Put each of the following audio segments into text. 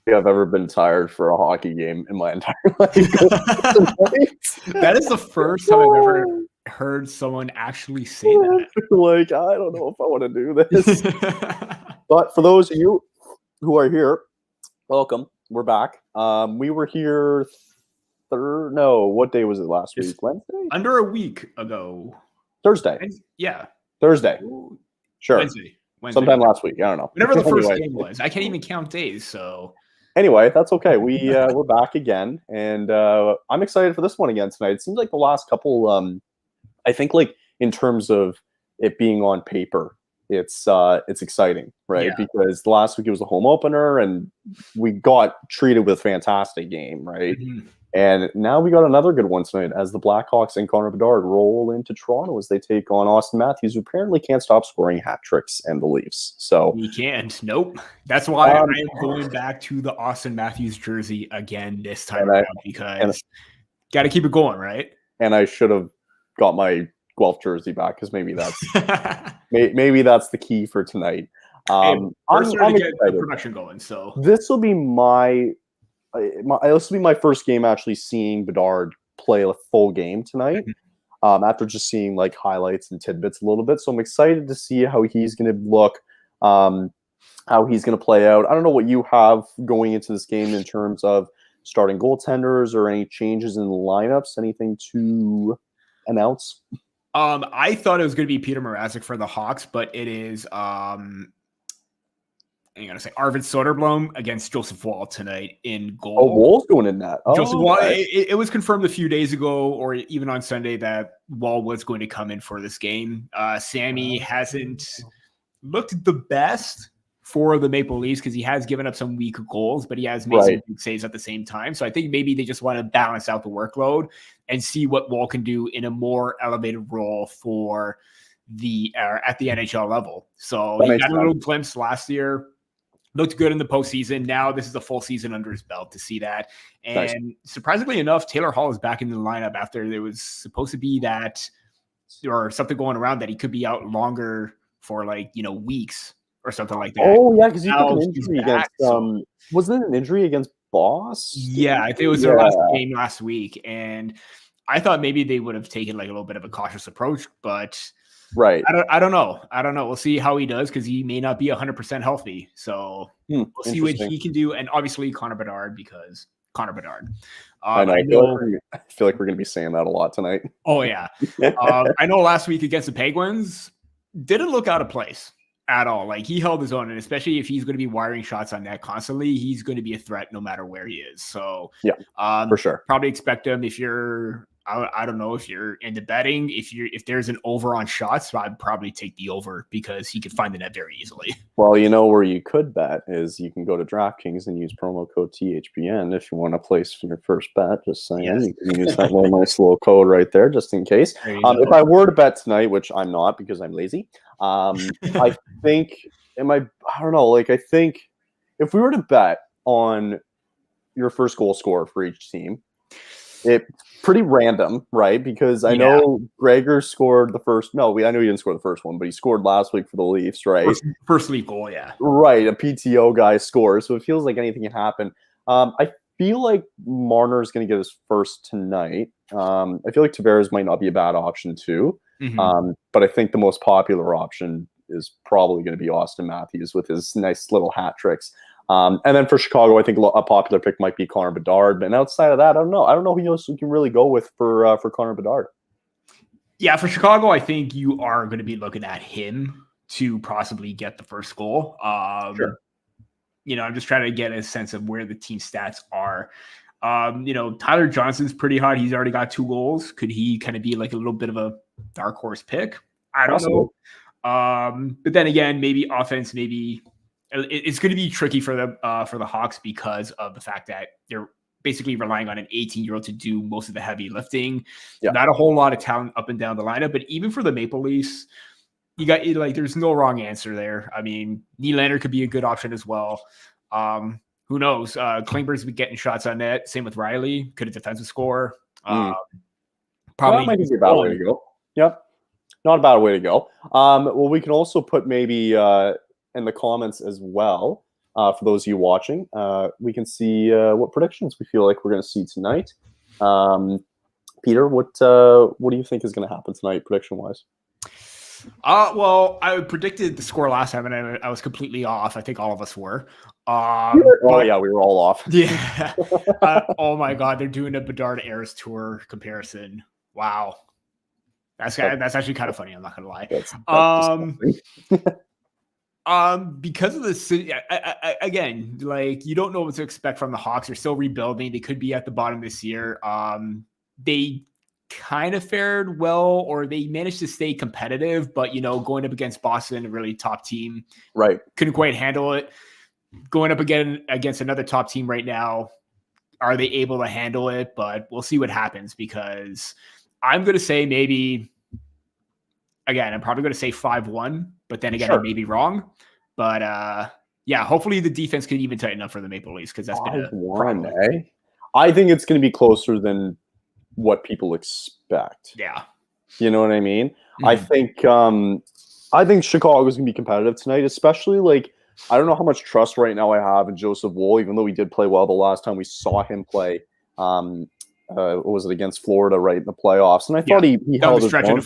I've ever been tired for a hockey game in my entire life. That is the first time I've ever heard someone actually say that. Like, I don't know if I want to do this. But for those of you who are here, welcome. We're back. We were here what day was it last week? Wednesday? Under a week ago. Thursday. Yeah. Thursday. Sure. Wednesday. Sometime last week. I don't know. Whenever the first game was. I can't even count days, so. Anyway, that's okay. We're back again, and I'm excited for this one again tonight. It seems like the last couple, I think, like in terms of it being on paper, it's exciting, right? Yeah. Because the last week it was a home opener, and we got treated with a fantastic game, right? Mm-hmm. And now we got another good one tonight as the Blackhawks and Connor Bedard roll into Toronto as they take on Austin Matthews, who apparently can't stop scoring hat tricks and the Leafs. So he can't. Nope. That's why I'm going back to the Austin Matthews jersey again this time around because got to keep it going, right? And I should have got my Guelph jersey back because maybe that's maybe that's the key for tonight. I'm starting to get the production going. So this will be this will be my first game actually seeing Bedard play a full game tonight. After just seeing like highlights and tidbits a little bit. So I'm excited to see how he's going to look, how he's going to play out. I don't know what you have going into this game in terms of starting goaltenders or any changes in the lineups, anything to announce? I thought it was going to be Peter Mrazek for the Hawks, but it is I'm going to say Arvid Soderblom against Joseph Woll tonight in goal. Oh, Woll's going in that. Joseph Woll, it was confirmed a few days ago or even on Sunday that Woll was going to come in for this game. Sammy hasn't looked the best for the Maple Leafs because he has given up some weak goals, but he has made some big saves at the same time. So I think maybe they just want to balance out the workload and see what Woll can do in a more elevated role for the at the NHL level. So he got a little glimpse last year. Looked good in the postseason. Now this is a full season under his belt to see that. And surprisingly enough, Taylor Hall is back in the lineup after there was supposed to be that or something going around that he could be out longer for weeks or something like that. Oh yeah, because he took an injury against wasn't it an injury against Boss? Yeah, I think it was their last game last week. And I thought maybe they would have taken like a little bit of a cautious approach, but I don't know. We'll see how he does because he may not be 100% healthy. So we'll see what he can do. And obviously Connor Bedard because Connor Bedard. I feel like we're going to be saying that a lot tonight. Oh, yeah. I know last week against the Penguins didn't look out of place at all. Like he held his own. And especially if he's going to be wiring shots on net constantly, he's going to be a threat no matter where he is. So yeah, for sure. Probably expect him if you're I don't know if you're into betting. If there's an over on shots, I'd probably take the over because he could find the net very easily. Well, you know where you could bet is you can go to DraftKings and use promo code THPN if you want to place your first bet. Just saying, you can use that little nice little code right there just in case. If I were to bet tonight, which I'm not because I'm lazy, I think I don't know. Like I think if we were to bet on your first goal scorer for each team. It's pretty random, right? Because I know Gregor scored the first. No, I know he didn't score the first one, but he scored last week for the Leafs, right? First Leaf goal, yeah. Right, a PTO guy scores, so it feels like anything can happen. I feel like Marner's going to get his first tonight. I feel like Tavares might not be a bad option too, but I think the most popular option is probably going to be Austin Matthews with his nice little hat tricks. And then for Chicago, I think a popular pick might be Connor Bedard. But outside of that, I don't know. I don't know who else we can really go with for Connor Bedard. Yeah, for Chicago, I think you are going to be looking at him to possibly get the first goal. Sure. I'm just trying to get a sense of where the team stats are. Tyler Johnson's pretty hot. He's already got 2 goals. Could he kind of be like a little bit of a dark horse pick? I don't know. But then again, maybe offense, maybe it's going to be tricky for the Hawks because of the fact that they're basically relying on an 18-year-old to do most of the heavy lifting. Yeah. Not a whole lot of talent up and down the lineup, but even for the Maple Leafs, you got there's no wrong answer there. I mean, Nylander could be a good option as well. Who knows? Klingberg's been getting shots on net. Same with Riley. Could a defensive score. Probably might be a bad way to go. Yep. Not a bad way to go. Well, we can also put maybe in the comments as well. for those of you watching, we can see what predictions we feel like we're going to see tonight. Peter, what do you think is going to happen tonight, prediction-wise? Well, I predicted the score last time, and I was completely off. I think all of us were. Yeah, we were all off. Yeah. Oh my God, they're doing a Bedard Airs Tour comparison. Wow, that's actually kind of funny. I'm not gonna lie. Because of this, again, like you don't know what to expect from the Hawks. They're still rebuilding. They could be at the bottom this year. They kind of fared well, or they managed to stay competitive, but going up against Boston, a really top team, right, couldn't quite handle it. Going up again against another top team right now, are they able to handle it? But we'll see what happens, because I'm going to say maybe, again, I'm probably going to say 5-1, but then again, I may be wrong. But yeah, hopefully the defense could even tighten up for the Maple Leafs, because that's been a problem. I think it's going to be closer than what people expect. Yeah. You know what I mean? Mm-hmm. I think Chicago's going to be competitive tonight, especially like, I don't know how much trust right now I have in Joseph Woll, even though he did play well the last time we saw him play. What was it, against Florida, right, in the playoffs? And I thought he held his own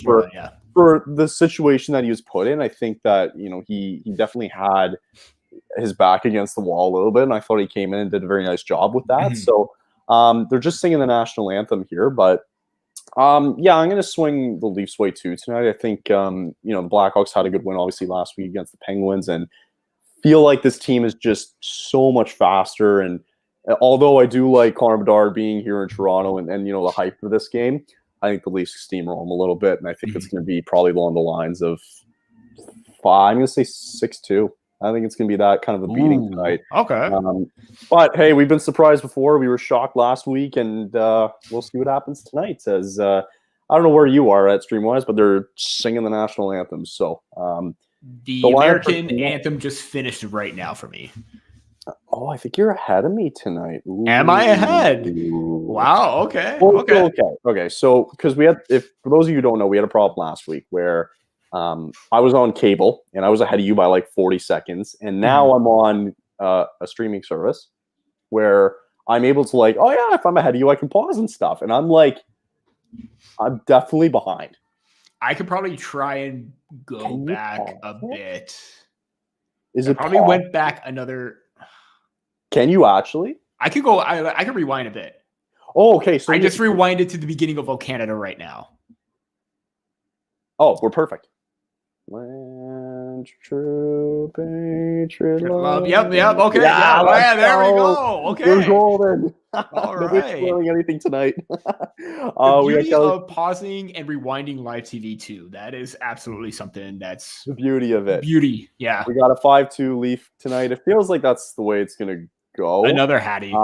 for the situation that he was put in. I think that, he definitely had his back against the wall a little bit, and I thought he came in and did a very nice job with that. Mm-hmm. So they're just singing the national anthem here, but yeah, I'm going to swing the Leafs way too tonight. I think, the Blackhawks had a good win, obviously, last week against the Penguins, and feel like this team is just so much faster. And although I do like Connor Bedard being here in Toronto and the hype for this game, I think the Leafs steamroll them a little bit, and I think it's going to be probably along the lines of 5. I'm going to say 6-2. I think it's going to be that kind of a beating tonight. Okay. But hey, we've been surprised before. We were shocked last week, and we'll see what happens tonight. As I don't know where you are at Streamwise, but they're singing the national anthem. So the American anthem just finished right now for me. Oh, I think you're ahead of me tonight. Ooh. Am I ahead? Wow. Okay. Okay. So because for those of you who don't know, we had a problem last week where I was on cable and I was ahead of you by like 40 seconds. And now I'm on a streaming service where I'm able to if I'm ahead of you, I can pause and stuff. And I'm like, I'm definitely behind. I could probably try and go back a bit. Is it probably went back another? Can you actually? I could go. I could rewind a bit. Oh, okay. So I just rewinded to the beginning of O Canada right now. Oh, we're perfect. Land, true, patriot love. Yep. Okay. Yeah, there we go. Okay. We're golden. All right. Nobody's spoiling anything tonight. The beauty of pausing and rewinding live TV too. That is absolutely something that's the beauty of it. Yeah. We got a 5-2 Leaf tonight. It feels like that's the way it's gonna go. Another Hattie.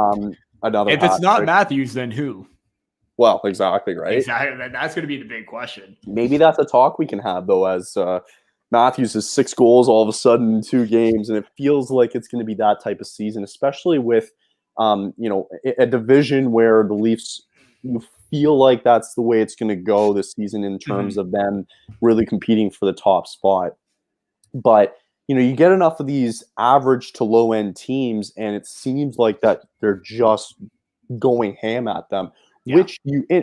If it's not Matthews, then who? Well, exactly, right? Exactly. That's going to be the big question. Maybe that's a talk we can have, though, as Matthews has 6 goals all of a sudden in 2 games, and it feels like it's going to be that type of season, especially with, a division where the Leafs, you feel like that's the way it's going to go this season in terms of them really competing for the top spot. But, you get enough of these average to low-end teams, and it seems like that they're just going ham at them. Yeah.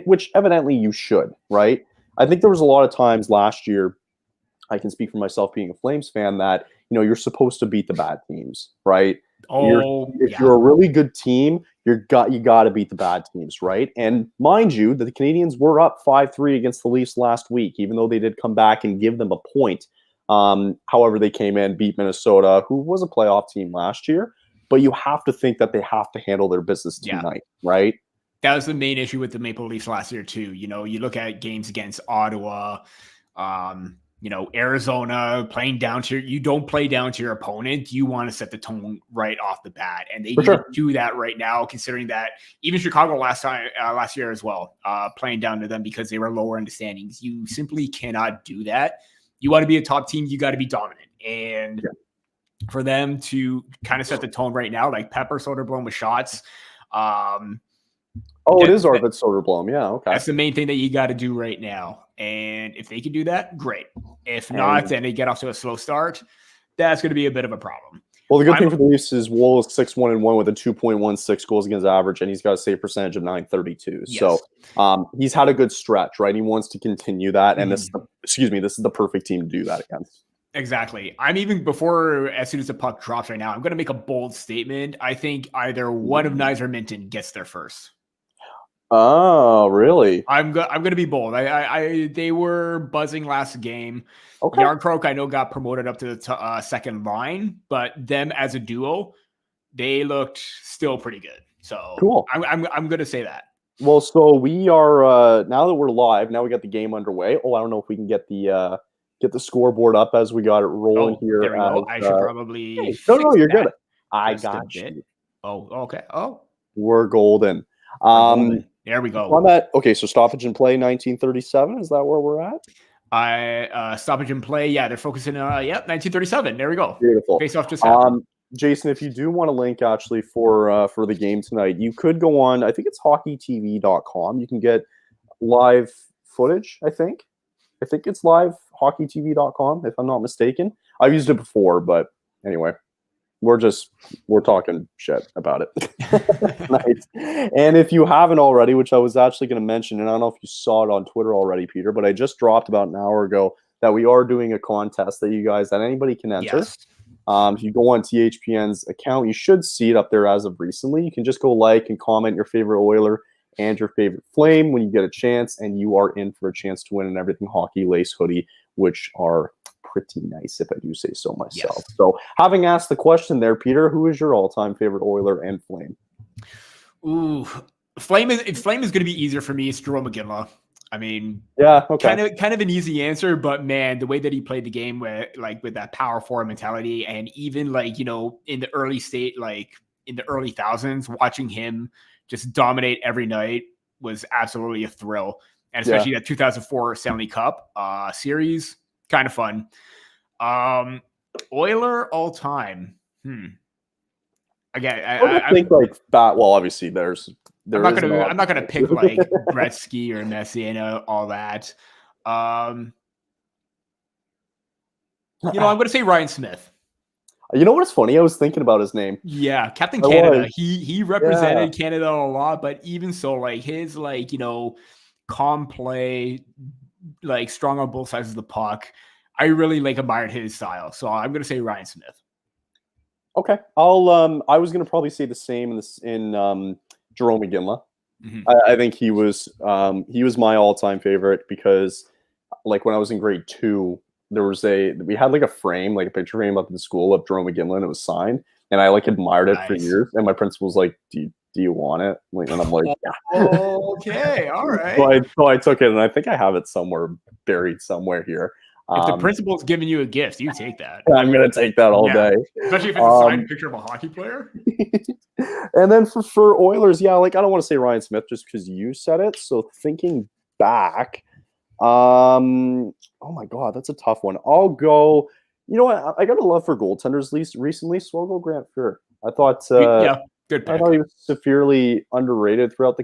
Which evidently you should, right? I think there was a lot of times last year, I can speak for myself being a Flames fan, that, you're supposed to beat the bad teams, right? If you're a really good team, you got to beat the bad teams, right? And mind you, that the Canadians were up 5-3 against the Leafs last week, even though they did come back and give them a point. However, they came in, beat Minnesota, who was a playoff team last year, but you have to think that they have to handle their business tonight, right? That was the main issue with the Maple Leafs last year too. You look at games against Ottawa, Arizona, playing down to you don't play down to your opponent. You want to set the tone right off the bat, and they need to do that right now. Considering that even Chicago last year as well, playing down to them because they were lower in the standings. You simply cannot do that. You want to be a top team, you got to be dominant, and for them to kind of set the tone right now, like Pepper Soderblom with shots. It is Arvid Soderblom. Yeah, okay. That's the main thing that you got to do right now. And if they can do that, great. If not, then they get off to a slow start. That's going to be a bit of a problem. Well, the good thing for the Leafs is Woll is 6-1-1 with a 2.16 goals against average, and he's got a save percentage of .932. Yes. So he's had a good stretch, right? He wants to continue that, and this is the perfect team to do that against. Exactly. I'm even before, as soon as the puck drops right now, I'm going to make a bold statement. I think either one of Nyes or Minton gets there first. Oh, really? I'm going to be bold. They were buzzing last game. Okay. Yarncroke, I know, got promoted up to the second line, but them as a duo, they looked still pretty good. So cool. I'm going to say that. Well, so we are now that we're live. Now we got the game underway. Oh, I don't know if we can get the scoreboard up as we got it rolling here. There we go. I should probably. Hey, no, you're good. I got you. Oh, okay. Oh, we're golden. There we go. On that, okay, so stoppage and play 1937. Is that where we're at? Stoppage and play. Yeah, they're focusing on 1937. There we go. Beautiful. Face off just happened. Jason, if you do want a link actually for the game tonight, you could go on. I think it's hockeytv.com. You can get live footage. I think it's live hockeytv.com if I'm not mistaken. I've used it before, but anyway. We're talking shit about it. Nice. And if you haven't already, which I was actually going to mention, and I don't know if you saw it on Twitter already, Peter, but I just dropped about an hour ago that we are doing a contest that anybody can enter. Yes. If you go on THPN's account, you should see it up there as of recently. You can just go like and comment your favorite Oiler and your favorite Flame when you get a chance, and you are in for a chance to win an Everything Hockey lace hoodie, which are pretty nice if I do say so myself. Yes. So having asked the question there, Peter, who is your all-time favorite Oiler and Flame? Ooh, Flame is going to be easier for me. It's Jarome Iginla. I mean, yeah, okay. Kind of an easy answer, but man, the way that he played the game with that power forward mentality, and even in the early state, in the early thousands, watching him just dominate every night was absolutely a thrill. And especially that 2004 Stanley Cup series, kind of fun. Oiler all time. Again, I think that. Well, obviously, I'm not gonna pick Gretzky or Messi and all that. I'm gonna say Ryan Smith. You know what's funny? I was thinking about his name. Yeah, Captain Canada. He represented Canada a lot, but even so, his calm play, strong on both sides of the puck. I really admired his style, so I'm gonna say Ryan Smith. Okay, I was gonna probably say the same in Jarome Iginla. Mm-hmm. I think he was my all-time favorite because, when I was in grade 2, we had a frame, a picture frame up in the school of Jarome Iginla, and it was signed, and I admired it for years. And my principal was like, "Do you want it?" And I'm like, "Yeah." Okay, all right. So I took it, and I think I have it somewhere buried somewhere here. If the principal's giving you a gift, you take that. I'm going to take that all day. Especially if it's a signed picture of a hockey player. And then for Oilers, I don't want to say Ryan Smith just because you said it. So thinking back, oh my God, that's a tough one. I'll go, you know what? I got a love for goaltenders recently, so I'll go Grant Fuhr. I thought, good pick. I thought he was severely underrated throughout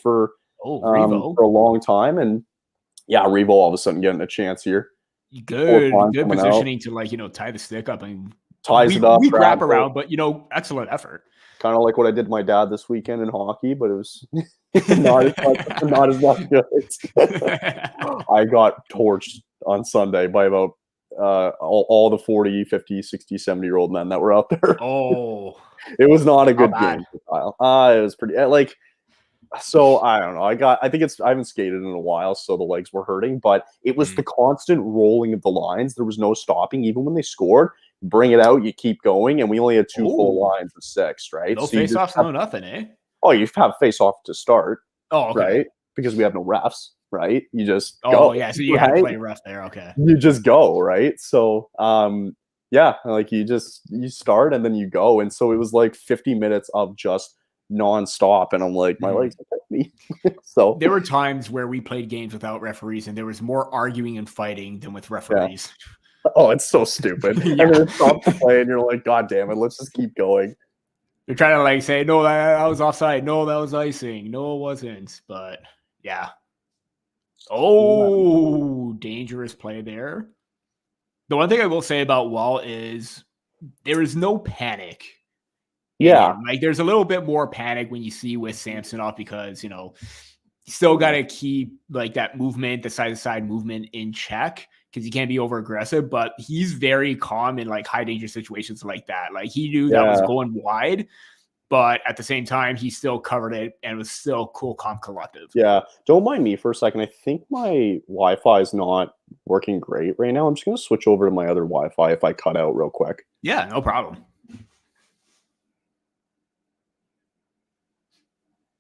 for a long time. And Revo all of a sudden getting a chance here. Good positioning to tie the stick up and ties it up. We wrap around, but excellent effort. Kind of like what I did to my dad this weekend in hockey, but it was not as much good. I got torched on Sunday by about all the 40, 50, 60, 70-year-old men that were out there. Oh, it was not a good game for Kyle. It was pretty so I don't know. I haven't skated in a while, so the legs were hurting, but it was the constant rolling of the lines. There was no stopping. Even when they scored, bring it out, you keep going, and we only had 2 full lines of 6, right? No face-offs, no nothing, eh? Oh, you have face-off to start. Oh, okay. Right? Because we have no refs, right? You just go. Oh, yeah, so you had to play ref there, okay. You just go, right? So, you start and then you go. And so it was 50 minutes of just nonstop, and I'm like, my legs are me. So there were times where we played games without referees, and there was more arguing and fighting than with referees. Yeah. Oh, it's so stupid. And then it stops the play, and you're like, God damn it, let's just keep going. You're trying to say, no, that was offside. No, that was icing. No, it wasn't. But yeah. Oh, dangerous play there. The one thing I will say about Wall is there is no panic. Yeah. Like there's a little bit more panic when you see with Samsonov because, you still got to keep like that movement, the side to side movement in check because you can't be over aggressive, but he's very calm in like high danger situations like that. Like he knew that was going wide, but at the same time, he still covered it and was still cool, calm, collective. Yeah. Don't mind me for a second. I think my Wi-Fi is not working great right now. I'm just going to switch over to my other Wi-Fi if I cut out real quick. Yeah, no problem.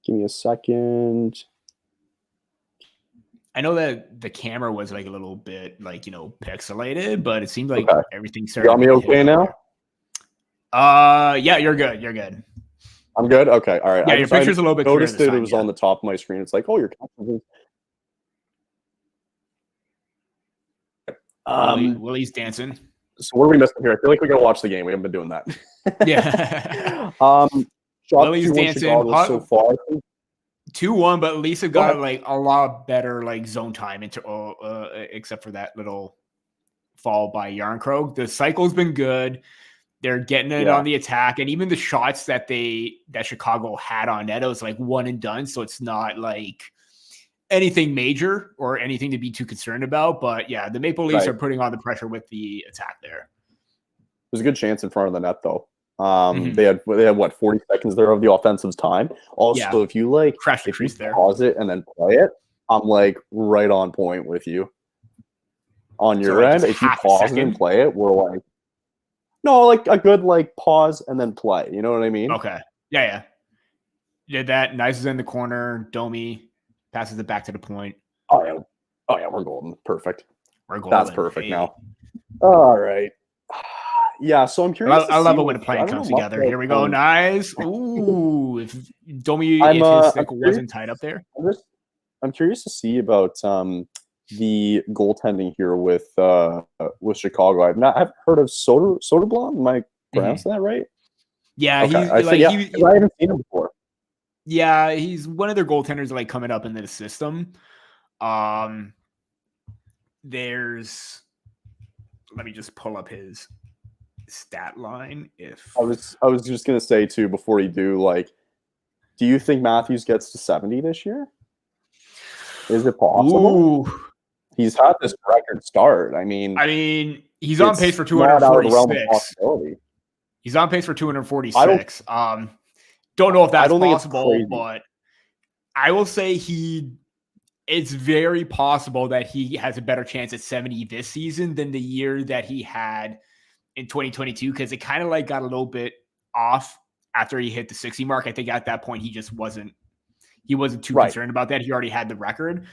Give me a second. I know that the camera was like a little bit like, pixelated, but it seemed like everything started. You got me okay now? Yeah, you're good. You're good. I'm good? Okay. All right. Yeah, your picture's a little bit clearer. Noticed that it was on the top of my screen. It's like, oh, you're Willie's dancing. So what are we missing here? I feel like we're gonna watch the game. We haven't been doing that. Yeah. Willie's dancing so far. 2-1, but Lisa got like a lot better like zone time except for that little fall by Yarncroke. The cycle's been good. They're getting it on the attack, and even the shots that Chicago had on net, it was like one and done. So it's not like anything major or anything to be too concerned about. But yeah, the Maple Leafs are putting on the pressure with the attack there. There's a good chance in front of the net though. They had what 40 seconds there of the offensive time. Also, if you like pause it and then play it, I'm like right on point with you. On your end, if you pause it and play it, we're like like a good like pause and then play. You know what I mean? Okay. Yeah. Did that. Nice is in the corner. Domi passes it back to the point. Oh yeah, we're golden. Perfect. We're golden. That's perfect now. All right. Yeah, so I'm curious. I love it when a plan comes together. Here we go. Nice. Ooh, if Domi, if his stick wasn't tied up there. I'm curious to see about the goaltending here with Chicago. I've heard of Soderblom. Am I pronouncing that right? Yeah, okay. I haven't seen him before. Yeah, he's one of their goaltenders like coming up into the system. Let me just pull up his stat line. I was just gonna say too before you do, like, do you think Matthews gets to 70 this year? Is it possible? Ooh. He's had this record start. I mean, he's on pace for 246. He's on pace for 246. Don't know if that's possible, but I will say it's very possible that he has a better chance at 70 this season than the year that he had in 2022, because it kind of like got a little bit off after he hit the 60 mark. I think at that point he just wasn't too concerned about that. He already had the record,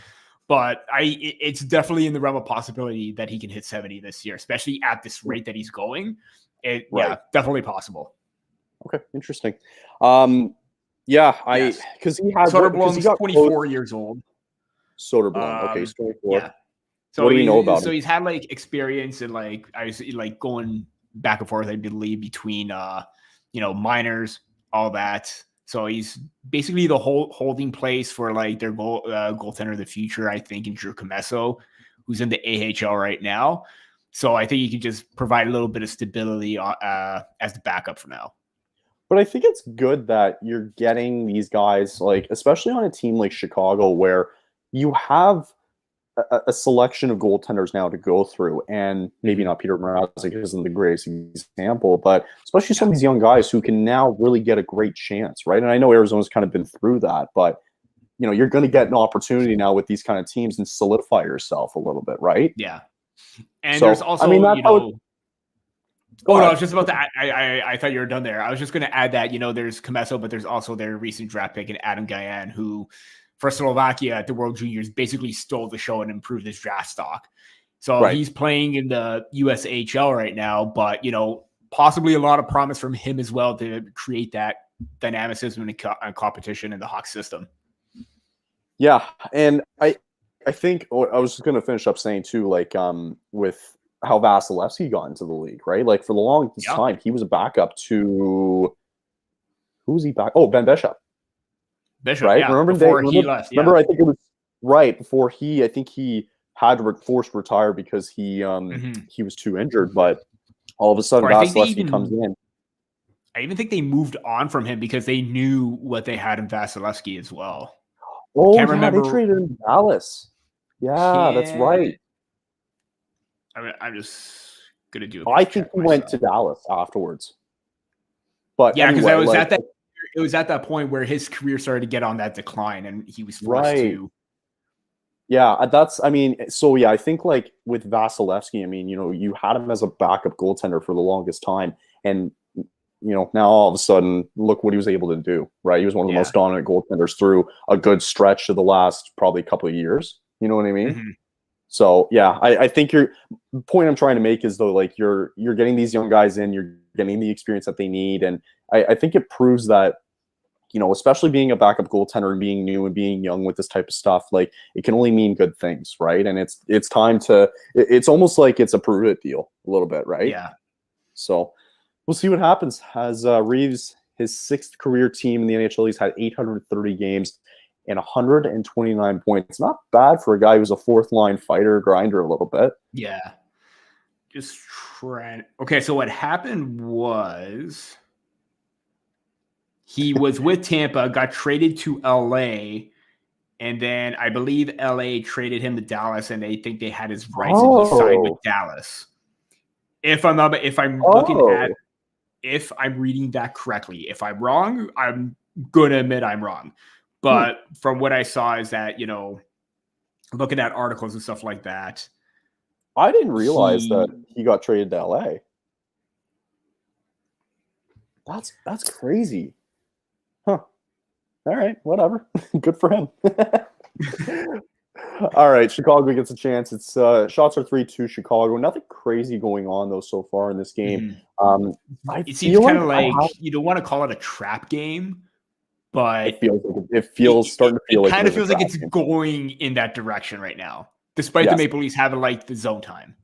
but it's definitely in the realm of possibility that he can hit 70 this year, especially at this rate that he's going. Yeah, definitely possible. Okay, interesting. Because he had Soderblom's 24 years old. Soderblom, okay, he's 24. Yeah. So what do you know about him? So he's had like experience and like going back and forth, I believe, between minors, all that. So he's basically the holding place for like their goaltender of the future, I think, in Drew Commesso, who's in the AHL right now. So I think he can just provide a little bit of stability as the backup for now. But I think it's good that you're getting these guys, like, especially on a team like Chicago, where you have a selection of goaltenders now to go through, and maybe not Peter Mrazek isn't the greatest example, but especially some of these young guys who can now really get a great chance, right? And I know Arizona's kind of been through that, but you're going to get an opportunity now with these kind of teams and solidify yourself a little bit, right? Yeah. And so, there's also, I was just about to. I thought you were done there. I was just going to add that there's Commesso, but there's also their recent draft pick in Adam Gajan, who, for Slovakia at the World Juniors, basically stole the show and improved his draft stock. So he's playing in the USHL right now, but possibly a lot of promise from him as well to create that dynamicism and competition in the Hawks system. Yeah, and I think I was just going to finish up saying too, like with how Vasilevsky got into the league, right? Like for the longest time, he was a backup to who was he back? Oh, Ben Bishop. Right? Yeah, remember he left. Remember, I think it was right before I think he had to force retire because he was too injured. But All of a sudden, Or I think Vasilevsky comes in. I even think they moved on from him because they knew what they had in Vasilevsky as well. Oh, Can't yeah, remember. they traded in Dallas. Yeah, that's right. I'm just gonna do. I think he went to Dallas afterwards. But yeah, because anyway, it was at that point where his career started to get on that decline, and he was forced to. Yeah, I think like with Vasilevsky, I mean, you had him as a backup goaltender for the longest time, and now all of a sudden, look what he was able to do, right? He was one of the most dominant goaltenders through a good stretch of the last probably couple of years. You know what I mean? Mm-hmm. So yeah, I think the point I'm trying to make is though, like you're getting these young guys in, you're getting the experience that they need, and I think it proves that, especially being a backup goaltender and being new and being young with this type of stuff, like it can only mean good things, right? And it's time to. It's almost like it's a prove it deal a little bit, right? Yeah. So we'll see what happens. As Reeves, his 6th career team in the NHL, he's had 830 games and 129 points. Not bad for a guy who's a 4th-line fighter, grinder a little bit. Yeah. Just trying. Okay, so what happened was he was with Tampa, got traded to LA, and then I believe LA traded him to Dallas, and they think they had his rights, and he signed with Dallas. If I'm reading that correctly. If I'm wrong, I'm gonna admit I'm wrong. But from what I saw is that, looking at articles and stuff like that. I didn't realize that he got traded to LA. That's crazy. Huh. All right, whatever. Good for him. All right, Chicago gets a chance. It's shots are 3-2 Chicago. Nothing crazy going on though so far in this game. It seems kind of like you don't want to call it a trap game, but it feels starting to feel like it kind of feels like it's going in that direction right now, despite the Maple Leafs having like the zone time.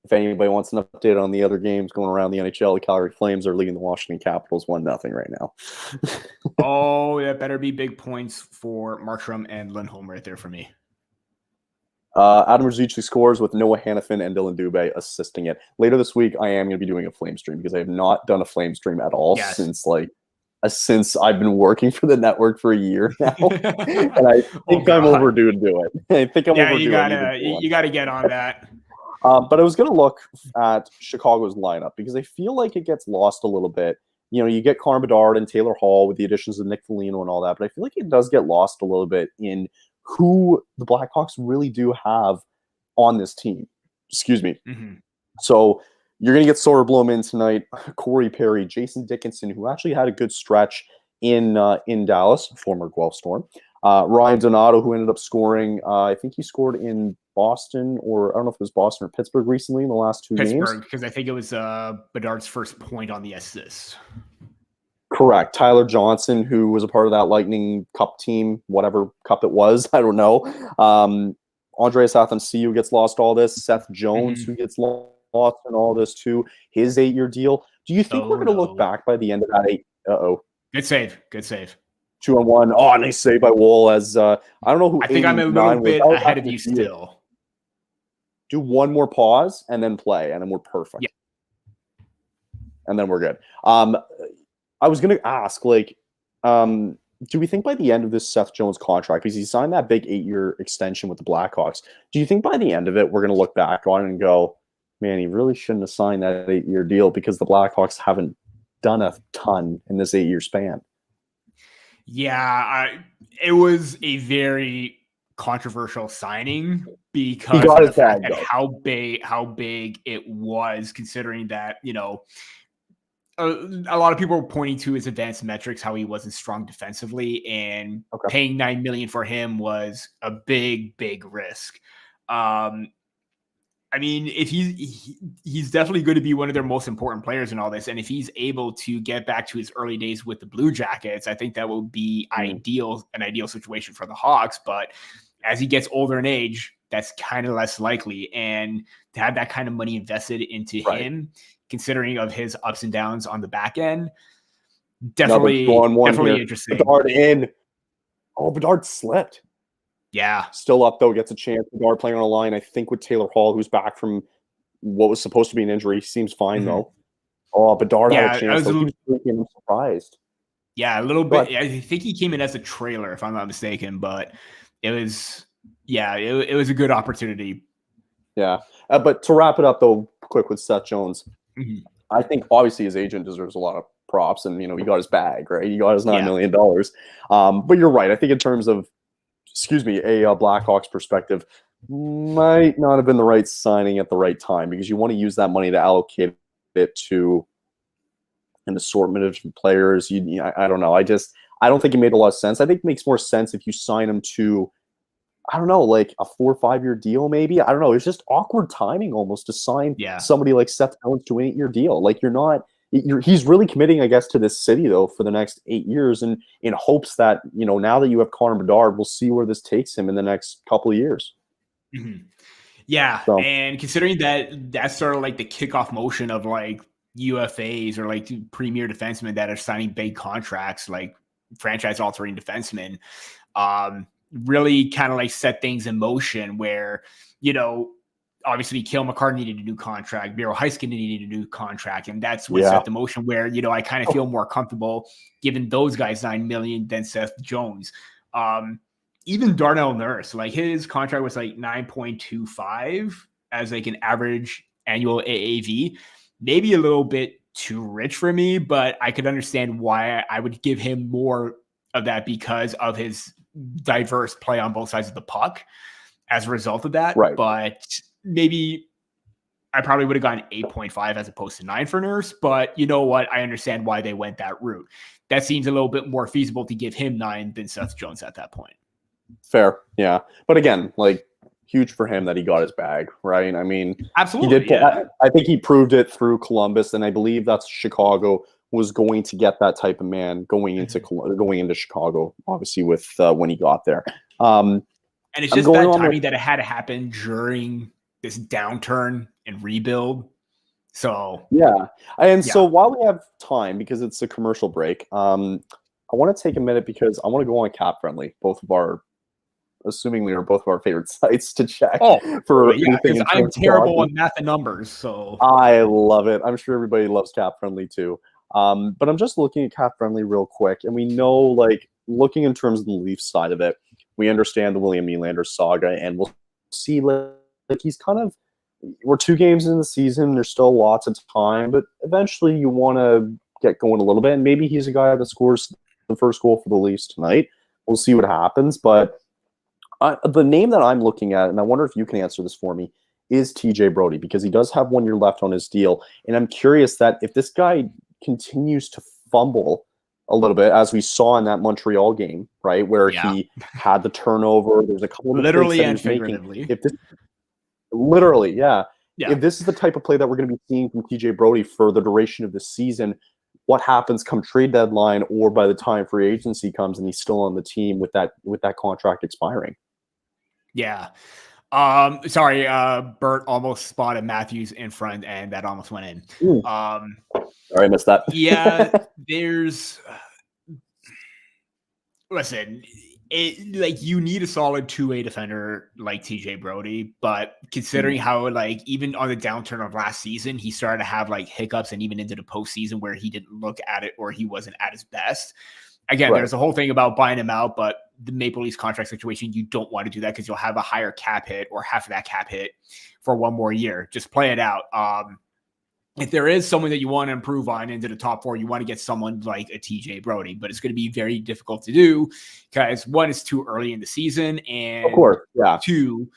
If anybody wants an update on the other games going around the NHL, the Calgary Flames are leading the Washington Capitals 1-0 right now. Oh, that better be big points for Markstrom and Lindholm right there for me. Adam Ruzicki scores with Noah Hannafin and Dylan Dubé assisting it. Later this week, I am going to be doing a flame stream because I have not done a flame stream at all since I've been working for the network for a year now, and I think I'm overdue to do it. I think I'm overdue. You gotta get on that. But I was going to look at Chicago's lineup because I feel like it gets lost a little bit. You get Connor Bedard and Taylor Hall with the additions of Nick Foligno and all that, but I feel like it does get lost a little bit in who the Blackhawks really do have on this team. Excuse me. Mm-hmm. So you're going to get Soderblom in tonight, Corey Perry, Jason Dickinson, who actually had a good stretch in Dallas, former Guelph Storm. Ryan Donato, who ended up scoring, I think he scored in Boston, or I don't know if it was Boston or Pittsburgh recently in the last 2 games. Pittsburgh, because I think it was Bedard's first point on the assist. Correct. Tyler Johnson, who was a part of that Lightning Cup team, whatever cup it was, I don't know. Andreas Athanasiou gets lost all this. Seth Jones, who gets lost in all this too. His 8-year deal. Do you think we're going to look back by the end of that 8? Good save. 2-on-1. Oh, nice save by Wool. As I don't know who. I think I'm a little bit ahead of you still. Do one more pause and then play, and then we're perfect. Yeah. And then we're good. I was going to ask, do we think by the end of this Seth Jones contract, because he signed that big 8-year extension with the Blackhawks, do you think by the end of it we're going to look back on it and go, man, he really shouldn't have signed that 8-year deal because the Blackhawks haven't done a ton in this 8-year span? Yeah, it was a very controversial signing because of the fact that how big it was, considering that, a lot of people were pointing to his advanced metrics, how he wasn't strong defensively, and paying $9 million for him was a big risk. I mean, if he's definitely going to be one of their most important players in all this, and if he's able to get back to his early days with the Blue Jackets, I think that will be an ideal situation for the Hawks. But as he gets older in age, that's kind of less likely, and to have that kind of money invested into him, considering of his ups and downs on the back end, definitely interesting. Bedard in. Oh, Bedard slipped. Yeah. Still up, though, gets a chance. Bedard playing on a line, I think, with Taylor Hall, who's back from what was supposed to be an injury. He seems fine though. Oh, Bedard had a chance. I'm surprised. Yeah, a little bit. I think he came in as a trailer, if I'm not mistaken, but it was a good opportunity. Yeah, but to wrap it up though, quick with Seth Jones, I think obviously his agent deserves a lot of props, and he got his bag, right? He got his $9 million. But you're right. I think in terms of, a Blackhawks perspective, might not have been the right signing at the right time, because you want to use that money to allocate it to an assortment of different players. I don't know. I don't think it made a lot of sense. I think it makes more sense if you sign him to, I don't know, like a 4 or 5 year deal, maybe. I don't know. It's just awkward timing almost to sign somebody like Seth Jones to an 8 year deal. Like he's really committing, I guess, to this city though for the next 8 years, and in hopes that now that you have Connor Bedard, we'll see where this takes him in the next couple of years. Yeah, so, and considering that's sort of like the kickoff motion of like UFAs or like premier defensemen that are signing big contracts, like franchise-altering defensemen, really kind of like set things in motion where, obviously Cale Makar needed a new contract, Miro Heiskanen needed a new contract, and that's what set the motion where, I kind of feel more comfortable giving those guys $9 million than Seth Jones. Even Darnell Nurse, like his contract was like 9.25 as like an average annual AAV, maybe a little bit too rich for me, but I could understand why I would give him more of that because of his diverse play on both sides of the puck as a result of that. Right. But maybe I probably would have gone 8.5 as opposed to 9 for Nurse, but you know what? I understand why they went that route. That seems a little bit more feasible to give him 9 than Seth Jones at that point. Fair. Yeah. But again, like, huge for him that he got his bag, right? I mean, absolutely. He did. I think he proved it through Columbus, and I believe that's Chicago was going to get that type of man going into Chicago, obviously with when he got there. And it's just that timing that it had to happen during this downturn and rebuild. So so while we have time, because it's a commercial break, I want to take a minute because I want to go on Cap Friendly, both of our favorite sites to check for anything. I'm terrible at math and numbers, so I love it. I'm sure everybody loves Cap Friendly too. But I'm just looking at Cap Friendly real quick, and we know, like, looking in terms of the Leafs side of it, we understand the William Nylander saga, and we'll see, like he's kind of, we're 2 games in the season, there's still lots of time, but eventually you want to get going a little bit, and maybe he's a guy that scores the first goal for the Leafs tonight. We'll see what happens, but the name that I'm looking at, and I wonder if you can answer this for me, is TJ Brody, because he does have 1 year left on his deal. And I'm curious that if this guy continues to fumble a little bit, as we saw in that Montreal game, right, where he had the turnover, there's a couple of literally and figuratively. If this is the type of play that we're going to be seeing from TJ Brody for the duration of the season, what happens come trade deadline or by the time free agency comes and he's still on the team with that contract expiring? Yeah. Sorry, Bert almost spotted Matthews in front, and that almost went in. Sorry, I missed that. Listen, you need a solid 2-way defender like TJ Brody, but considering how, like, even on the downturn of last season, he started to have like hiccups, and even into the postseason where he didn't look at it or he wasn't at his best. Again, there's a whole thing about buying him out, but the Maple Leafs contract situation, you don't want to do that because you'll have a higher cap hit or half of that cap hit for 1 more year. Just play it out. If there is someone that you want to improve on into the top 4, you want to get someone like a TJ Brody, but it's going to be very difficult to do because 1, it's too early in the season, and of course, 2,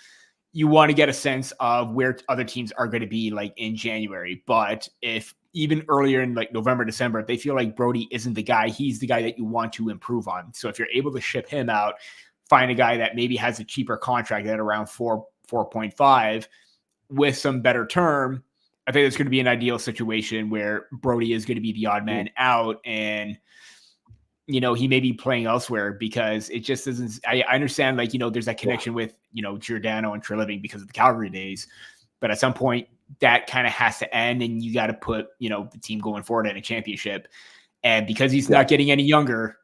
you want to get a sense of where other teams are going to be like in January. But if even earlier in like November, December, if they feel like Brody isn't the guy, he's the guy that you want to improve on. So if you're able to ship him out, find a guy that maybe has a cheaper contract at around 4.5 with some better term, I think it's going to be an ideal situation where Brody is going to be the odd man out, and he may be playing elsewhere because it just isn't. I understand, like, there's that connection with, Giordano and Treliving because of the Calgary days, but at some point that kind of has to end, and you got to put, the team going forward in a championship. And because he's not getting any younger,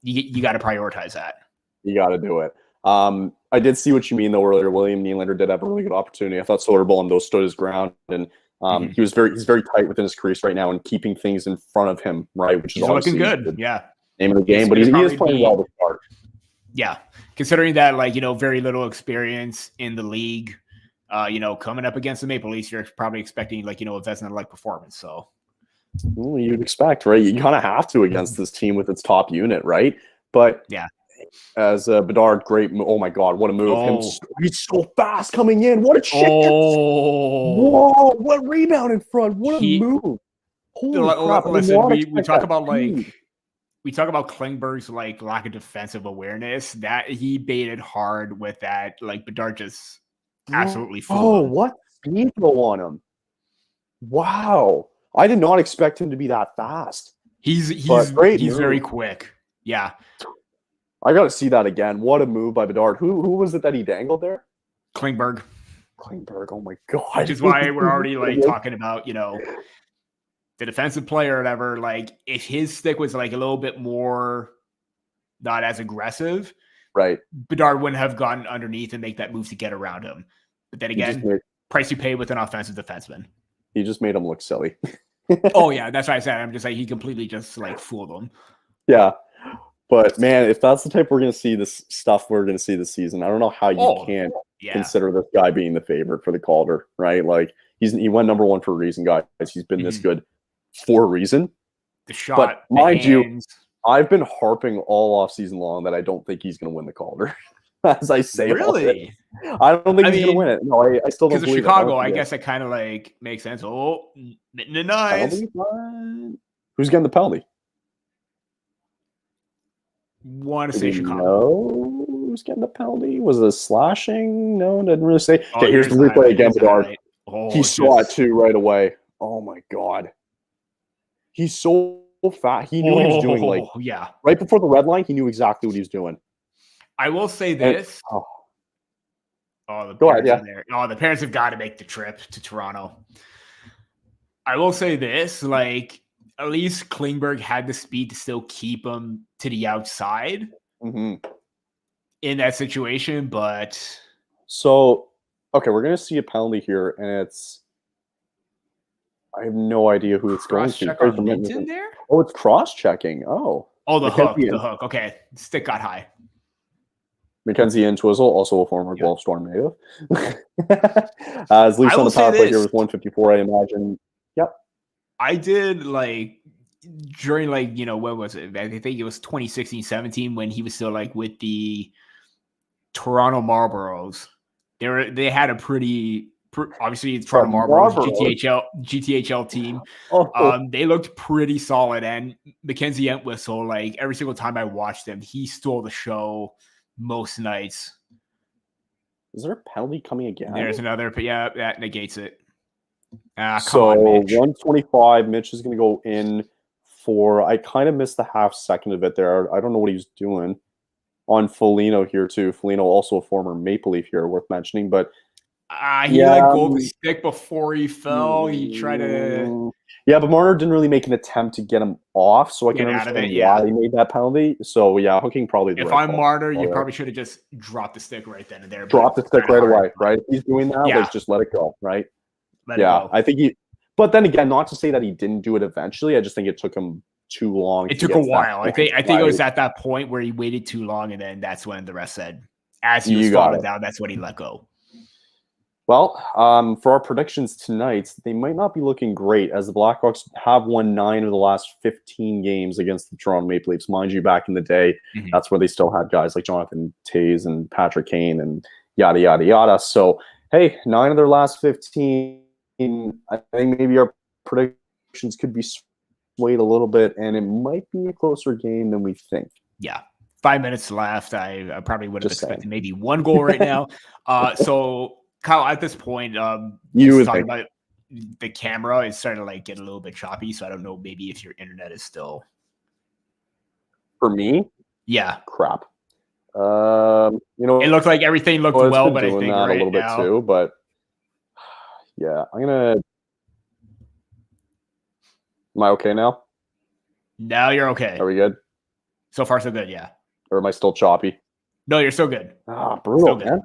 you got to prioritize that. You got to do it. I did see what you mean though earlier. William Nylander did have a really good opportunity. I thought Soderblom though stood his ground, and he's very tight within his crease right now and keeping things in front of him, right? Which He's is looking obviously good. Yeah. Name of the game, but he is playing well to start. Yeah, considering that, like, very little experience in the league, coming up against the Maple Leafs, you're probably expecting, like, a Vezina-like performance. So you'd expect, right? You kind of have to against this team with its top unit, right? But yeah, as Bedard, great. Oh my God, what a move! He's so fast coming in. What a shit! Whoa! What rebound in front! What a move! Holy crap! Listen, we talk about like. We talk about Klingberg's like lack of defensive awareness. That he baited hard with that. Like Bedard just absolutely fooled him. What speed go on him! Wow, I did not expect him to be that fast. He's very quick. Yeah, I got to see that again. What a move by Bedard. Who was it that he dangled there? Klingberg. Oh my God! Which is why we're already like talking about the defensive player or whatever. Like if his stick was like a little bit more not as aggressive, right? Bedard wouldn't have gotten underneath and make that move to get around him. But then again, price you pay with an offensive defenseman. He just made him look silly. Oh yeah, that's what I said. I'm just like he completely just like fooled him. Yeah, but man, if that's the type we're going to see this stuff we're going to see this season, I don't know how you can't consider this guy being the favorite for the Calder, right? Like he went number one for a reason, guys. He's been this good for a reason. The shot, but mind you, I've been harping all off season long that I don't think he's going to win the Calder. As I say, really, I don't think he's going to win it. No, I still don't believe Chicago. I guess it kind of like makes sense. Oh, nice. Who's getting the penalty? Want to say Chicago? No, who's getting the penalty? Was it a slashing? No, didn't really say. Okay, here's the replay again. Bedard. He saw it too right away. Oh my God, he's so fast. He knew what he was doing. Like right before the red line, he knew exactly what he was doing. I will say this. The parents have got to make the trip to Toronto. I will say this, like, at least Klingberg had the speed to still keep him to the outside in that situation, but... So, okay, we're going to see a penalty here, and I have no idea who it's going to. There? Oh, it's cross-checking. Oh, the hook. Okay, stick got high. Mackenzie Entwistle, also a former Guelph Storm native. As Leafs on the power play here with 154, I imagine. Yep. I did, like, during, like, when was it? I think it was 2016-17 when he was still, like, with the Toronto Marlboros. They had a pretty, obviously, Toronto Marlboros, GTHL team. They looked pretty solid. And Mackenzie Entwistle, like, every single time I watched him, he stole the show most nights. Is there a penalty coming again? There's another, but yeah, that negates it. So 125, Mitch is going to go in for, I kind of missed the half second of it there. I don't know what he was doing on Foligno here too. Foligno, also a former Maple Leaf here, worth mentioning, but he let go of the stick before he fell. He tried to... Yeah, but Marner didn't really make an attempt to get him off, so I can understand why he made that penalty. So, yeah, hooking probably... If I'm Marner, you probably should have just dropped the stick right then and there. Drop the stick right away, right? If he's doing that, like, just let it go, right? I think he... But then again, not to say that he didn't do it eventually. I just think it took him too long. It took a while. I think it was at that point where he waited too long, and then that's when the rest said, as he was falling down, that's when he let go. Well, for our predictions tonight, they might not be looking great as the Blackhawks have won 9 of the last 15 games against the Toronto Maple Leafs. Mind you, back in the day, that's where they still had guys like Jonathan Toews and Patrick Kane and yada, yada, yada. So, hey, 9 of their last 15. I think maybe our predictions could be swayed a little bit, and it might be a closer game than we think. Yeah. 5 minutes left. I probably would have expected maybe one goal right now. So... Kyle, at this point, you were talking about the camera is starting to like get a little bit choppy, so I don't know maybe if your internet is still. For me? Yeah. Crap. It looked like everything looked well, but I think that a little bit too. But yeah, I'm gonna. Am I okay now? Now you're okay. Are we good? So far, so good. Yeah. Or am I still choppy? No, you're so good. Brutal, man.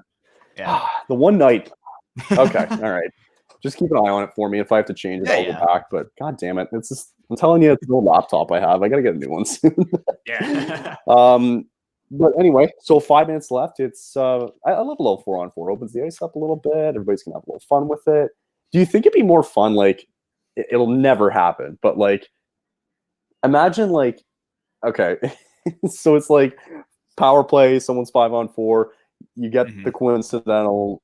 Yeah. The one night. Okay, all right. Just keep an eye on it for me. If I have to change it, I'll go back. But god damn it, it's just I'm telling you, it's no laptop I have. I gotta get a new one soon. Yeah. But anyway, so 5 minutes left. It's I love a little 4-on-4. Opens the ice up a little bit. Everybody's gonna have a little fun with it. Do you think it'd be more fun? Like it'll never happen, but like imagine like okay, so it's like power play. Someone's 5-on-4. You get the coincidental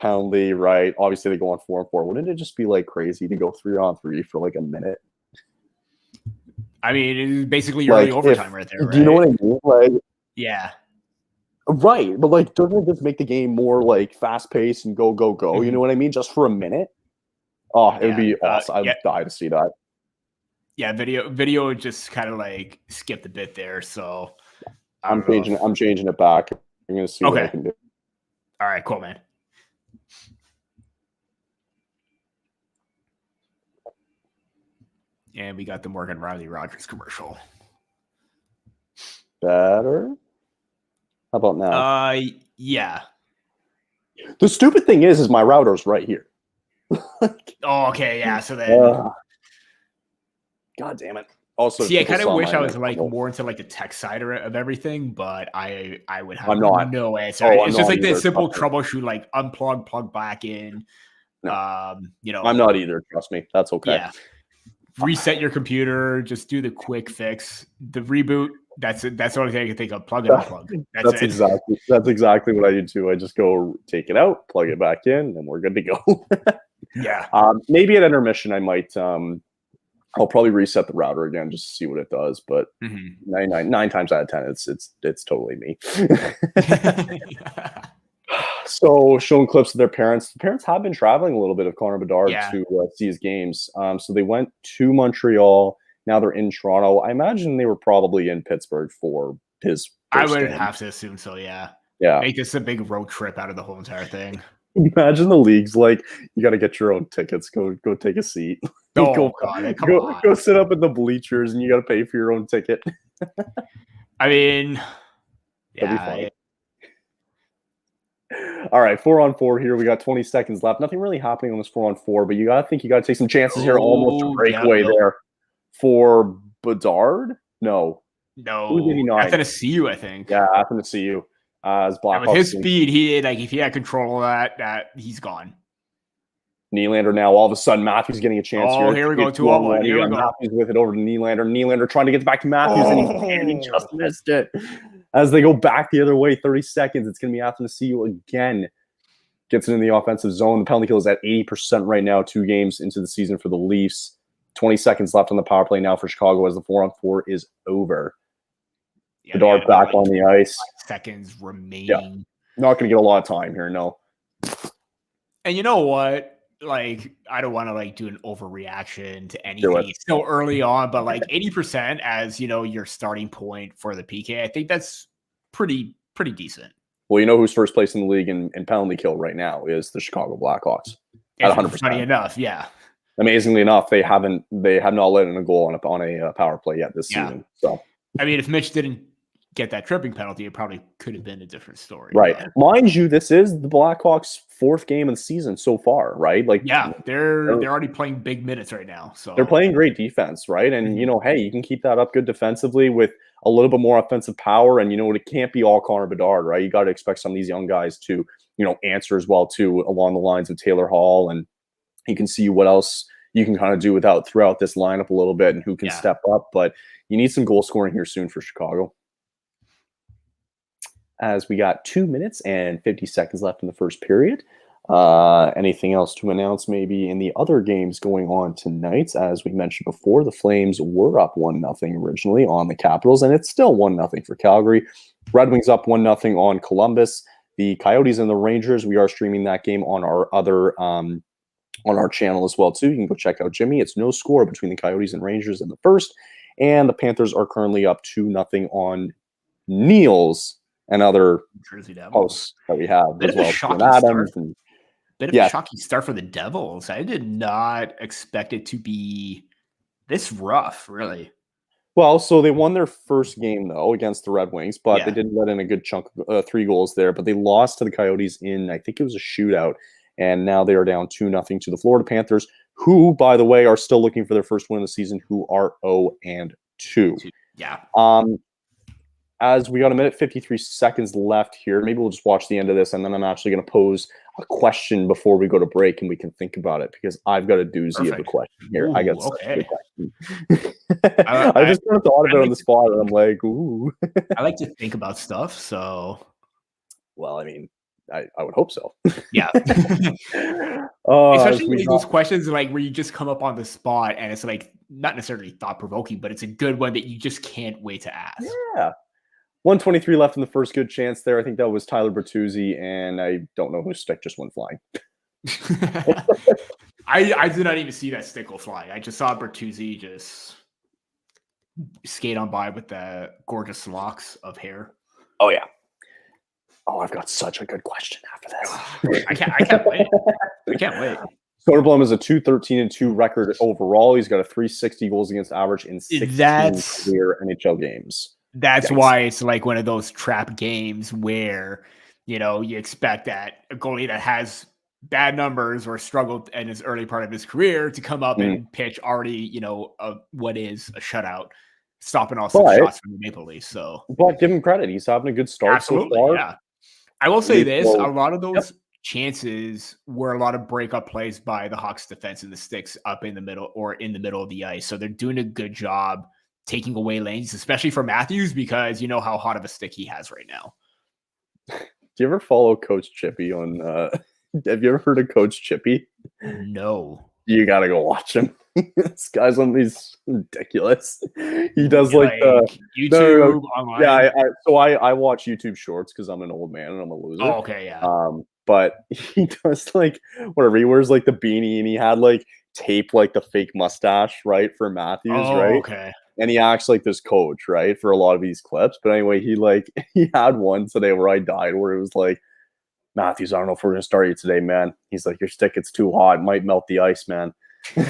penalty, right? Obviously, they go on 4-on-4. Wouldn't it just be like crazy to go 3-on-3 for like a minute? I mean, it's basically early overtime right there, right? Do you know what I mean? Like, yeah. Right. But like, doesn't it just make the game more like fast paced and go, go, go? You know what I mean? Just for a minute. Oh, it would be awesome. I'd die to see that. Yeah, video would just kind of like skip the bit there. So I'm changing it back. I'm gonna see what I can do. All right, cool, man. And we got the Morgan Riley Rogers commercial. Better? How about now? Yeah. The stupid thing is my router's right here. Okay, yeah. So then, god damn it. Also, see, I kind of wish I was like more into like the tech side of everything, but I would have no answer. It's just like the simple troubleshoot, like unplug, plug back in. No. You know, I'm not either. Trust me, that's okay. Yeah. Reset your computer. Just do the quick fix. The reboot. That's it. That's the only thing I can think of. Plug and unplug. That's exactly what I do too. I just go take it out, plug it back in, and we're good to go. Yeah. Maybe at intermission, I might. I'll probably reset the router again just to see what it does. But 9 times out of 10, it's totally me. So showing clips of their parents. The parents have been traveling a little bit of Connor Bedard to see his games. So they went to Montreal. Now they're in Toronto. I imagine they were probably in Pittsburgh for his. I would have to assume so. Yeah. Yeah. Make this a big road trip out of the whole entire thing. Imagine the league's like, you got to get your own tickets. Go take a seat. Come on. Go sit up in the bleachers, and you got to pay for your own ticket. I mean, yeah. All right, 4-on-4 here. We got 20 seconds left. Nothing really happening on this 4-on-4, but you got to take some chances here. Almost a breakaway there for Bedard. No. Athanasiou, I think. Yeah, Athanasiou. As Blackhawks. With his speed, if he had control of that he's gone. Nylander now, all of a sudden, Matthews getting a chance here. Oh, here we go. 2-on-1. Here we go. Matthews with it over to Nylander. Nylander trying to get back to Matthews, and he just missed it. As they go back the other way, 30 seconds, it's going to be Athanasiou again. Gets it in the offensive zone. The penalty kill is at 80% right now, 2 games into the season for the Leafs. 20 seconds left on the power play now for Chicago as the 4-on-4 is over. Bedard back on the ice. 5 seconds remaining. Yeah. Not going to get a lot of time here, no. And you know what? Like, I don't want to do an overreaction to anything. It's still early on, but 80% as your starting point for the PK, I think that's pretty decent. Well, you know who's first place in the league in penalty kill right now is the Chicago Blackhawks at 100%. Funny enough, yeah. Amazingly enough, they have not let in a goal on a power play yet this season. So, I mean, if Mitch didn't get that tripping penalty, it probably could have been a different story. Right. Mind you, this is the Blackhawks' 4th game of the season so far, right? They're already playing big minutes right now. So they're playing great defense, right? And hey, you can keep that up good defensively with a little bit more offensive power. And it can't be all Connor Bedard, right? You got to expect some of these young guys to, answer as well too, along the lines of Taylor Hall, and you can see what else you can kind of do throughout this lineup a little bit and who can step up. But you need some goal scoring here soon for Chicago. As we got 2 minutes and 50 seconds left in the first period. Anything else to announce maybe in the other games going on tonight? As we mentioned before, the Flames were up 1-0 originally on the Capitals, and it's still 1-0 for Calgary. Red Wings up 1-0 on Columbus. The Coyotes and the Rangers, we are streaming that game on our other on our channel as well too. You can go check out Jimmy. It's no score between the Coyotes and Rangers in the first, and the Panthers are currently up 2-0 on Niels and other posts that we have as well. Bit of a shocking start for the Devils. I did not expect it to be this rough, really. Well, so they won their first game, though, against the Red Wings, but they Yeah. did let in a good chunk of 3 goals there. But they lost to the Coyotes in, I think it was a shootout, and now they are down 2-0 to the Florida Panthers, who, by the way, are still looking for their first win of the season, who are 0-2. Yeah. As we got a minute 53 seconds left here, maybe we'll just watch the end of this, and then I'm actually going to pose a question before we go to break, and we can think about it, because I've got a doozy of a question here. Ooh, I got such a good question. I just kind of thought of it on the spot, and I'm like, ooh. I like to think about stuff, so. Well, I mean, I would hope so. Yeah. Especially those questions like where you just come up on the spot, and it's like not necessarily thought-provoking, but it's a good one that you just can't wait to ask. Yeah. 123 left in the first good chance there. I think that was Tyler Bertuzzi, and I don't know whose stick just went flying. I did not even see that stick go flying. I just saw Bertuzzi just skate on by with the gorgeous locks of hair. Oh, yeah. Oh, I've got such a good question after this. I can't wait. I can't wait. Soderblom is a 2-13-2 record overall. He's got a 360 goals against average in 16 career NHL games. That's why it's like one of those trap games where, you expect that a goalie that has bad numbers or struggled in his early part of his career to come up and pitch already, what is a shutout, stopping all 6 shots from the Maple Leafs. So, but give him credit. He's having a good start. Absolutely, so far. Yeah. I will say this, a lot of those chances were a lot of breakup plays by the Hawks defense in the sticks up in the middle or in the middle of the ice. So they're doing a good job taking away lanes, especially for Matthews, because you know how hot of a stick he has right now. Do you ever follow Coach Chippy on have you ever heard of Coach Chippy? No. You gotta go watch him. This guy's he's ridiculous. He does like YouTube online. Yeah, I watch YouTube Shorts because I'm an old man and I'm a loser. Oh, okay, yeah. But he does like whatever. He wears like the beanie, and he had like tape like the fake mustache, right, for Matthews, right? Okay. And he acts like this coach, right, for a lot of these clips. But anyway, he had one today where I died, where it was like, Matthews, I don't know if we're gonna start you today, man. He's like, your stick, it's too hot, it might melt the ice, man. But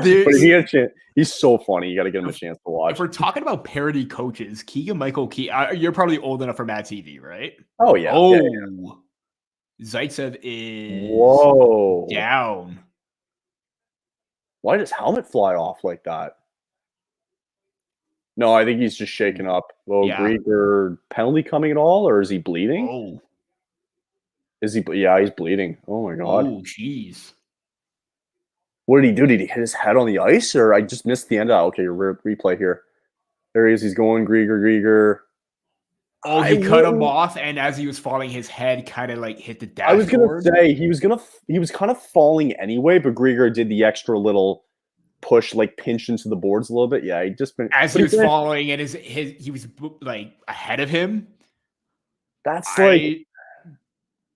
if you get a chance, he's so funny. You got to give him a chance to watch. If we're talking about parody coaches, Keegan-Michael Key, you're probably old enough for Mad TV, right? Oh yeah. Zaitsev is down. Why did his helmet fly off like that? No, I think he's just shaken up. Grieger penalty coming at all, or is he bleeding? Oh, is he? Yeah, he's bleeding. Oh my god. Oh, jeez. What did he do? Did he hit his head on the ice, or I just missed the end of that? Okay, replay here. There he is. He's going Grieger. Oh, he cut him off, and as he was falling, his head kind of like hit the dashboard. I was gonna say he was kind of falling anyway, but Grieger did the extra little push, like pinch into the boards a little bit. Yeah, he just been as he was falling, and he was like ahead of him. That's like.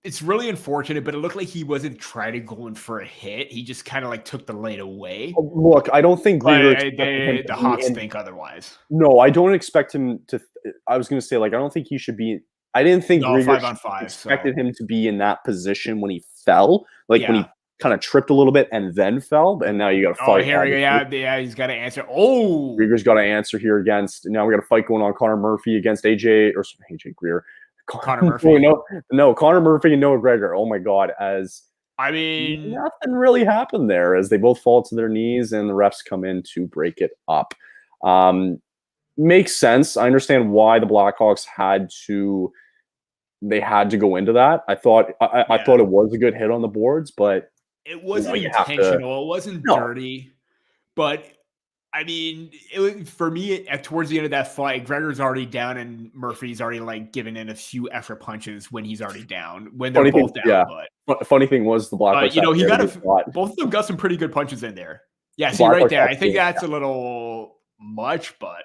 It's really unfortunate, but it looked like he wasn't trying to go in for a hit. He just kind of like took the lane away. Look, I don't think Grieger. The Hawks think otherwise. No, I don't expect him to. I was going to say, like, I don't think he should be. I didn't think Grieger 5-on-5 expected him to be in that position when he fell, when he kind of tripped a little bit and then fell. And now you got to fight. Oh, here we go. Yeah, he's got to answer. Oh, Grieger's got to answer here against. Now we got a fight going on. Connor Murphy against AJ Greer. Connor Murphy. No, Connor Murphy and Noah Gregor. Oh my God! Nothing really happened there as they both fall to their knees and the refs come in to break it up. Makes sense. I understand why the Blackhawks had to go into that. I thought it was a good hit on the boards, but it wasn't intentional. It wasn't dirty, but. I mean, for me, towards the end of that fight, Gregor's already down and Murphy's already like given in a few extra punches when he's already down. When they're both down, yeah. But funny thing was the Blackhawks. Both of them got some pretty good punches in there. Yeah, see right there. I think that's a little much, but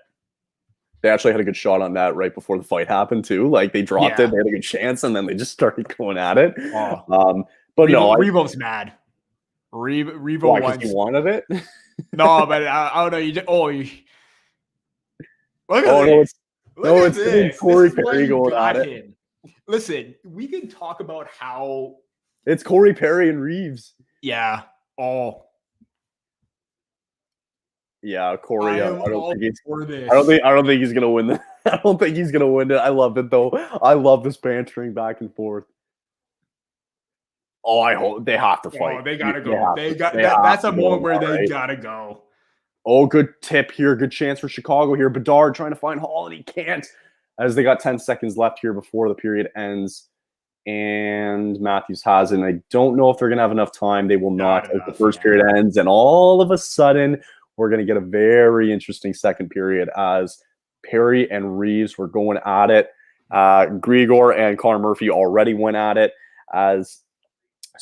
they actually had a good shot on that right before the fight happened too. Like they dropped it, they had a good chance, and then they just started going at it. But Revo's mad. Revo wants he wanted it. No, but I don't know. Look at this. It's Corey Perry going at it. Listen, we can talk about how it's Corey Perry and Reeves. Yeah. Oh. Yeah, Corey. I I am don't all think he's. for this. I don't think he's gonna win that. I don't think he's gonna win it. I love it though. I love this bantering back and forth. Oh, I hope they have to fight. Oh, they gotta They go. have They to. got They that. have That's to a go moment where now, they right? gotta go. Oh, good tip here. Good chance for Chicago here. Bedard trying to find Hall, and he can't, as they got 10 seconds left here before the period ends. And Matthews has it. And I don't know if they're going to have enough time. They will not as the first period ends. And all of a sudden, we're going to get a very interesting second period as Perry and Reeves were going at it. Grigor and Connor Murphy already went at it as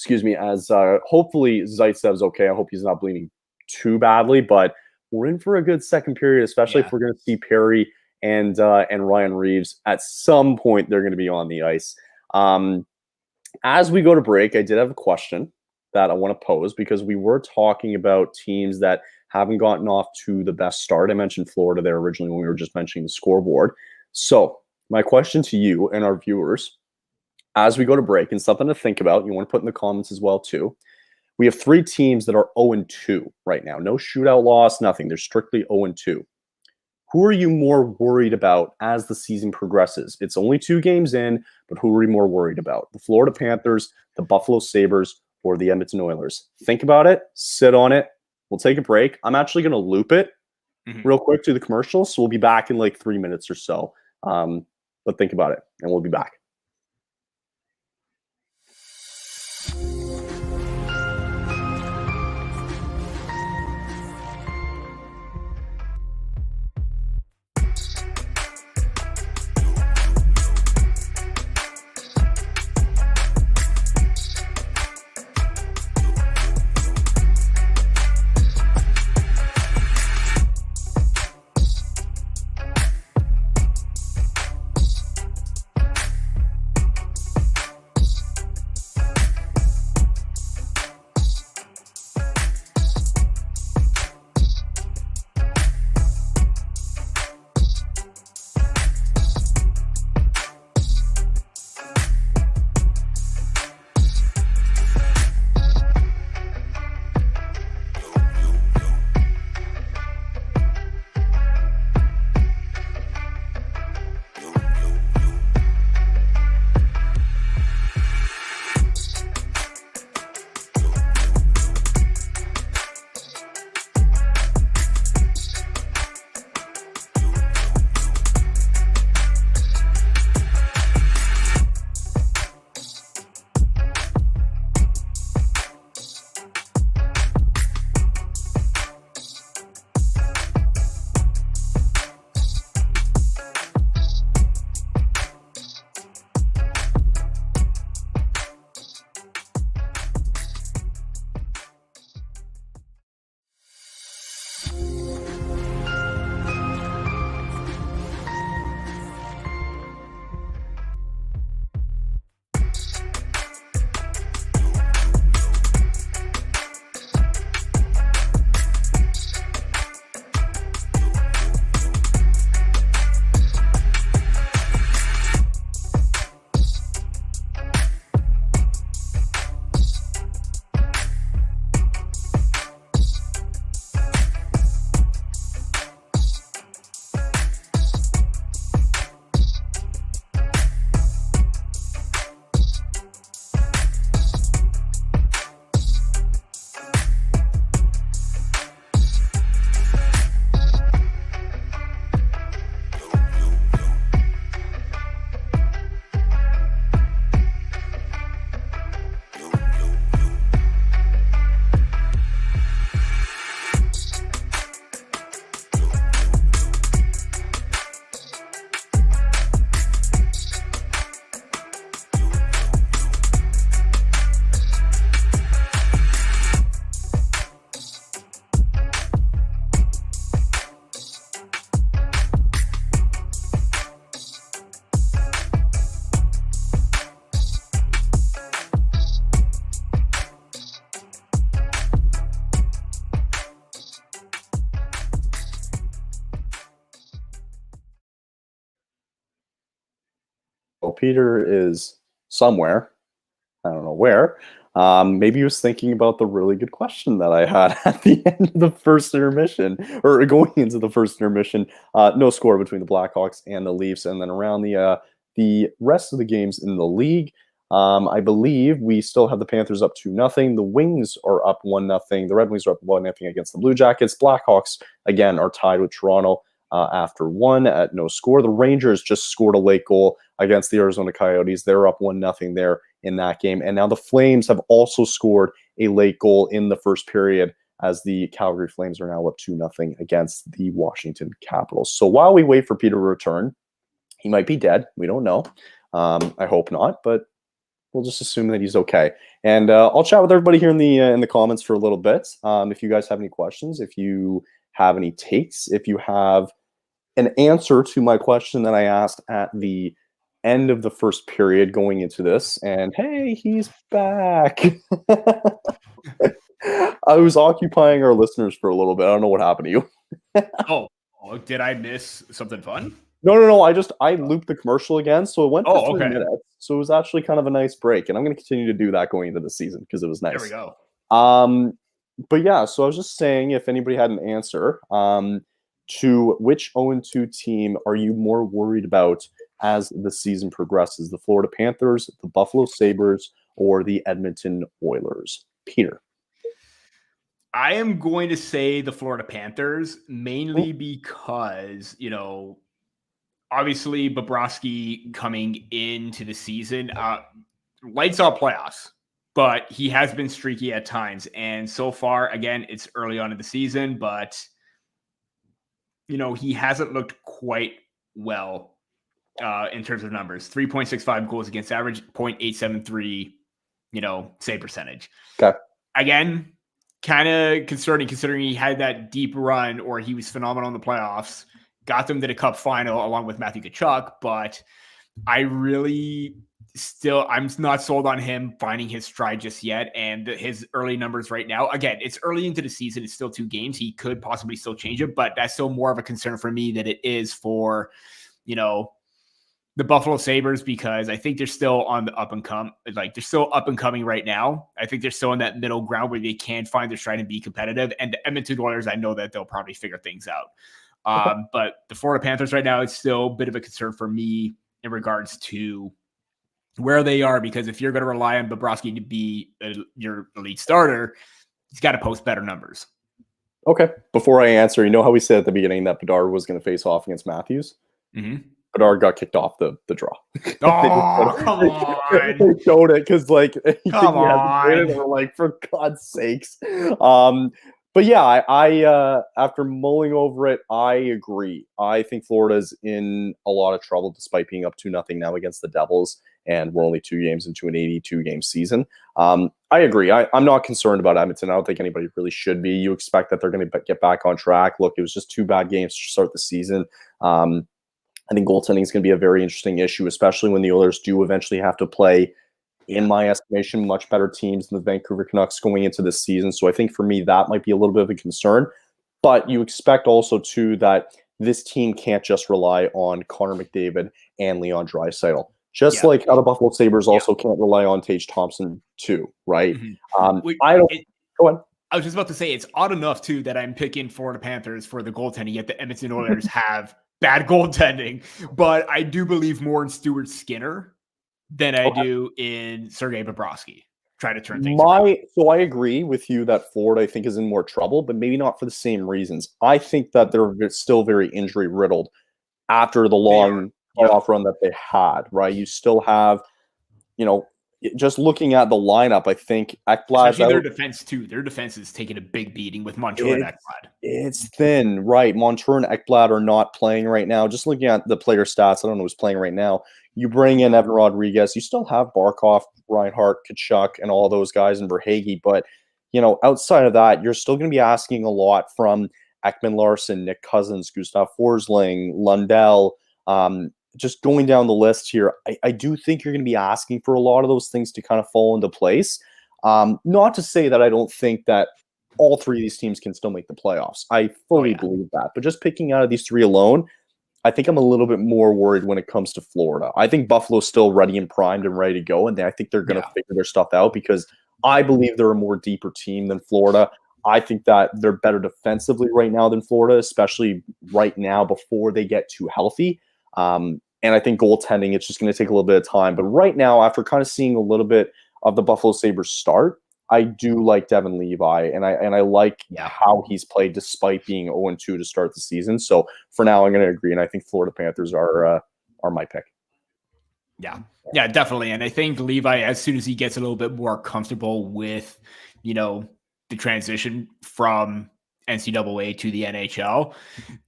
hopefully Zaitsev's okay. I hope he's not bleeding too badly, but we're in for a good second period, especially if we're going to see Perry and Ryan Reeves at some point. They're going to be on the ice. As we go to break, I did have a question that I want to pose because we were talking about teams that haven't gotten off to the best start. I mentioned Florida there originally when we were just mentioning the scoreboard. So my question to you and our viewers, as we go to break, and something to think about, you want to put in the comments as well too. We have 3 teams that are 0-2 right now. No shootout loss, nothing. They're strictly 0-2. Who are you more worried about as the season progresses? It's only 2 games in, but who are you more worried about? The Florida Panthers, the Buffalo Sabres, or the Edmonton Oilers? Think about it. Sit on it. We'll take a break. I'm actually going to loop it real quick to the commercials, so we'll be back in like 3 minutes or so. But think about it, and we'll be back. Peter is somewhere. I don't know where. Maybe he was thinking about the really good question that I had at the end of the first intermission, or going into the first intermission. No score between the Blackhawks and the Leafs, and then around the rest of the games in the league. I believe we still have the Panthers up 2-0. The Wings are up 1-0. The Red Wings are up 1-0 against the Blue Jackets. Blackhawks, again, are tied with Toronto after 1 at no score. The Rangers just scored a late goal against the Arizona Coyotes. They're up 1-0 there in that game. And now the Flames have also scored a late goal in the first period, as the Calgary Flames are now up 2-0 against the Washington Capitals. So while we wait for Peter to return, he might be dead. We don't know. I hope not, but we'll just assume that he's okay. And I'll chat with everybody here in the comments for a little bit. If you guys have any questions, if you have any takes, if you have an answer to my question that I asked at the end of the first period going into this, and hey, he's back. I was occupying our listeners for a little bit. I don't know what happened to you. Oh, did I miss something fun? No. I looped the commercial again, so it went for 3 okay. minutes. So it was actually kind of a nice break, and I'm going to continue to do that going into the season because it was nice. There we go. But yeah, so I was just saying, if anybody had an answer, to which 0-2 team are you more worried about as the season progresses? The Florida Panthers, the Buffalo Sabres, or the Edmonton Oilers? Peter. I am going to say the Florida Panthers, mainly because, obviously Bobrovsky coming into the season, lights out playoffs, but he has been streaky at times. And so far, again, it's early on in the season, but, he hasn't looked quite well in terms of numbers. 3.65 goals against average, 0.873, save percentage. Okay. Again, kind of concerning considering he had that deep run, or he was phenomenal in the playoffs, got them to the Cup final along with Matthew Tkachuk, but I'm not sold on him finding his stride just yet. And his early numbers right now, again, it's early into the season. It's still 2 games. He could possibly still change it, but that's still more of a concern for me than it is for, the Buffalo Sabres, because I think they're still on the up and come. Like, they're still up and coming right now. I think they're still in that middle ground where they can find their stride and be competitive. And the Edmonton Oilers, I know that they'll probably figure things out. But the Florida Panthers right now, it's still a bit of a concern for me in regards to where they are, because if you're going to rely on Bobrovsky to be your elite starter, he's got to post better numbers. Okay. Before I answer, you know how we said at the beginning that Bedard was going to face off against Matthews? Mm-hmm. Bedard got kicked off the draw. Oh, come on. They showed it because, come on. They were like, for God's sakes. But yeah, I after mulling over it, I agree. I think Florida's in a lot of trouble despite being up 2-0 now against the Devils, and we're only 2 games into an 82-game season. I agree. I'm not concerned about Edmonton. I don't think anybody really should be. You expect that they're going to get back on track. Look, it was just 2 bad games to start the season. I think goaltending is going to be a very interesting issue, especially when the Oilers do eventually have to play, in my estimation, much better teams than the Vancouver Canucks going into this season. So I think for me, that might be a little bit of a concern. But you expect also, too, that this team can't just rely on Connor McDavid and Leon Draisaitl. Just like how the Buffalo Sabres also can't rely on Tage Thompson, too, right? Mm-hmm. Go on. I was just about to say, it's odd enough, too, that I'm picking Florida Panthers for the goaltending, yet the Edmonton Oilers have bad goaltending. But I do believe more in Stuart Skinner than I do in Sergei Bobrovsky. Try to turn things around. So I agree with you that Florida, I think, is in more trouble, but maybe not for the same reasons. I think that they're still very injury riddled after the long playoff run that they had, right? You still have, just looking at the lineup, I think Ekblad. Especially their defense, too. Their defense is taking a big beating with Montour and Ekblad. It's thin, right? Montour and Ekblad are not playing right now. Just looking at the player stats, I don't know who's playing right now. You bring in Evan Rodriguez. You still have Barkov, Reinhart, Tkachuk, and all those guys in Verhaeghe. But, outside of that, you're still going to be asking a lot from Ekman Larson, Nick Cousins, Gustav Forsling, Lundell. Just going down the list here, I do think you're going to be asking for a lot of those things to kind of fall into place. Not to say that I don't think that all 3 of these teams can still make the playoffs. I fully believe that. But just picking out of these 3 alone, I think I'm a little bit more worried when it comes to Florida. I think Buffalo's still ready and primed and ready to go, and I think they're going to figure their stuff out, because I believe they're a more deeper team than Florida. I think that they're better defensively right now than Florida, especially right now before they get too healthy. And I think goaltending, it's just going to take a little bit of time. But right now, after kind of seeing a little bit of the Buffalo Sabres start, I do like Devin Levi, and I like how he's played despite being 0-2 to start the season. So for now, I'm going to agree, and I think Florida Panthers are my pick. Yeah, definitely. And I think Levi, as soon as he gets a little bit more comfortable with, the transition from NCAA to the NHL,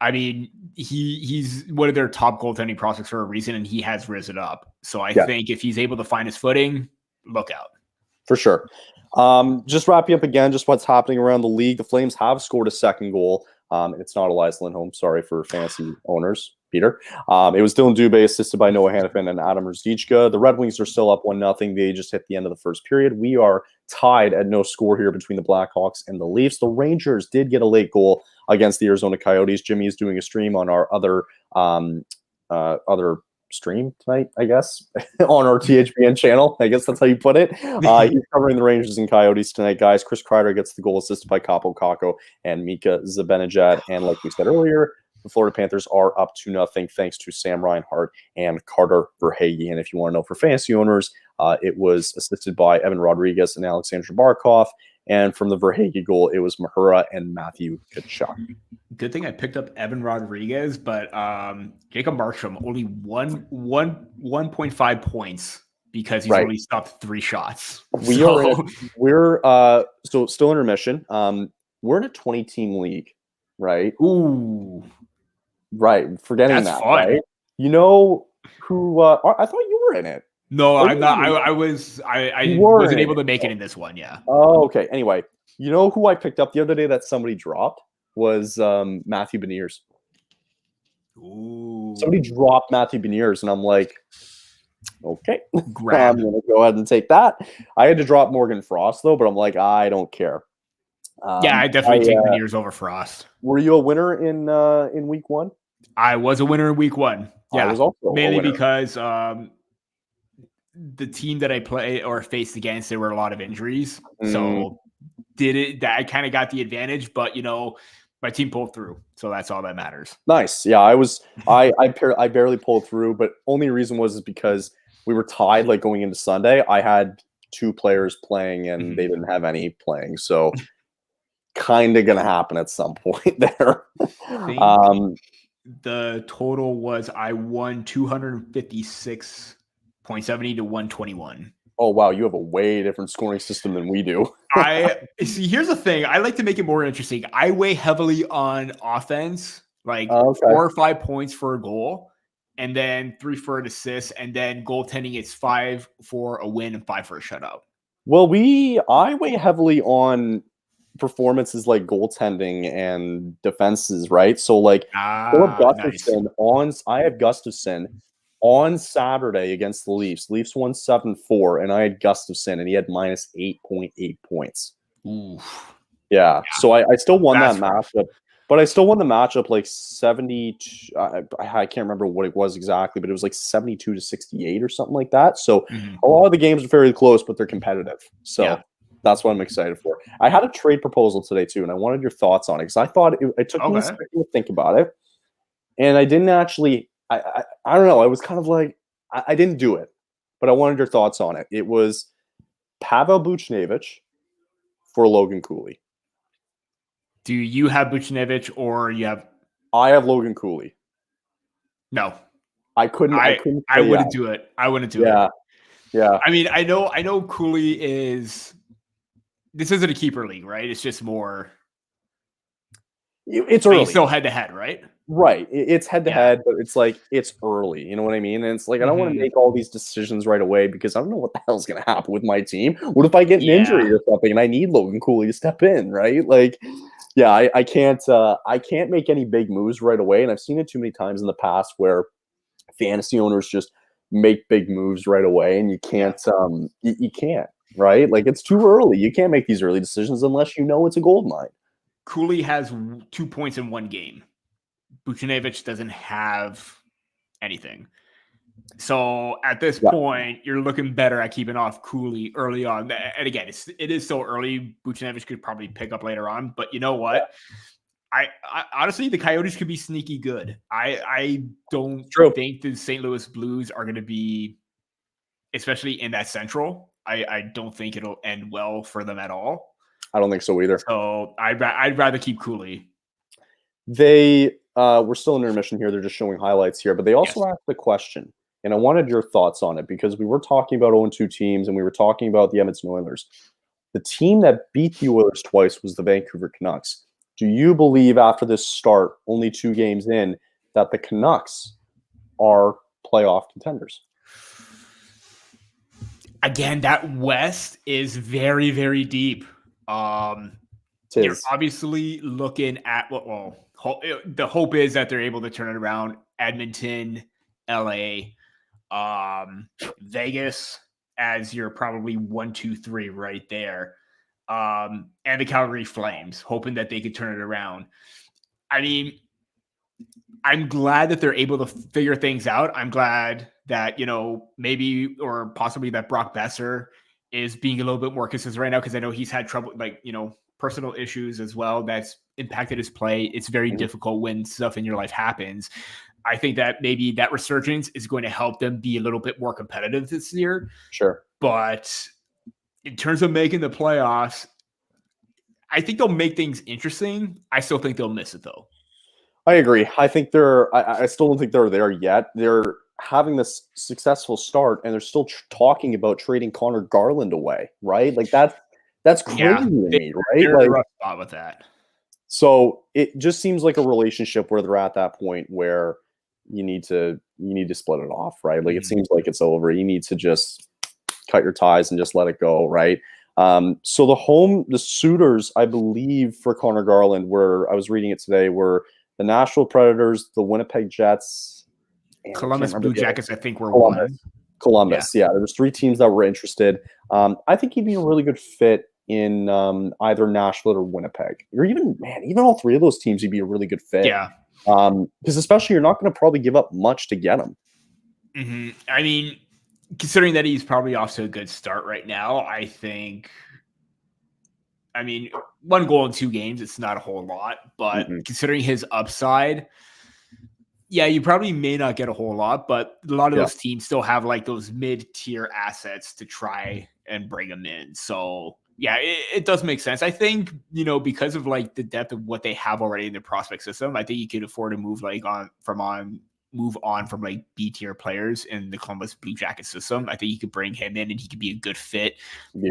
I mean, he's one of their top goaltending prospects for a reason, and he has risen up. So I think if he's able to find his footing, look out. For sure. Just wrapping up again, just what's happening around the league. The Flames have scored a second goal. It's not Elias Lindholm. Sorry for fantasy owners, Peter. It was Dylan Dubé assisted by Noah Hanifin and Adam Ruzicka. The Red Wings are still up 1-0. They just hit the end of the first period. We are tied at no score here between the Blackhawks and the Leafs. The Rangers did get a late goal against the Arizona Coyotes. Jimmy is doing a stream on our other stream tonight, I guess, on our THPN channel. I guess that's how you put it. He's covering the Rangers and Coyotes tonight, guys. Chris Kreider gets the goal assisted by Capo Caco and Mika Zibanejad. And like we said earlier, the Florida Panthers are up 2-0 thanks to Sam Reinhart and Carter Verhaeghe. And if you want to know for fantasy owners, it was assisted by Evan Rodriguez and Alexander Barkov. And from the Verhaeghe goal, it was Mahura and Matthew Tkachuk. Good thing I picked up Evan Rodriguez, but Jacob Markstrom only 1.5 points because he's only stopped 3 shots. We're still intermission. We're in a 20-team league, right? Ooh, right. Forgetting that's that, fun. right? You know who? I thought you were in it. No, I'm not. I wasn't able to make it in this one. Yeah. Oh, okay. Anyway, you know who I picked up the other day that somebody dropped was Matthew Beniers. Ooh. Somebody dropped Matthew Beniers, and I'm like, okay, grab. I'm gonna go ahead and take that. I had to drop Morgan Frost though, but I'm like, I don't care. I definitely take Beniers over Frost. Were you a winner in week 1? I was a winner in week 1. Yeah, I was also mainly because the team that I play or faced against, there were a lot of injuries. So I kind of got the advantage, but my team pulled through. So that's all that matters. Nice. Yeah, I barely pulled through, but only reason was because we were tied like going into Sunday. I had 2 players playing and they didn't have any playing. So kind of going to happen at some point there. The total was I won 256.70 to 121. Oh, wow. You have a way different scoring system than we do. I see. Here's the thing. I like to make it more interesting. I weigh heavily on offense, like 4 or 5 points for a goal, and then 3 for an assist, and then goaltending, it's 5 for a win and 5 for a shutout. Well, I weigh heavily on performances like goaltending and defenses, right? So like Gustafsson I have Gustafsson on Saturday against the Leafs. Leafs won 7-4, and I had Gustafsson, and he had minus 8.8 points. Oof. Yeah. So I still won that matchup, but I still won the matchup like 70. I can't remember what it was exactly, but it was like 72 to 68 or something like that. So a lot of the games are very close, but they're competitive. So that's what I'm excited for. I had a trade proposal today too, and I wanted your thoughts on it because I thought it took me a second to think about it, and I didn't actually. I don't know. I was kind of like I didn't do it, but I wanted your thoughts on it. It was Pavel Buchnevich for Logan Cooley. Do you have Buchnevich or you have? I have Logan Cooley. No, I couldn't. I wouldn't do it. I wouldn't do it. Yeah. I mean, I know Cooley is. This isn't a keeper league, right? It's just more. It's early. Still head to head, right? Right. It's head to head, but it's like it's early. You know what I mean? And it's like I don't want to make all these decisions right away because I don't know what the hell's going to happen with my team. What if I get an injury or something and I need Logan Cooley to step in? Right? Like, I can't make any big moves right away, and I've seen it too many times in the past where fantasy owners just make big moves right away, and you can't. You can't. Right? Like it's too early. You can't make these early decisions unless you know it's a gold mine. Cooley has 2 points in one game. Buchnevich doesn't have anything. So at this point, you're looking better at keeping off Cooley early on. And again, it is so early. Buchnevich could probably pick up later on. But you know what? I honestly, the Coyotes could be sneaky good. I don't think the St. Louis Blues are going to be, especially in that Central. I don't think it'll end well for them at all. I don't think so either. So I'd rather keep Cooley. They we're still in intermission here. They're just showing highlights here, but they also asked the question, and I wanted your thoughts on it because we were talking about 0-2 teams, and we were talking about the Edmonton Oilers. The team that beat the Oilers twice was the Vancouver Canucks. Do you believe after this start, only 2 games in, that the Canucks are playoff contenders? Again, that West is very, very deep. You're obviously looking at the hope is that they're able to turn it around. Edmonton, LA, Vegas as your probably 1, 2, 3 right there. And the Calgary Flames, hoping that they could turn it around. I mean, I'm glad that they're able to figure things out. I'm glad that, maybe or possibly that Brock Besser is being a little bit more consistent right now because I know he's had trouble, personal issues as well that's impacted his play. It's very difficult when stuff in your life happens. I think that maybe that resurgence is going to help them be a little bit more competitive this year. Sure. But in terms of making the playoffs, I think they'll make things interesting. I still think they'll miss it, though. I agree. I think I still don't think they're there yet. They're having this successful start, and they're still talking about trading Connor Garland away, right? Like that's crazy to me, right? They're in a rough spot with that. So it just seems like a relationship where they're at that point where you need to split it off, right? Like it seems like it's over. You need to just cut your ties and just let it go, right? So the suitors, I believe, for Connor Garland I was reading it today, were the Nashville Predators, the Winnipeg Jets, Columbus Blue Jackets, I think were Columbus, yeah. There was 3 teams that were interested. I think he'd be a really good fit in either Nashville or Winnipeg. Or even all 3 of those teams, he'd be a really good fit. Yeah. Because especially you're not going to probably give up much to get him. Mm-hmm. I mean, considering that he's probably off to a good start right now, I think, 1 goal in 2 games, it's not a whole lot, but considering his upside, yeah, you probably may not get a whole lot, but a lot of those teams still have those mid-tier assets to try and bring them in. So yeah, it does make sense. I think, because of the depth of what they have already in their prospect system, I think you could afford to move on from B tier players in the Columbus Blue Jacket system. I think you could bring him in and he could be a good fit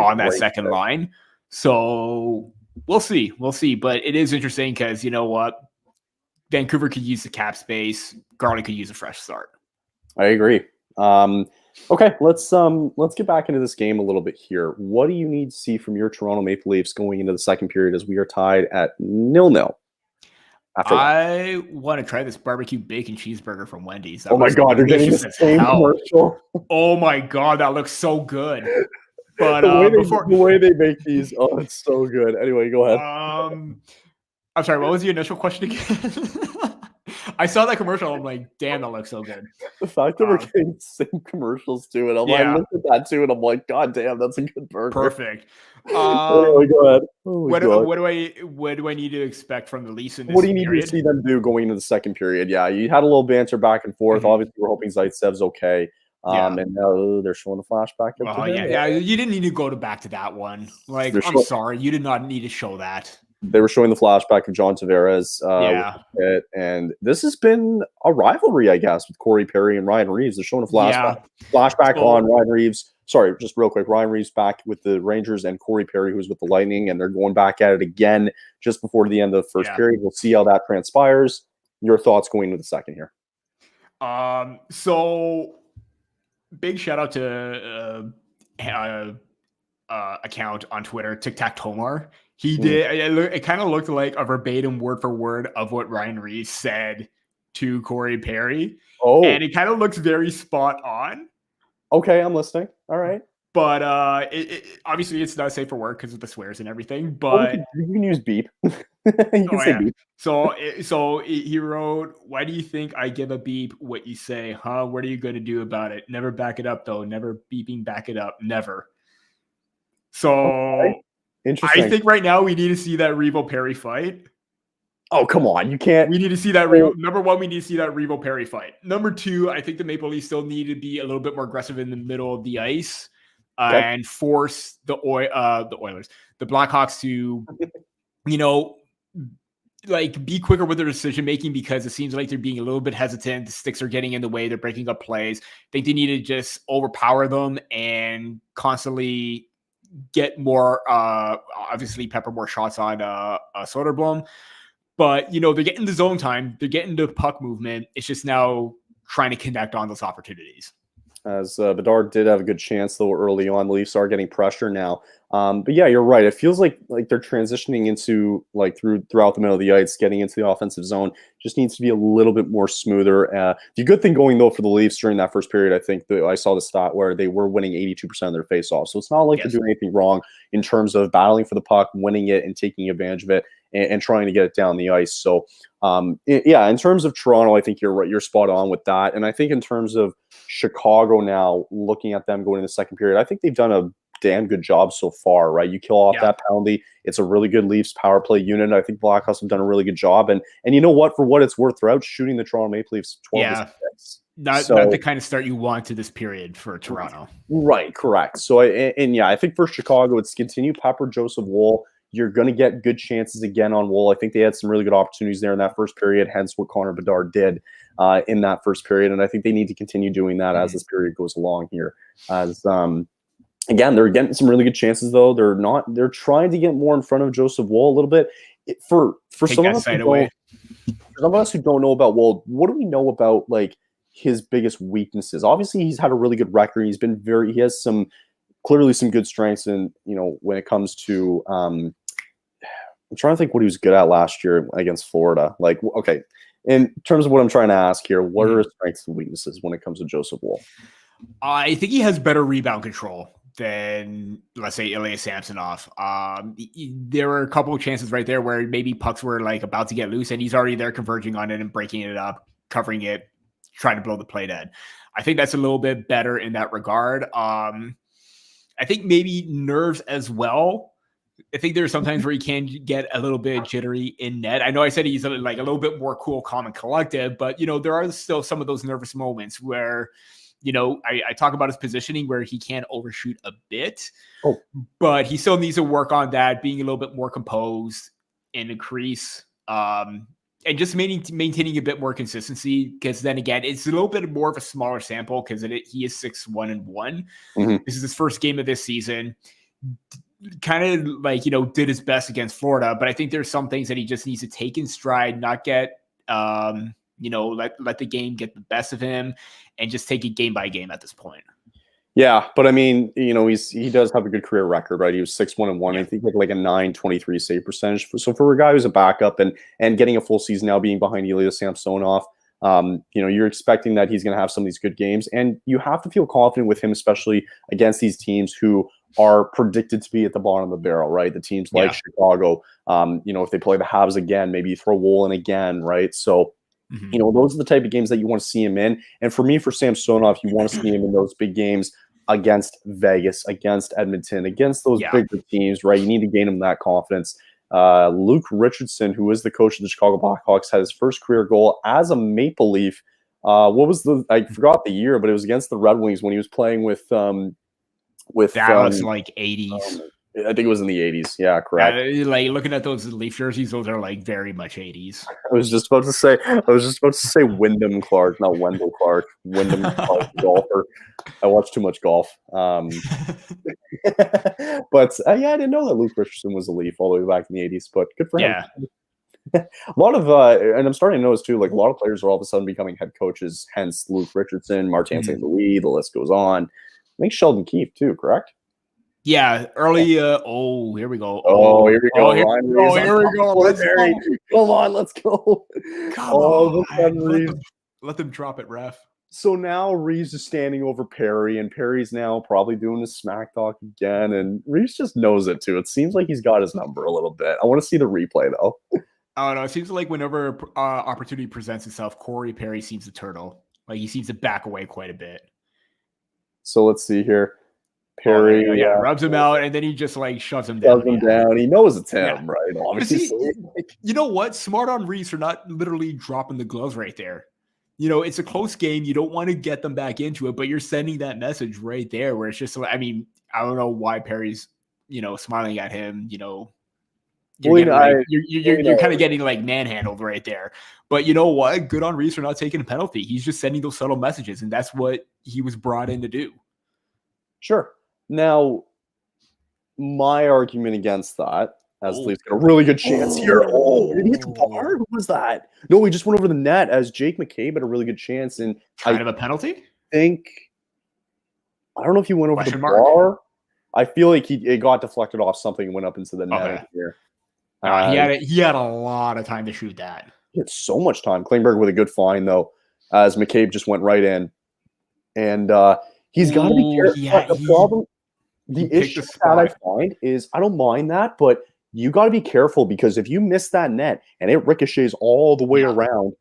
on that second line. So we'll see. But it is interesting because you know what? Vancouver could use the cap space. Garland could use a fresh start. I agree. Okay, let's get back into this game a little bit here. What do you need to see from your Toronto Maple Leafs going into the second period as we are tied at 0-0? I want to try this barbecue bacon cheeseburger from Wendy's. Oh my God, you're getting the same commercial. Oh my God, that looks so good. But the way they make these, it's so good. Anyway, go ahead. I'm sorry, what was the initial question again? I saw that commercial. I'm like, damn, that looks so good. The fact that we're getting the same commercials too, and I looked at that too, and I'm like, God damn, that's a good burger. Perfect. Anyway, go ahead. What do I need to expect from the Leafs in this period? What do you need to see them do going into the second period? Yeah, you had a little banter back and forth. Obviously, we're hoping Zaitsev's okay. And now they're showing a flashback. You didn't need to go back to that one. I'm sorry, you did not need to show that. They were showing the flashback of John Tavares. And this has been a rivalry, I guess, with Corey Perry and Ryan Reeves. They're showing a flashback on Ryan Reeves. Sorry, just real quick. Ryan Reeves back with the Rangers and Corey Perry, who's with the Lightning, and they're going back at it again just before the end of the first period. We'll see how that transpires. Your thoughts going into the second here? So big shout out to account on Twitter, Tic Tac Tomar. He did. It kind of looked like a verbatim word for word of what Ryan Reeves said to Corey Perry. Oh, and it kind of looks very spot on. Okay, I'm listening. All right. But obviously it's not safe for work because of the swears and everything. But you can use beep. You can say beep. So he wrote, "Why do you think I give a beep what you say? Huh? What are you going to do about it? Never back it up, though. Never beeping back it up. Never." So Okay. Interesting. I think right now we need to see that Revo Perry fight. Oh, come on. You can't. We need to see that. Number one, we need to see that Revo Perry fight. Number two, I think the Maple Leafs still need to be a little bit more aggressive in the middle of the ice and force the Oilers, the Blackhawks to, like be quicker with their decision making, because it seems like they're being a little bit hesitant. The sticks are getting in the way. They're breaking up plays. I think they need to just overpower them and constantly get more, obviously pepper more shots on Soderblom. But, they're getting the zone time. They're getting the puck movement. It's just now trying to connect on those opportunities. As Bedard did have a good chance, though, early on. The Leafs are getting pressure now. But yeah, you're right. It feels like they're transitioning into, throughout the middle of the ice, getting into the offensive zone. Just needs to be a little bit more smoother. The good thing going, though, for the Leafs during that first period, I think I saw the stat where they were winning 82% of their faceoffs. So it's not like they're doing anything wrong in terms of battling for the puck, winning it, and taking advantage of it, and trying to get it down the ice. So, in terms of Toronto, I think you're right. You're spot on with that. And I think in terms of Chicago now, looking at them going in the second period, I think they've done a damn good job so far, right? You kill off that penalty. It's a really good Leafs power play unit. I think Blackhawks have done a really good job. And you know what? For what it's worth, they're out shooting the Toronto Maple Leafs 12-6. Not the kind of start you want to this period for Toronto. Right, correct. So, I think for Chicago, it's continue pepper Joseph Woll. You're going to get good chances again on Woll. I think they had some really good opportunities there in that first period, hence what Connor Bedard did in that first period. And I think they need to continue doing that as this period goes along here. As again, they're getting some really good chances, though. They're trying to get more in front of Joseph Woll a little bit. For some of us who don't know about Woll, what do we know about his biggest weaknesses? Obviously, he's had a really good record. He has clearly some good strengths, and when it comes to I'm trying to think what he was good at last year against Florida. In terms of what I'm trying to ask here, what are his strengths and weaknesses when it comes to Joseph Woll? I think he has better rebound control than, let's say, Ilya Samsonov. There were a couple of chances right there where maybe pucks were about to get loose, and he's already there converging on it and breaking it up, covering it, trying to blow the play dead. I think that's a little bit better in that regard. I think maybe nerves as well. I think there's sometimes where he can get a little bit jittery in net. I know I said he's a little bit more cool, calm, and collective, but there are still some of those nervous moments where, I talk about his positioning where he can overshoot a bit, but he still needs to work on that, being a little bit more composed in the crease, and just maintaining a bit more consistency. Because then again, it's a little bit more of a smaller sample because he is 6-1-1. This is his first game of this season. Kind of did his best against Florida, but I think there's some things that he just needs to take in stride, not get let the game get the best of him, and just take it game by game at this point. Yeah, but I mean, he does have a good career record, right? He was 6-1-1. I think he had a 9.23 save percentage. So for a guy who's a backup and getting a full season now, being behind Ilya Samsonov, you're expecting that he's going to have some of these good games, and you have to feel confident with him, especially against these teams who are predicted to be at the bottom of the barrel, right? The teams like Chicago, if they play the Habs again, maybe throw Woll in again, right? So, those are the type of games that you want to see him in. And for me, for Samsonov, you want to see him in those big games against Vegas, against Edmonton, against those bigger teams, right? You need to gain him that confidence. Luke Richardson, who is the coach of the Chicago Blackhawks, had his first career goal as a Maple Leaf. I forgot the year, but it was against the Red Wings when he was playing with that was 80s. I think it was in the 80s. Yeah, correct. Looking at those Leaf jerseys, those are very much 80s. I was just about to say Wyndham Clark, not Wendell Clark. Wyndham Clark, golfer. I watch too much golf. But I didn't know that Luke Richardson was a Leaf all the way back in the 80s. But good for him. A lot of and I'm starting to notice too, a lot of players are all of a sudden becoming head coaches. Hence Luke Richardson, Martin St. Louis. The list goes on. I think Sheldon Keefe too. Correct. Yeah, early. Here we go. Here we go. Here we go. Let's go. Come on, let's go. Come on. Let them drop it, ref. So now Reeves is standing over Perry, and Perry's now probably doing his smack talk again, and Reeves just knows it too. It seems like he's got his number a little bit. I want to see the replay though. I don't know. It seems like whenever opportunity presents itself, Corey Perry seems to turtle. Like he seems to back away quite a bit. So let's see here. Perry, rubs him out, and then he just like shoves him down. He knows it's him, right? Obviously, you know what? Smart on Reeves for not literally dropping the gloves right there. You know, it's a close game. You don't want to get them back into it, but you're sending that message right there where it's just like, I mean, I don't know why Perry's, smiling at him, you're kind of getting like manhandled right there. But you know what? Good on Reeves for not taking a penalty. He's just sending those subtle messages, and that's what he was brought in to do. Sure. Now, my argument against that, as Leafs got a really good chance here. Oh, did he hit the bar? Who was that? No, he just went over the net as Jake McCabe had a really good chance. And kind of a penalty? I don't know if he went over the bar. I feel like it got deflected off something and went up into the net here. He had a lot of time to shoot that. He had so much time. Klingberg with a good find, though, as McCabe just went right in. And he's got to be careful. Yeah, the issue that I find is I don't mind that, but you got to be careful because if you miss that net and it ricochets all the way around,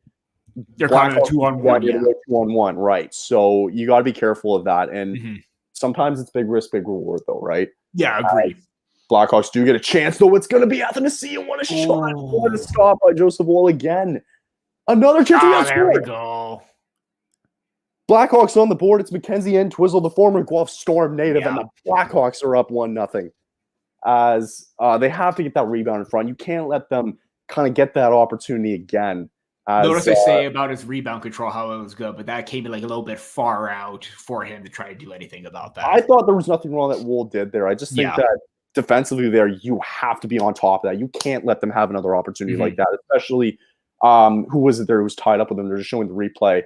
they're kind of 2-on-1. 2-on-1, right? So you got to be careful of that. And sometimes it's big risk, big reward, though, right? Yeah, agreed. Blackhawks do get a chance, though. It's going to be Athanasiou. What a shot! What a stop by Joseph Woll again. Another chance. There we go. Blackhawks on the board. It's Mackenzie and Twizzle, the former Guelph Storm native, and the Blackhawks are up 1-0. As they have to get that rebound in front. You can't let them kind of get that opportunity again. Notice I say about his rebound control, how it was good, but that came in like a little bit far out for him to try to do anything about that. I thought there was nothing wrong that Wool did there. I just think that defensively there, you have to be on top of that. You can't let them have another opportunity like that, especially who was it there who was tied up with them? They're just showing the replay.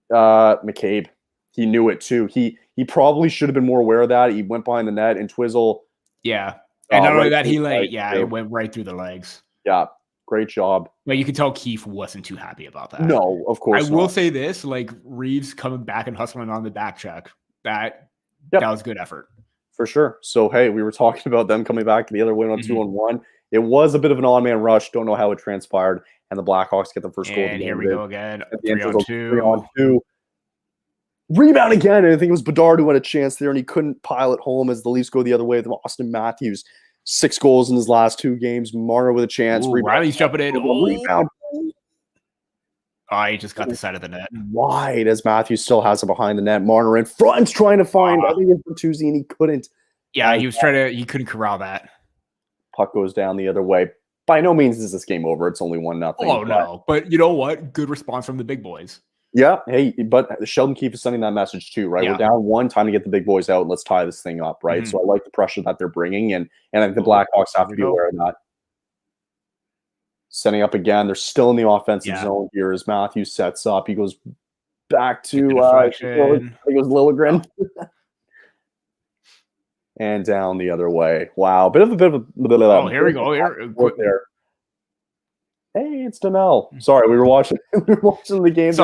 McCabe, he knew it too. He probably should have been more aware of that. He went behind the net and Twizzle. Yeah, and not only that, it went right through the legs. Yeah, great job. Like you could tell Keefe wasn't too happy about that. No, of course. I will say this: like Reeves coming back and hustling on the back check, that was good effort for sure. So hey, we were talking about them coming back to the other win on 2-on-1. It was a bit of an on-man rush. Don't know how it transpired. And the Blackhawks get the first goal. And here we go again. 3-on-2. 3-on-2. Rebound again. And I think it was Bedard who had a chance there, and he couldn't pile it home as the Leafs go the other way. Austin Matthews, 6 goals in his last 2 games. Marner with a chance. Riley's jumping in. Rebound. He just got the side of the net. Wide as Matthews still has it behind the net. Marner in front trying to find, I think it's Bertuzzi, and he couldn't. Yeah, he couldn't corral that. Puck goes down the other way. By no means is this game over. It's only 1-0. Oh, no. But you know what? Good response from the big boys. Yeah. Hey, but Sheldon Keefe is sending that message too, right? Yeah. We're down 1, time to get the big boys out. Let's tie this thing up, right? So I like the pressure that they're bringing, and I think the Blackhawks have to be aware of that. Setting up again. They're still in the offensive zone here as Matthews sets up. He goes back to he goes Liljegren. And down the other way. Wow. Bit of a here we go. There. Hey, it's Donnell. Sorry, we were watching the game.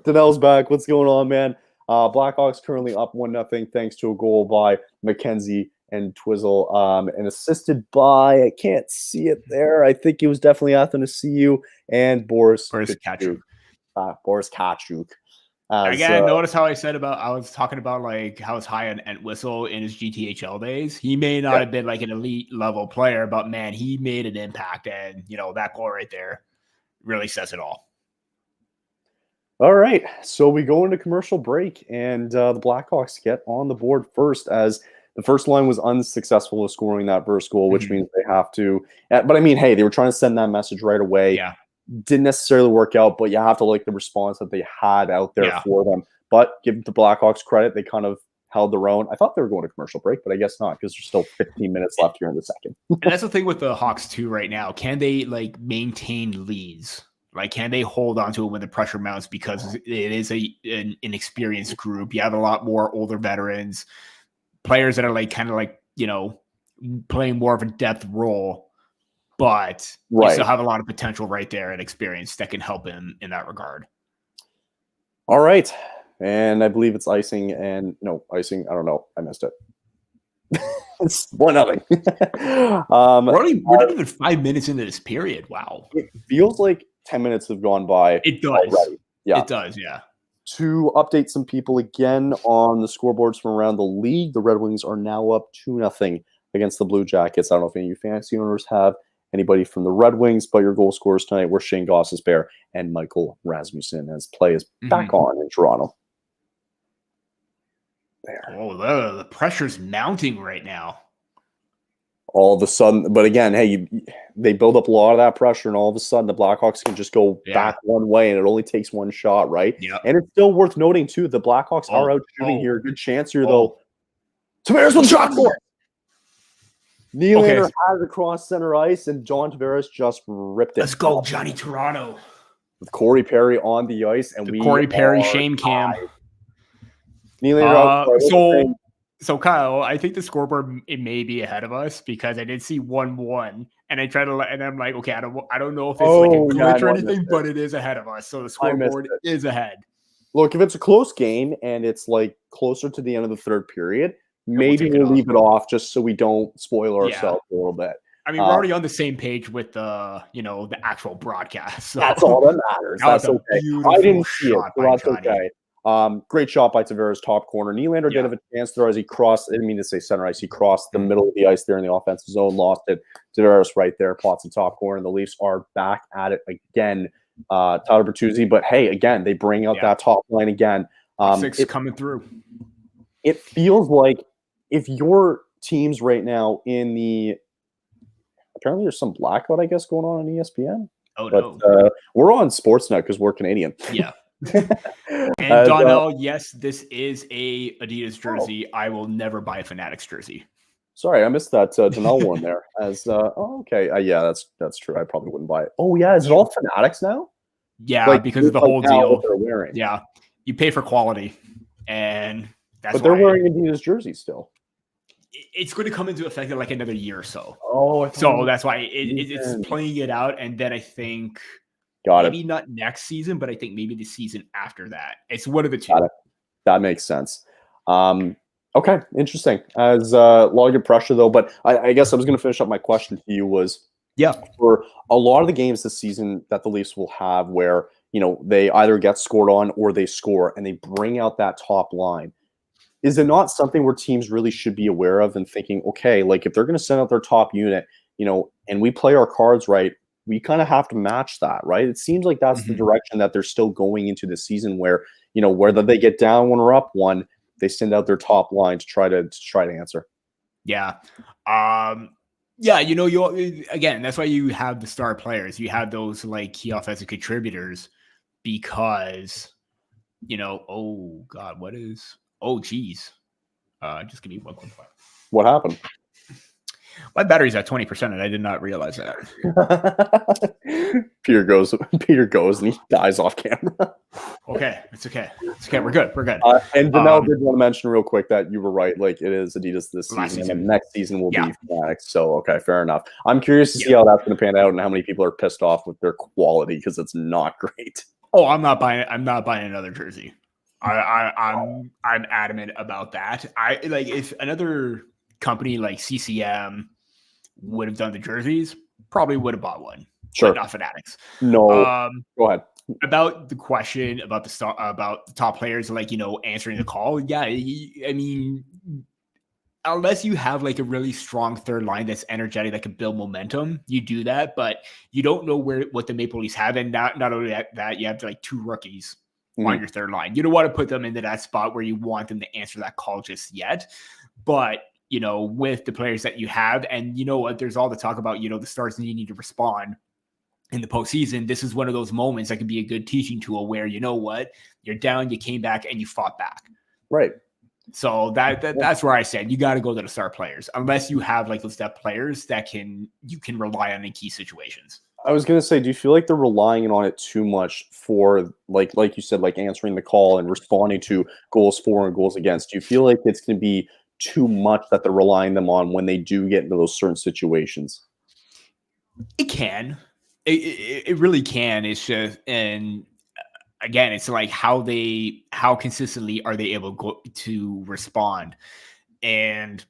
Donnell's back. What's going on, man? Blackhawks currently up 1-0 thanks to a goal by Mackenzie and Twizzle. And assisted by, I can't see it there. I think it was definitely Athanasiou and Boris Katchouk. Boris Katchouk. Again, notice how I was talking about like how it's high on Entwistle in his GTHL days. He may not have been like an elite level player, but man, he made an impact, and that goal right there really says it all. All right, so we go into commercial break, and the Blackhawks get on the board first as the first line was unsuccessful with scoring that first goal, which means they have to. But I mean, hey, they were trying to send that message right away. Yeah. Didn't necessarily work out, but you have to like the response that they had out there for them. But give the Blackhawks credit, they kind of held their own. I thought they were going to commercial break, but I guess not because there's still 15 minutes left here in the second. And that's the thing with the Hawks too right now. Can they like maintain leads? Like, can they hold on to it when the pressure mounts? Because it is an inexperienced group. You have a lot more older veterans, players that are like kind of like playing more of a depth role. But you still have a lot of potential right there and experience that can help him in that regard. All right. And I believe it's icing and no icing. I don't know. I missed it. It's 1-0. We're not even 5 minutes into this period. Wow. It feels like 10 minutes have gone by. It does. Already. Yeah. It does, yeah. To update some people again on the scoreboards from around the league, the Red Wings are now up 2-0 against the Blue Jackets. I don't know if any of you fantasy owners have anybody from the Red Wings, but your goal scorers tonight were Shane Gostisbehere and Michael Rasmussen, as play is back on in Toronto. There. Oh, the pressure's mounting right now. All of a sudden, but again, hey, they build up a lot of that pressure, and all of a sudden the Blackhawks can just go back one way, and it only takes one shot, right? Yeah. And it's still worth noting, too, the Blackhawks are out shooting here. Good chance here, though. Tavares with the shot for it. Nylander has it across center ice, and John Tavares just ripped it. Let's go, Johnny Toronto. With Corey Perry on the ice, and Corey Perry shame cam. Nylander So Kyle, I think the scoreboard it may be ahead of us because I did see 1-1, and I try to, and I'm like, okay, I don't know if it's like a glitch or anything, but it is ahead of us. So the scoreboard is ahead. Look, if it's a close game and it's like closer to the end of the third period, maybe we'll leave it off just so we don't spoil ourselves a little bit. I mean, we're already on the same page with the actual broadcast. So. That's all that matters. That's okay. I didn't see it, so that's okay. Great shot by Tavares, top corner. Nylander did have a chance there as he crossed. I didn't mean to say center ice. He crossed the middle of the ice there in the offensive zone, lost it. Tavares right there, plots the top corner, and the Leafs are back at it again. Tyler Bertuzzi, but hey, again, they bring out that top line again. Six coming through. It feels like if your teams right now in the apparently there's some blackout, I guess, going on ESPN. Oh but, no, we're on Sportsnet because we're Canadian. Yeah. And Donnell, yes, this is a Adidas jersey. I will never buy a Fanatics jersey. Sorry, I missed that Donnell one there. As okay, yeah, that's true. I probably wouldn't buy it. Oh yeah, is it all Fanatics now? Yeah, because of the whole deal. They're wearing. Yeah, you pay for quality, and that's. But they're wearing Adidas jerseys still. It's going to come into effect in like another year or so. Oh, so that's why it's playing it out, and then I think. Maybe not next season, but I think maybe the season after that. It's one of the two. That makes sense. Okay, interesting. As a lot of good pressure, though. But I guess I was going to finish up my question to you was, for a lot of the games this season that the Leafs will have where, they either get scored on or they score and they bring out that top line, is it not something where teams really should be aware of and thinking, okay, like if they're going to send out their top unit, and we play our cards right, we kind of have to match that, right? It seems like that's the direction that they're still going into the season where, whether they get down when we're up one, they send out their top line to try to answer. Yeah. Yeah, you again, that's why you have the star players. You have those like key offensive contributors because, oh God, geez. Just give me 1.5. What happened? My battery's at 20%, and I did not realize that. Peter goes, and he dies off camera. Okay, it's okay. It's okay. We're good. And Danelle did want to mention real quick that you were right. Like it is Adidas this season, and next season will be Fanatics. So okay, fair enough. I'm curious to see how that's going to pan out and how many people are pissed off with their quality because it's not great. Oh, I'm not buying another jersey. I'm adamant about that. If another company like CCM would have done the jerseys, probably would have bought one. Sure, but not Fanatics. No, go ahead. About the question about the top players, answering the call. Yeah, I mean, unless you have like a really strong third line that's energetic, that can build momentum, you do that. But you don't know what the Maple Leafs have, and not only that you have like two rookies on your third line. You don't want to put them into that spot where you want them to answer that call just yet. But with the players that you have, and there's all the talk about, the stars needing to respond in the postseason. This is one of those moments that can be a good teaching tool where, you're down, you came back, and you fought back. Right. So that's where I said you got to go to the star players, unless you have like those depth players that you can rely on in key situations. I was going to say, do you feel like they're relying on it too much for, like you said, like answering the call and responding to goals for and goals against? Do you feel like it's going to be too much that they're relying them on when they do get into those certain situations? It can. It really can. It's just, and again, it's like how consistently are they able to respond? And,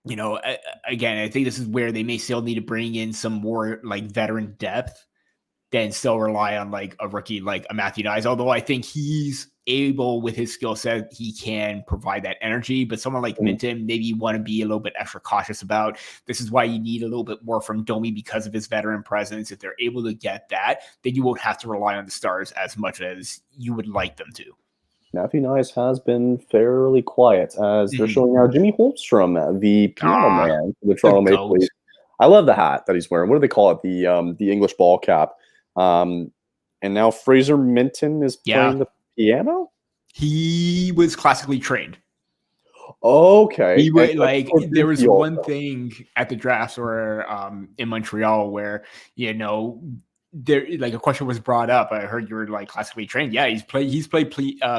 again, I think this is where they may still need to bring in some more like veteran depth than still rely on like a rookie like a Matthew Nyes. Although I think he's able with his skill set, he can provide that energy. But someone like Minton, maybe you want to be a little bit extra cautious about. This is why you need a little bit more from Domi because of his veteran presence. If they're able to get that, then you won't have to rely on the stars as much as you would like them to. Matthew Nyes has been fairly quiet as they're showing now Jimmy Holmstrom, the piano man for the Toronto Maple Leafs. I love the hat that he's wearing. What do they call it? The English ball cap. And now Fraser Minton is playing the piano? He was classically trained. Okay. He would, there was one thing at the drafts or in Montreal where, there like a question was brought up. I heard you were like classically trained. Yeah, he's played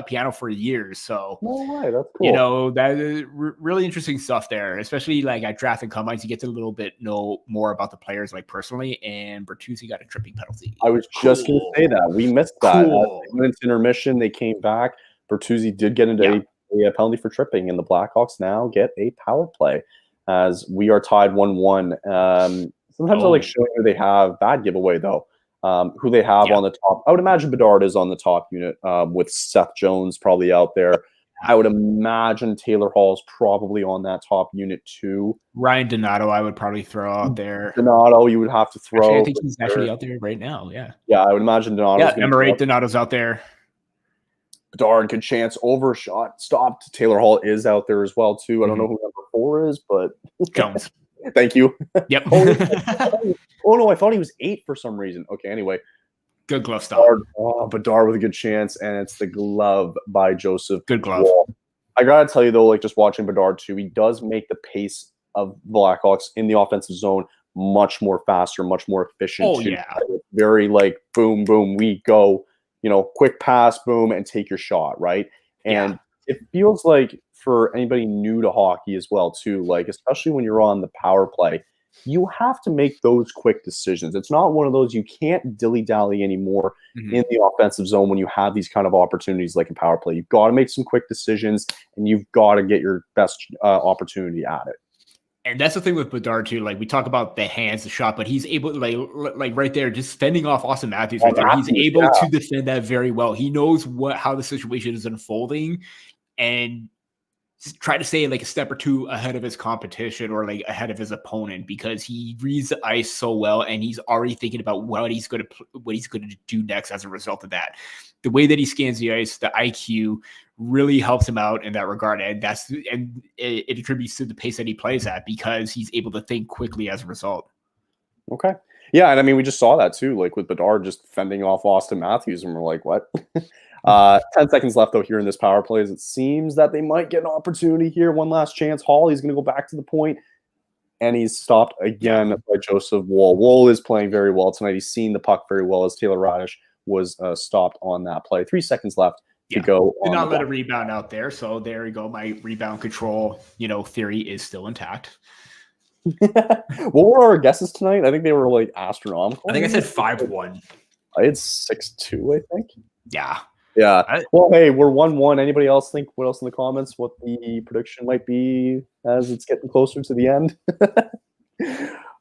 piano for years. So that's cool. That is really interesting stuff there, especially like at draft and combines. You get to a little bit know more about the players like personally. And Bertuzzi got a tripping penalty. I was just going to say that we missed that. It's intermission. They came back. Bertuzzi did get into a penalty for tripping, and the Blackhawks now get a power play as we are tied 1-1. Sometimes I like showing who they have. Bad giveaway though. Who they have on the top. I would imagine Bedard is on the top unit with Seth Jones probably out there. I would imagine Taylor Hall is probably on that top unit too. Ryan Donato, I would probably throw out there. Donato, you would have to throw. Actually, I think he's actually out there right now. Yeah. Yeah, I would imagine Donato. Yeah, Emirate Donato's out there. Bedard, good chance, overshot, stopped. Taylor Hall is out there as well too. I don't know who number 4 is, but Jones. Thank you. Yep. Oh no, I thought he was 8 for some reason. Okay, anyway. Good glove stop. Bedard with a good chance, and it's the glove by Joseph. Good glove. I gotta tell you though, like just watching Bedard too, he does make the pace of Blackhawks in the offensive zone much more faster, much more efficient. Oh yeah. Very like boom, boom, we go. Quick pass, boom, and take your shot, right? And it feels like for anybody new to hockey as well too, like especially when you're on the power play, you have to make those quick decisions. It's not one of those you can't dilly-dally anymore in the offensive zone when you have these kind of opportunities like in power play. You've got to make some quick decisions, and you've got to get your best opportunity at it. And that's the thing with Bedard too. Like we talk about the hands, the shot, but he's able to like right there, just fending off Austin Matthews right there. He's able to defend that very well. He knows how the situation is unfolding, and try to stay like a step or two ahead of his competition or like ahead of his opponent because he reads the ice so well, and he's already thinking about what he's going to do next as a result of that. The way that he scans the ice, the IQ really helps him out in that regard, and it attributes to the pace that he plays at because he's able to think quickly as a result. Okay. Yeah, and I mean we just saw that too, like with Bedard just fending off Austin Matthews, and we're like, what? 10 seconds left though here in this power play. It seems that they might get an opportunity here. One last chance. Hall, he's going to go back to the point, and he's stopped again by Joseph Woll. Woll is playing very well tonight. He's seen the puck very well as Taylor Radish was stopped on that play. 3 seconds left to go. Did not let a rebound out there, so there we go. My rebound control, theory is still intact. What were our guesses tonight? I think they were like astronomical. I think I said 5-1. I had 6-2, I think. Yeah. Yeah. Well, hey, we're 1-1. Anybody else think what else in the comments? What the prediction might be as it's getting closer to the end?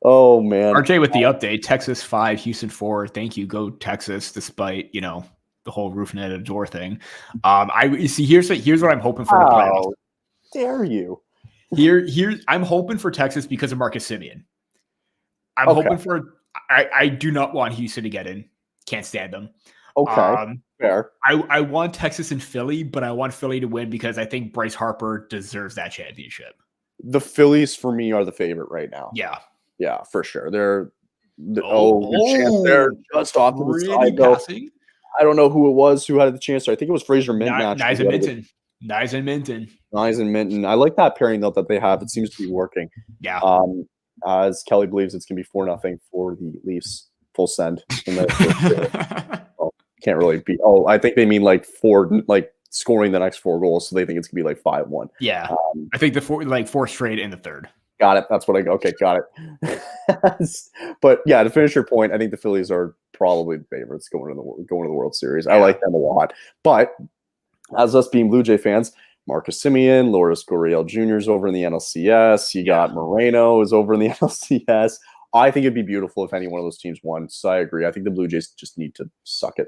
Oh man. RJ with the update. Texas 5, Houston 4. Thank you. Go Texas, despite the whole roof netted door thing. I see. Here's what I'm hoping for. How dare you? I'm hoping for Texas because of Marcus Semien. I'm hoping for. I do not want Houston to get in. Can't stand them. Okay. Fair. I want Texas and Philly, but I want Philly to win because I think Bryce Harper deserves that championship. The Phillies for me are the favorite right now. Yeah, for sure. They're good chance there just off to the side though. I don't know who it was who had the chance. I think it was Fraser Minton. Nyes and Minton. I like that pairing though that they have. It seems to be working. Yeah. As Kelly believes it's gonna be 4-0 for the Leafs. Full send. Can't really be. Oh, I think they mean like scoring the next 4 goals, so they think it's gonna be like 5-1. Yeah, I think the 4 straight in the third. Got it. That's what I go. Okay, got it. But yeah, to finish your point, I think the Phillies are probably the favorites going to the World Series. I like them a lot. But as us being Blue Jay fans, Marcus Semien, Lourdes Gurriel Jr. is over in the NLCS. You got Moreno is over in the NLCS. I think it'd be beautiful if any one of those teams won. So I agree. I think the Blue Jays just need to suck it.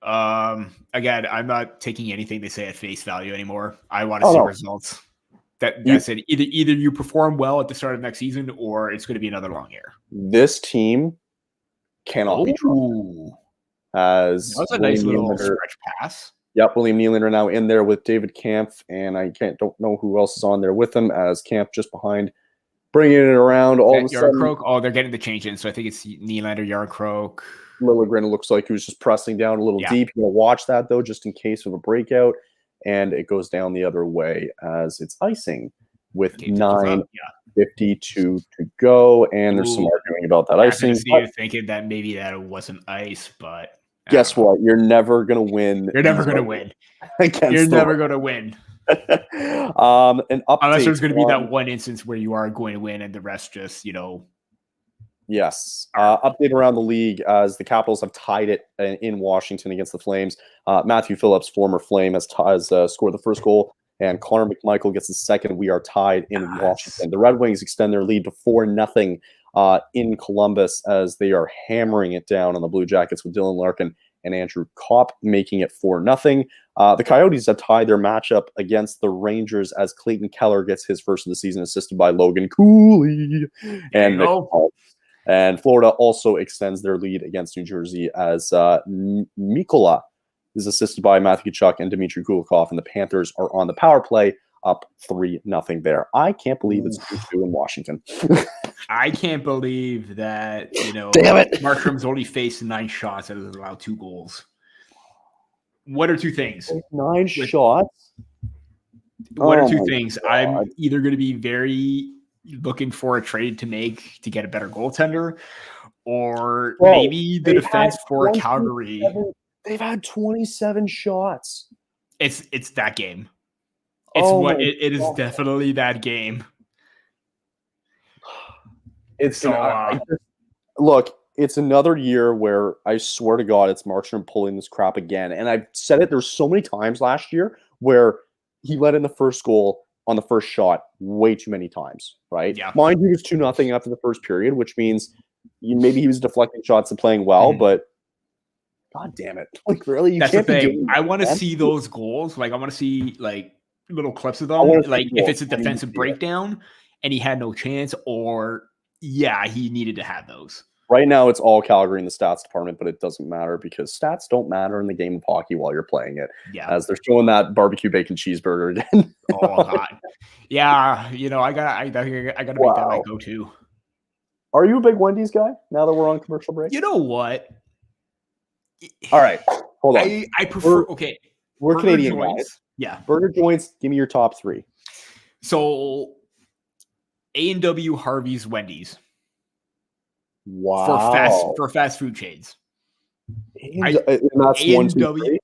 Again, I'm not taking anything they say at face value anymore. I want to see results. That's it. Either you perform well at the start of next season, or it's going to be another long year. This team cannot be trusted. As that was a nice little stretch pass. Yep, William Nylander now in there with David Kampf, and I don't know who else is on there with him, as Kampf just behind, bringing it around all of a sudden. Oh, they're getting the change in, so I think it's Nylander, Yarncroke. Liljegren looks like he was just pressing down a little deep. You're going to watch that, though, just in case of a breakout. And it goes down the other way as it's icing with 9:52 to go. And there's some arguing about that icing. You're thinking that maybe that wasn't ice, but guess what? You're never going to win. You're never going to win. You're never going to win. Unless there's going to be that one instance where you are going to win and the rest just, Yes. Update around the league as the Capitals have tied it in Washington against the Flames. Matthew Phillips, former Flame, has scored the first goal, and Connor McMichael gets the second. We are tied in Washington. The Red Wings extend their lead to 4-0 in Columbus as they are hammering it down on the Blue Jackets with Dylan Larkin and Andrew Kopp making it 4-0. The Coyotes have tied their matchup against the Rangers as Clayton Keller gets his first of the season, assisted by Logan Cooley and Nick Paul. And Florida also extends their lead against New Jersey as Mikola is assisted by Matthew Tkachuk and Dmitry Kulikov, and the Panthers are on the power play up 3-0 there. I can't believe it's 2-2 in Washington. I can't believe that, Damn it. Markstrom's only faced 9 shots and has allowed 2 goals. What are 2 things? 9 shots? What are 2 things? God. I'm either going to be very looking for a trade to make to get a better goaltender, or maybe the defense for Calgary. They've had 27 shots. It's that game. It is definitely that game. Look, it's another year where I swear to God, it's Markstrom pulling this crap again. And I've said it, there's so many times last year where he let in the first goal on the first shot way too many times, right? Yeah. Mind you, it was 2-0 after the first period, which means maybe he was deflecting shots and playing well, but God damn it. Like, really? That's the thing. I want to see those goals. Like, I want to see, little clips of them. Like, if it's a defensive breakdown and he had no chance, or, he needed to have those. Right now, it's all Calgary in the stats department, but it doesn't matter because stats don't matter in the game of hockey while you're playing it. Yeah. As they're showing that barbecue bacon cheeseburger again. Oh, God. Yeah. I gotta make that my go-to. Are you a big Wendy's guy now that we're on commercial break? You know what? All right. Hold on. I prefer, we're Canadian joints. guys. Yeah. Burger joints, give me your top 3. So, A&W, Harvey's, Wendy's. Wow. For fast food chains. And that's 1, 2, 3?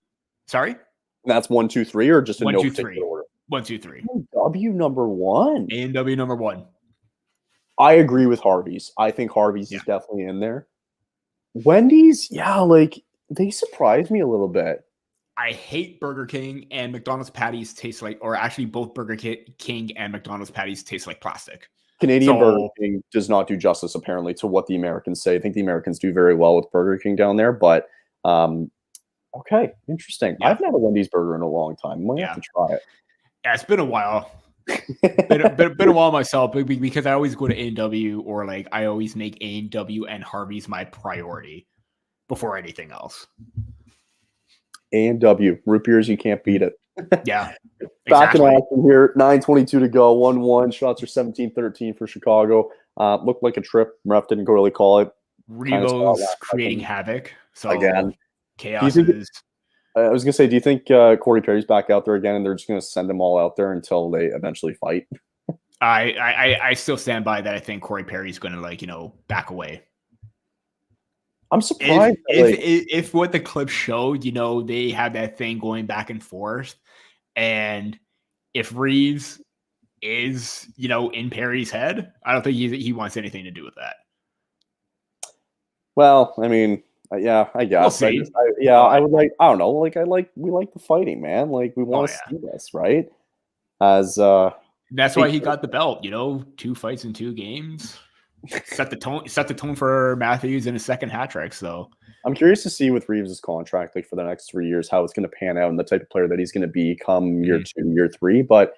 Sorry? And that's 1, 2, 3, or just a 1, no 2, particular 3. order? 1, 2, 3. A&W number 1. A&W number 1. I agree with Harvey's. I think Harvey's is definitely in there. Wendy's, they surprised me a little bit. I hate Burger King, and McDonald's patties taste like, or actually both Burger King and McDonald's patties taste like plastic. Canadian Burger King does not do justice, apparently, to what the Americans say. I think the Americans do very well with Burger King down there, but okay, interesting. Yeah. I've not had a Wendy's burger in a long time. I might have to try it. Yeah, it's been a while. been a while myself, because I always go to A&W, or I always make A&W and Harvey's my priority before anything else. A&W, root beers, you can't beat it. Yeah. Back in action here, 9:22 to go, 1-1. Shots are 17-13 for Chicago. Looked like a trip. Ref didn't really call it. Revo's creating havoc. So again, chaos is. I was gonna say, do you think Corey Perry's back out there again, and they're just gonna send them all out there until they eventually fight? I still stand by that. I think Corey Perry's gonna back away. I'm surprised. If what the clip showed, they had that thing going back and forth, and if Reeves is, in Perry's head. I don't think he wants anything to do with that. Well, I mean, yeah, I guess. We'll see. I would like. I don't know. Like, we like the fighting, man. Like, we want to see this, right? As that's why he got the belt. 2 fights in 2 games. Set the tone for Matthews in his second hat trick. So I'm curious to see with Reeves' contract, like for the next 3 years, how it's going to pan out and the type of player that he's going to be come year 2, year 3. But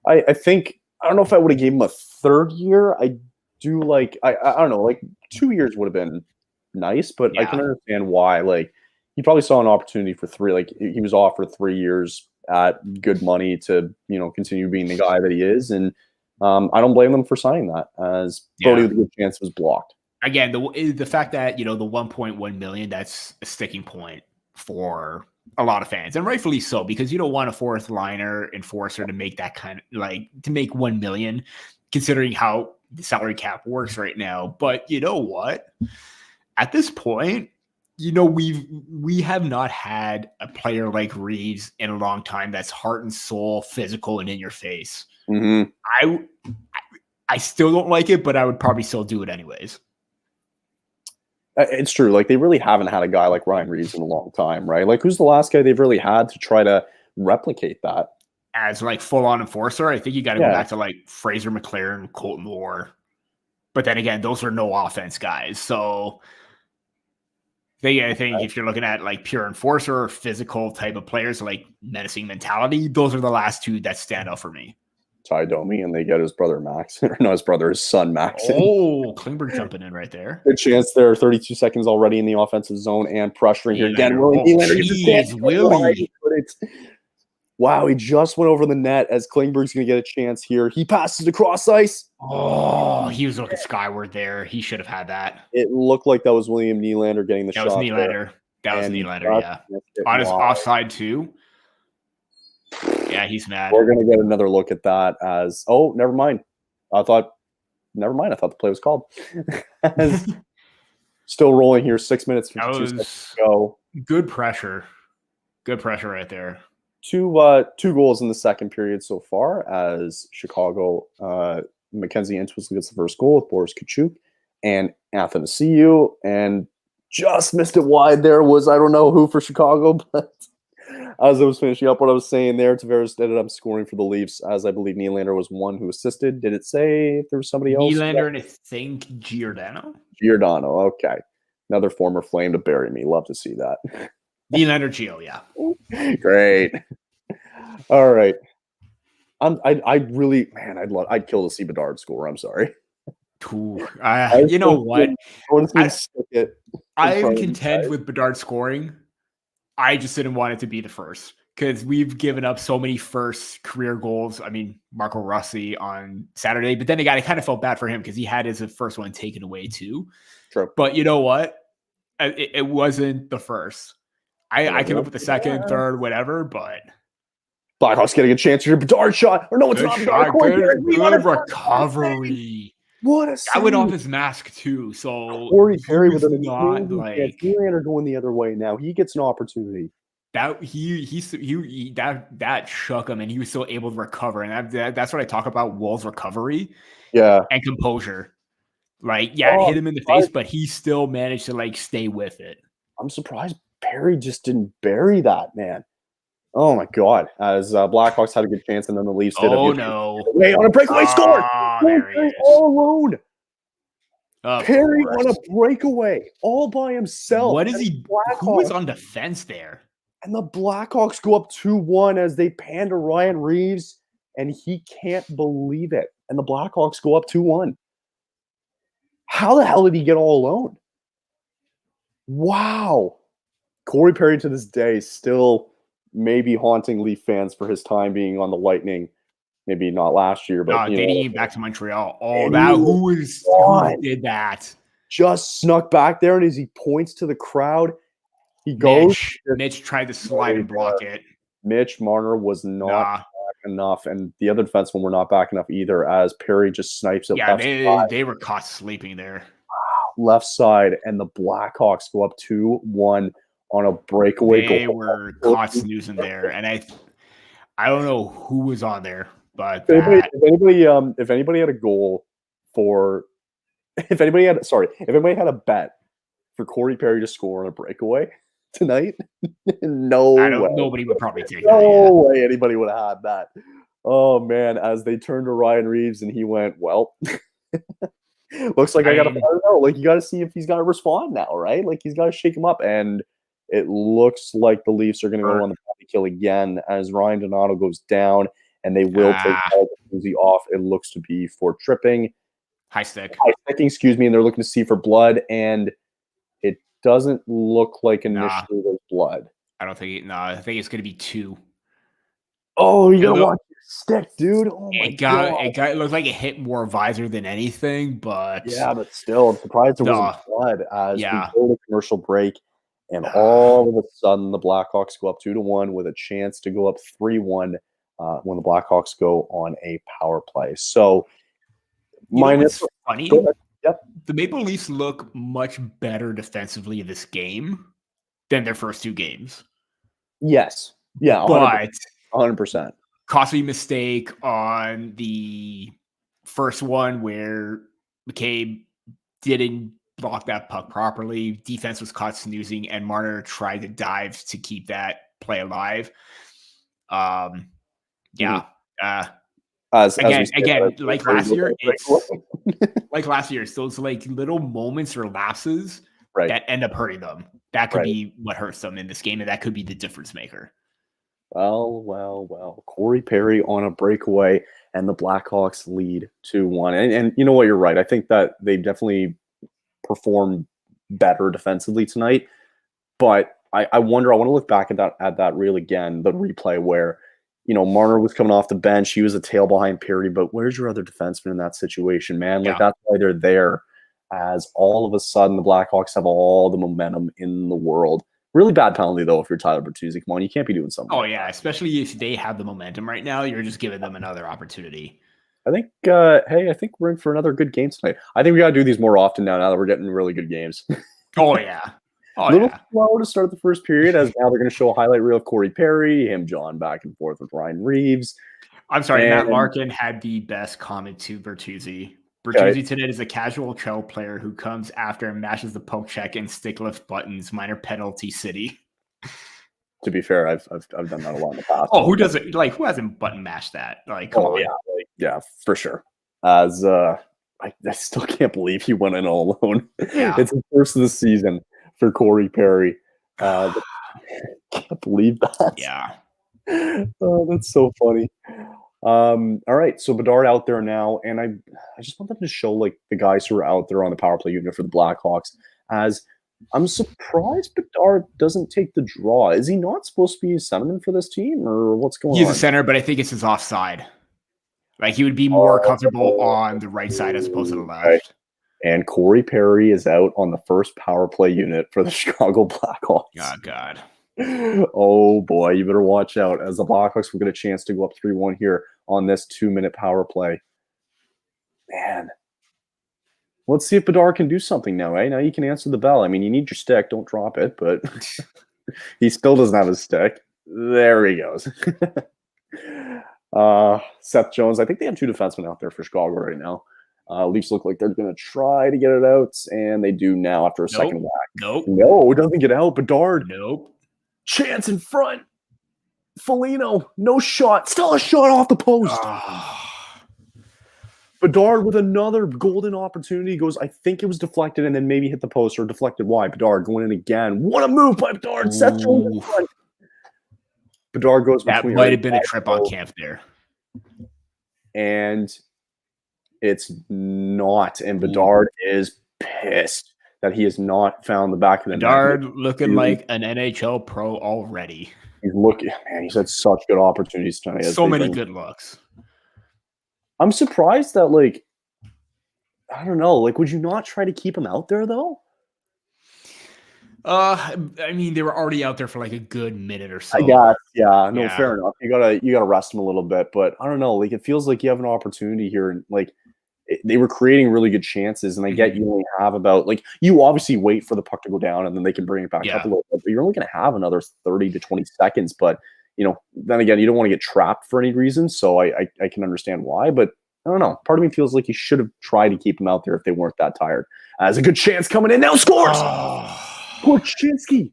I think, I don't know if I would have gave him a 3rd year. I do like, I don't know, like 2 years would have been nice, but I can understand why. Like, he probably saw an opportunity for 3. Like, he was offered 3 years at good money to, continue being the guy that he is. And I don't blame them for signing that, as Brody with a good chance was blocked. Again, the fact that, the 1.1 million, that's a sticking point for a lot of fans, and rightfully so, because you don't want a 4th liner enforcer to make that kind of to make 1 million, considering how the salary cap works right now. But you know what? At this point, we have not had a player like Reeves in a long time that's heart and soul, physical, and in your face. Mm-hmm. I still don't like it, but I would probably still do it anyways. It's true. Like, they really haven't had a guy like Ryan Reeves in a long time, right? Like, who's the last guy they've really had to try to replicate that? As full-on enforcer, I think you got to go back to Fraser McLaren, Colton Moore. But then again, those are no offense guys. So I think if you're looking at pure enforcer or physical type of players, like menacing mentality, those are the last 2 that stand out for me. Ty Domi, and they get his brother Max, or no, his son Max. Oh, Klingberg jumping in right there. Good chance there. 32 seconds already in the offensive zone and pressuring here again. Willie. Wow, he just went over the net as Klingberg's going to get a chance here. He passes across ice. Oh, he was looking skyward there. He should have had that. It looked like that was William Nylander getting the shot. That was Nylander. Yeah. On his offside too. Yeah, he's mad. We're going to get another look at that as, never mind. I thought the play was called. Still rolling here, 6 minutes, 52 seconds to go. Good pressure. Good pressure right there. Two goals in the second period so far, as Chicago, Mackenzie Entwistle gets the first goal with Boris Kachuk and Athanasiou, and just missed it wide there was, I don't know who for Chicago, but as I was finishing up what I was saying there, Tavares ended up scoring for the Leafs, as I believe Nylander was one who assisted. Did it say if there was somebody else? Nylander and I think Giordano. Okay. Another former Flame to bury me. Love to see that. Nylander, Gio, yeah. Great. All right. I'd kill to see Bedard score. I'm sorry. You know what? I'm content with Bedard scoring. I just didn't want it to be the first, because we've given up so many first career goals. I mean, Marco Rossi on Saturday, but then again, I kind of felt bad for him because he had his first one taken away too. True. But you know what? It wasn't the first. I came up with the second, third, whatever, but Blackhawks getting a chance here. Bedard shot. Or no, it's not Bedard. Good recovery. What a save. I went off his mask too. So Corey Perry with Nylander going the other way now. He gets an opportunity. That that shook him, and he was still able to recover. And that's what I talk about: Wolves' recovery, and composure. It hit him in the face, but he still managed to stay with it. I'm surprised Perry just didn't bury that, man. Oh my God! As Blackhawks had a good chance, and then the Leafs did. Oh no! Wait, on a breakaway score. Perry all alone. Perry on a breakaway, all by himself. What is he? Who was on defense there? And the Blackhawks go up 2-1 as they pan to Ryan Reeves, and he can't believe it. And the Blackhawks go up 2-1. How the hell did he get all alone? Wow. Corey Perry to this day still maybe haunting Leaf fans for his time being on the Lightning. Maybe not last year, but dating back to Montreal. Who did that? Just snuck back there, and as he points to the crowd, he goes. Mitch tried to slide and block it. Mitch Marner was not back enough, and the other defensemen were not back enough either, as Perry just snipes it left side. They were caught sleeping there. Left side, and the Blackhawks go up 2-1 on a breakaway goal. They were caught snoozing there, and I don't know who was on there, But if anybody had a goal for, if anybody had a bet for Corey Perry to score on a breakaway tonight, nobody would probably take that. No way anybody would have had that. Oh man, as they turned to Ryan Reeves and he went, well, looks like I don't know. Like, you got to see if he's got to respond now, right? Like, he's got to shake him up. And it looks like the Leafs are going to go on the penalty kill again as Ryan Donato goes down, and they will take Uzi off. It looks to be for tripping. High sticking, excuse me, and they're looking to see for blood, and it doesn't look like initially there's blood. I don't think I think it's going to be 2. Oh, you gotta watch your stick, dude. Oh my god. It looked like it hit more visor than anything, but yeah, but still, I'm surprised there wasn't blood as we go to commercial break, and all of a sudden the Blackhawks go up 2-1 with a chance to go up 3-1 when the Blackhawks go on a power play. So, minus funny. Yep. The Maple Leafs look much better defensively in this game than their first 2 games. Yes. Yeah. 100%. But 100%. Costly mistake on the first one where McCabe didn't block that puck properly. Defense was caught snoozing, and Marner tried to dive to keep that play alive. Again, like last year, it's like last year. It's those like little moments or lapses that end up hurting them. That could be what hurts them in this game, and that could be the difference maker. Well. Corey Perry on a breakaway, and the Blackhawks lead 2-1. And you know what? You're right. I think that they definitely performed better defensively tonight. But I wonder. I want to look back at that reel again, the replay where, you know, Marner was coming off the bench. He was a tail behind Perry, but where's your other defenseman in that situation, man? Like, that's why they're there. As all of a sudden the Blackhawks have all the momentum in the world. Really bad penalty, though, if you're Tyler Bertuzzi. Come on, you can't be doing something. Oh, yeah, especially if they have the momentum right now. You're just giving them another opportunity. I think, I think we're in for another good game tonight. I think we got to do these more often now that we're getting really good games. Oh, yeah. A little slow to start the first period, as now they're going to show a highlight reel of Corey Perry, him John back and forth with Ryan Reeves. I'm sorry, Matt Larkin had the best comment to Bertuzzi. Bertuzzi tonight is a casual trail player who comes after and mashes the poke check and stick lift buttons. Minor penalty city. To be fair, I've done that a lot in the past. Oh, who doesn't who hasn't button mashed that? Like, come on. Yeah, for sure. As I still can't believe he went in all alone. Yeah. It's the first of the season for Corey Perry. Can't believe that. Yeah. Oh, that's so funny. All right, so Bedard out there now, and I just want them to show like the guys who are out there on the power play unit for the Blackhawks. As I'm surprised Bedard doesn't take the draw. Is he not supposed to be a centerman for this team, or what's going on? He's a center, but I think it's his offside. Like, he would be more comfortable on the right side as opposed to the left. Right. And Corey Perry is out on the first power play unit for the Chicago Blackhawks. Oh, God. Oh, boy, you better watch out, as the Blackhawks will get a chance to go up 3-1 here on this 2-minute power play. Man. Let's see if Bedard can do something now, eh? Now you can answer the bell. I mean, you need your stick. Don't drop it, but he still doesn't have his stick. There he goes. Seth Jones. I think they have 2 defensemen out there for Chicago right now. Leafs look like they're going to try to get it out, and they do now after a second whack. No, it doesn't get out. Bedard. Chance in front. Foligno. No shot. Still a shot off the post. Bedard with another golden opportunity goes, I think it was deflected and then maybe hit the post or deflected wide. Bedard going in again. What a move by Bedard. Seth Jones in front. Bedard goes between. That might have been a trip on camp there. And it's not. And Bedard is pissed that he has not found the back of the net. Bedard looking like an NHL pro already. He's looking, man, he's had such good opportunities tonight. So many good looks. I'm surprised that, like, I don't know, like, would you not try to keep him out there, though? I mean, they were already out there for like a good minute or so. I guess, yeah. No, fair enough. You gotta rest him a little bit, but I don't know. Like, it feels like you have an opportunity here, and like they were creating really good chances. And I get you only have about you obviously wait for the puck to go down, and then they can bring it back up a little bit. But you're only going to have another 30 to 20 seconds. But then again, you don't want to get trapped for any reason. So I can understand why, but I don't know. Part of me feels like you should have tried to keep them out there if they weren't that tired. As a good chance coming in now, scores. Korchinski.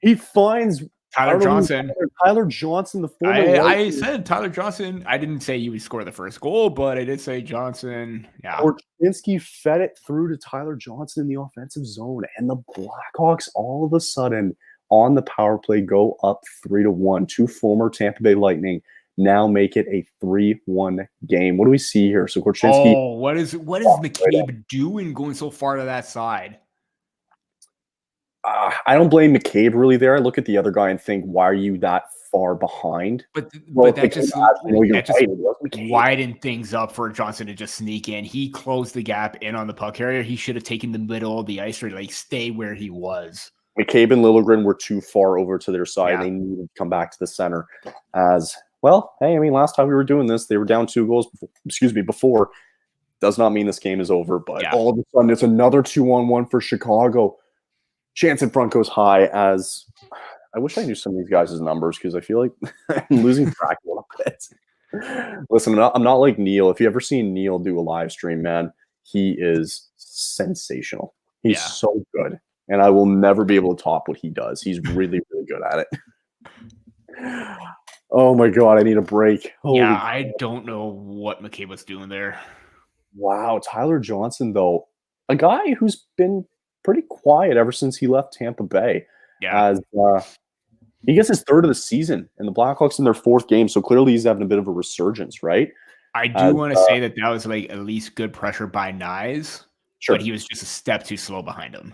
He finds Tyler Johnson. Tyler Johnson, the former. I said Tyler Johnson. I didn't say he would score the first goal, but I did say Johnson. Yeah. Korchinski fed it through to Tyler Johnson in the offensive zone, and the Blackhawks all of a sudden on the power play go up 3-1. Two former Tampa Bay Lightning now make it a 3-1 game. What do we see here? So Korchinski. Oh, what is McCabe doing going so far to that side? I don't blame McCabe really there. I look at the other guy and think, why are you that far behind? But that just widened things up for Johnson to just sneak in. He closed the gap in on the puck carrier. He should have taken the middle of the ice or stay where he was. McCabe and Liljegren were too far over to their side. Yeah. They needed to come back to the center. As well, hey, I mean, last time we were doing this, they were down 2 goals. Before. Does not mean this game is over, but all of a sudden it's another 2-on-1 for Chicago. Chance in front goes high. As I wish I knew some of these guys' numbers because I feel like I'm losing track a little bit. Listen, I'm not like Neil. If you ever seen Neil do a live stream, man, he is sensational. He's so good. And I will never be able to top what he does. He's really, really good at it. Oh, my God. I need a break. Holy God. I don't know what McCabe was doing there. Wow. Tyler Johnson, though, a guy who's been pretty quiet ever since he left Tampa Bay. Yeah. As he gets his 3rd of the season, and the Blackhawks in their 4th game. So clearly he's having a bit of a resurgence, right? I do want to say that was at least good pressure by Nyes. Sure. But he was just a step too slow behind him.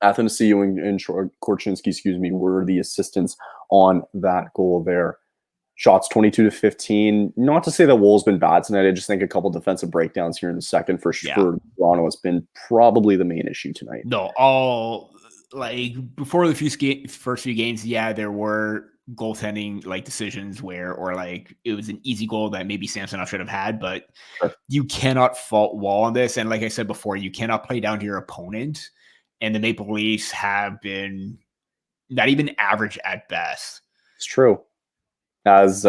Athanasiou and Korchinski, were the assistants on that goal there. Shots 22-15. Not to say that Wool's been bad tonight. I just think a couple defensive breakdowns here in the second for Toronto has been probably the main issue tonight. No, all before the first few games, there were goaltending decisions where it was an easy goal that maybe Samsonov should have had, but you cannot fault Wall on this. And like I said before, you cannot play down to your opponent. And the Maple Leafs have been not even average at best. It's true. As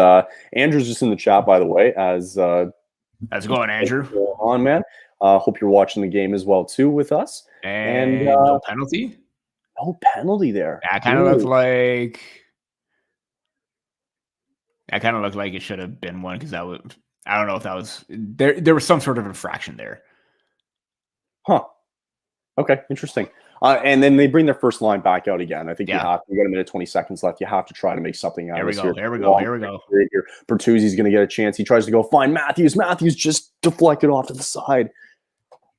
Andrew's just in the chat, by the way, how's it going, Andrew? On, man. Hope you're watching the game as well too with us. And no penalty. No penalty there. That kind of looked like. That kind of looked like it should have been one because that was. I don't know if that was there. There was some sort of infraction there. Huh. Okay, interesting. And then they bring their first line back out again. I think you got a minute 20 seconds left. You have to try to make something out of this. Here we go. Bertuzzi's going to get a chance. He tries to go find Matthews. Matthews just deflected off to the side.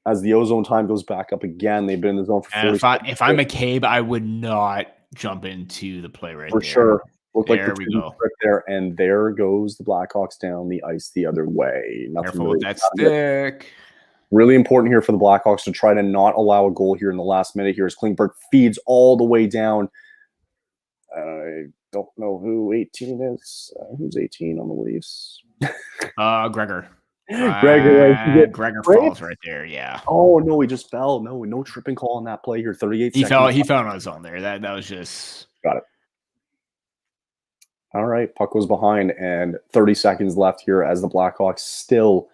As the ozone time goes back up again, they've been in the zone for 40 seconds. If I'm McCabe, I would not jump into the play right for there. Sure. Looked there like we go. Right there, and there goes the Blackhawks down the ice the other way. Careful with that stick. Really important here for the Blackhawks to try to not allow a goal here in the last minute here as Klingberg feeds all the way down. I don't know who 18 is. Who's 18 on the Leafs? Gregor. Gregor falls right there, yeah. Oh, no, he just fell. No tripping call on that play here. 38 seconds. He fell on his own there. That was just... Got it. All right, puck goes behind, and 30 seconds left here as the Blackhawks still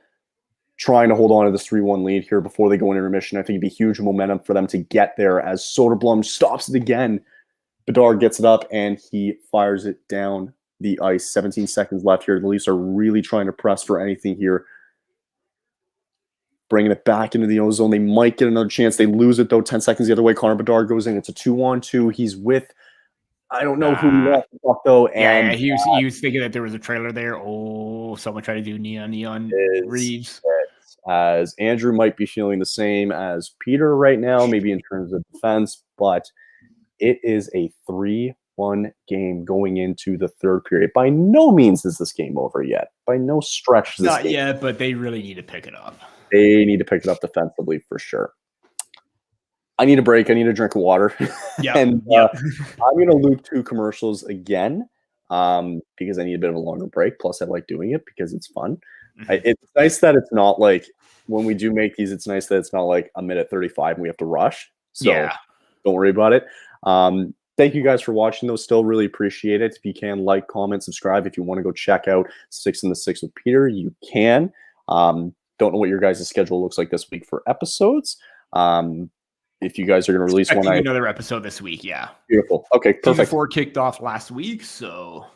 trying to hold on to this 3-1 lead here before they go in intermission. I think it'd be huge momentum for them to get there as Soderblom stops it again. Bedard gets it up, and he fires it down the ice. 17 seconds left here. The Leafs are really trying to press for anything here. Bringing it back into the ozone. They might get another chance. They lose it, though. 10 seconds the other way. Connor Bedard goes in. It's a 2-on-2. He's with... I don't know who left though. And he was thinking that there was a trailer there. Oh, someone tried to do neon Reeves. As Andrew might be feeling the same as Peter right now, maybe in terms of defense, but it is a 3-1 game going into the third period. By no means is this game over yet. By no stretch. Not yet, but they really need to pick it up. They need to pick it up defensively for sure. I need a break. I need a drink of water. Yeah. I'm going to loop 2 commercials again because I need a bit of a longer break. Plus, I like doing it because it's fun. It's nice that it's not like when we do make these, it's nice that it's not like a minute 35 and we have to rush. So don't worry about it. thank you guys for watching, though. Still really appreciate it. If you can, like, comment, subscribe. If you want to go check out 6 in the 6 with Peter, you can. Don't know what your guys' schedule looks like this week for episodes. If you guys are going to release one, another episode this week, yeah. Beautiful. Okay, perfect. Season 4 kicked off last week, so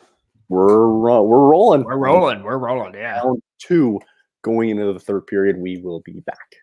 we're rolling. We're rolling. Yeah. Round 2 going into the third period. We will be back.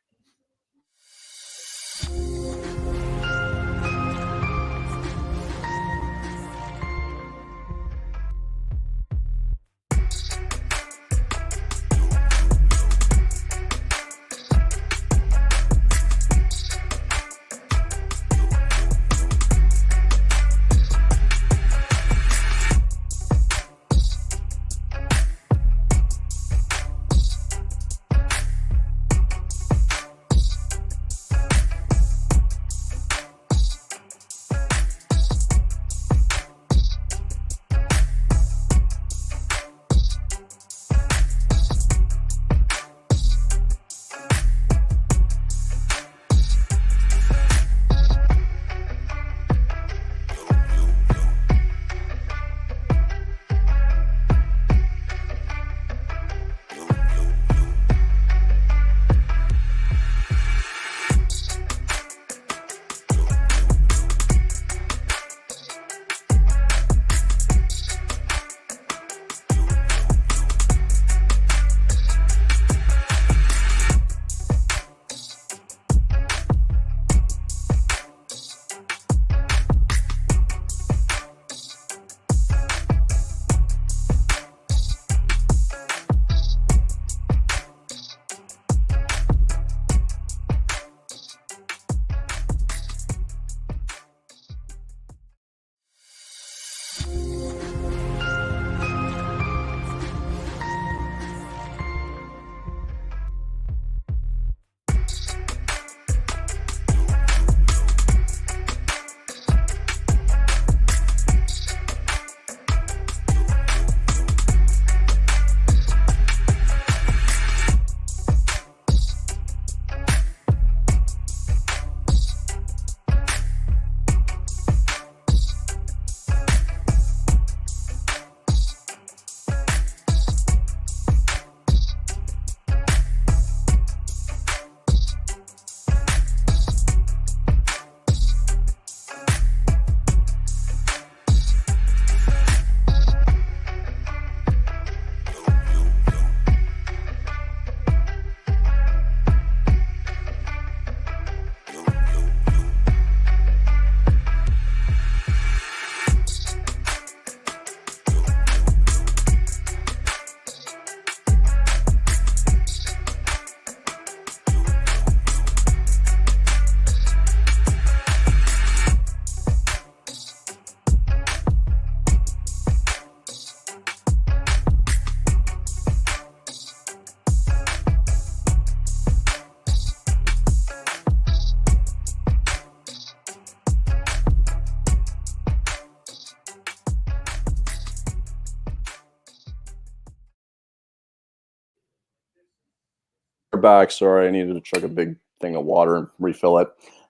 Back. Sorry, I needed to chug a big thing of water and refill it.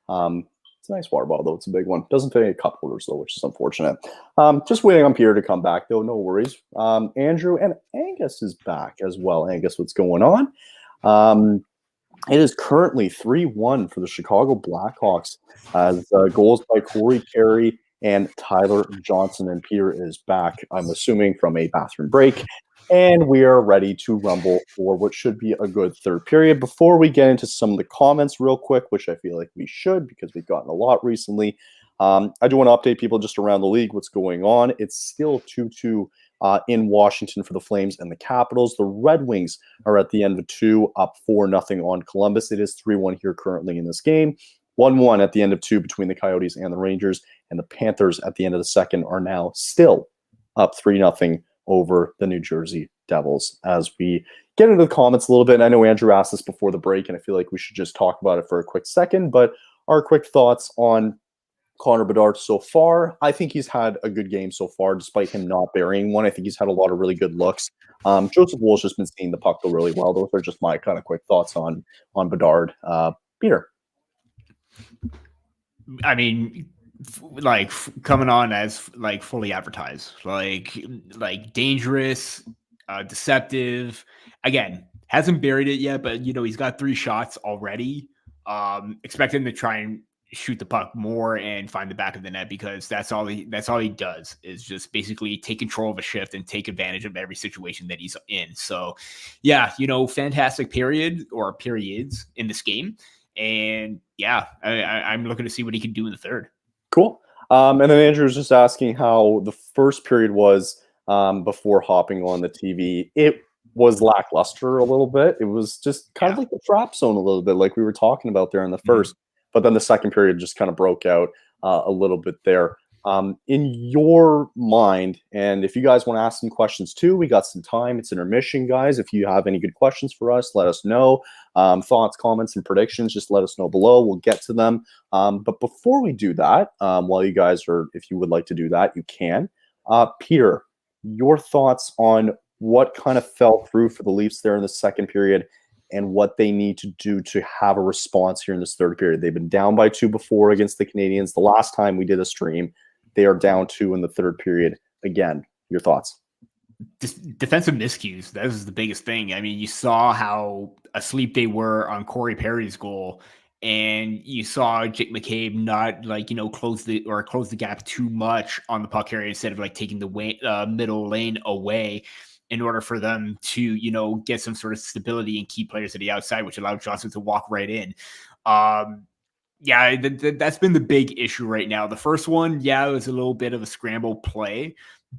It's a nice water bottle, though. It's a big one. Doesn't fit any cup holders, though, which is unfortunate. Just waiting on Pierre to come back, though. No worries. Andrew and Angus is back as well. Angus, what's going on? It is currently 3-1 for the Chicago Blackhawks as goals by Corey Carey and Tyler Johnson. And Peter is back, I'm assuming, from a bathroom break. And we are ready to rumble for what should be a good third period. Before we get into some of the comments real quick, which I feel like we should because we've gotten a lot recently, I do want to update people just around the league what's going on. It's still 2-2 in Washington for the Flames and the Capitals. The Red Wings are at the end of 2, up 4-0 on Columbus. It is 3-1 here currently in this game. 1-1 at the end of 2 between the Coyotes and the Rangers. And the Panthers at the end of the second are now still up 3-0 over the New Jersey Devils. As we get into the comments a little bit, and I know Andrew asked this before the break, and I feel like we should just talk about it for a quick second, but our quick thoughts on Connor Bedard so far. I think he's had a good game so far, despite him not burying one. I think he's had a lot of really good looks. Joseph Wool's just been seeing the puck go really well. Those are just my kind of quick thoughts on Bedard. Peter. I mean, coming on as like fully advertised, like dangerous, deceptive. Again, hasn't buried it yet, but he's got 3 shots already. Expect him to try and shoot the puck more and find the back of the net, because that's all he does, is just basically take control of a shift and take advantage of every situation that he's in. So yeah, fantastic period or periods in this game. And yeah, I'm looking to see what he can do in the third. Cool. And then Andrew was just asking how the first period was before hopping on the TV. It was lackluster a little bit. It was just kind of like the trap zone a little bit, like we were talking about there in the first. But then the second period just kind of broke out a little bit there. In your mind, and if you guys want to ask some questions too, we got some time. It's intermission, guys. If you have any good questions for us, let us know. Thoughts, comments, and predictions, just let us know below. We'll get to them. But before we do that, while you guys are, if you would like to do that, you can. Peter, your thoughts on what kind of fell through for the Leafs there in the second period, and what they need to do to have a response here in this third period. They've been down by 2 before against the Canadiens. The last time we did a stream, they are down 2 in the third period. Again, your thoughts? Defensive miscues. That was the biggest thing. I mean, you saw how asleep they were on Corey Perry's goal, and you saw Jake McCabe not close the gap too much on the puck carrier, instead of taking the middle lane away, in order for them to, get some sort of stability and keep players to the outside, which allowed Johnson to walk right in. That's been the big issue right now. The first one, it was a little bit of a scramble play,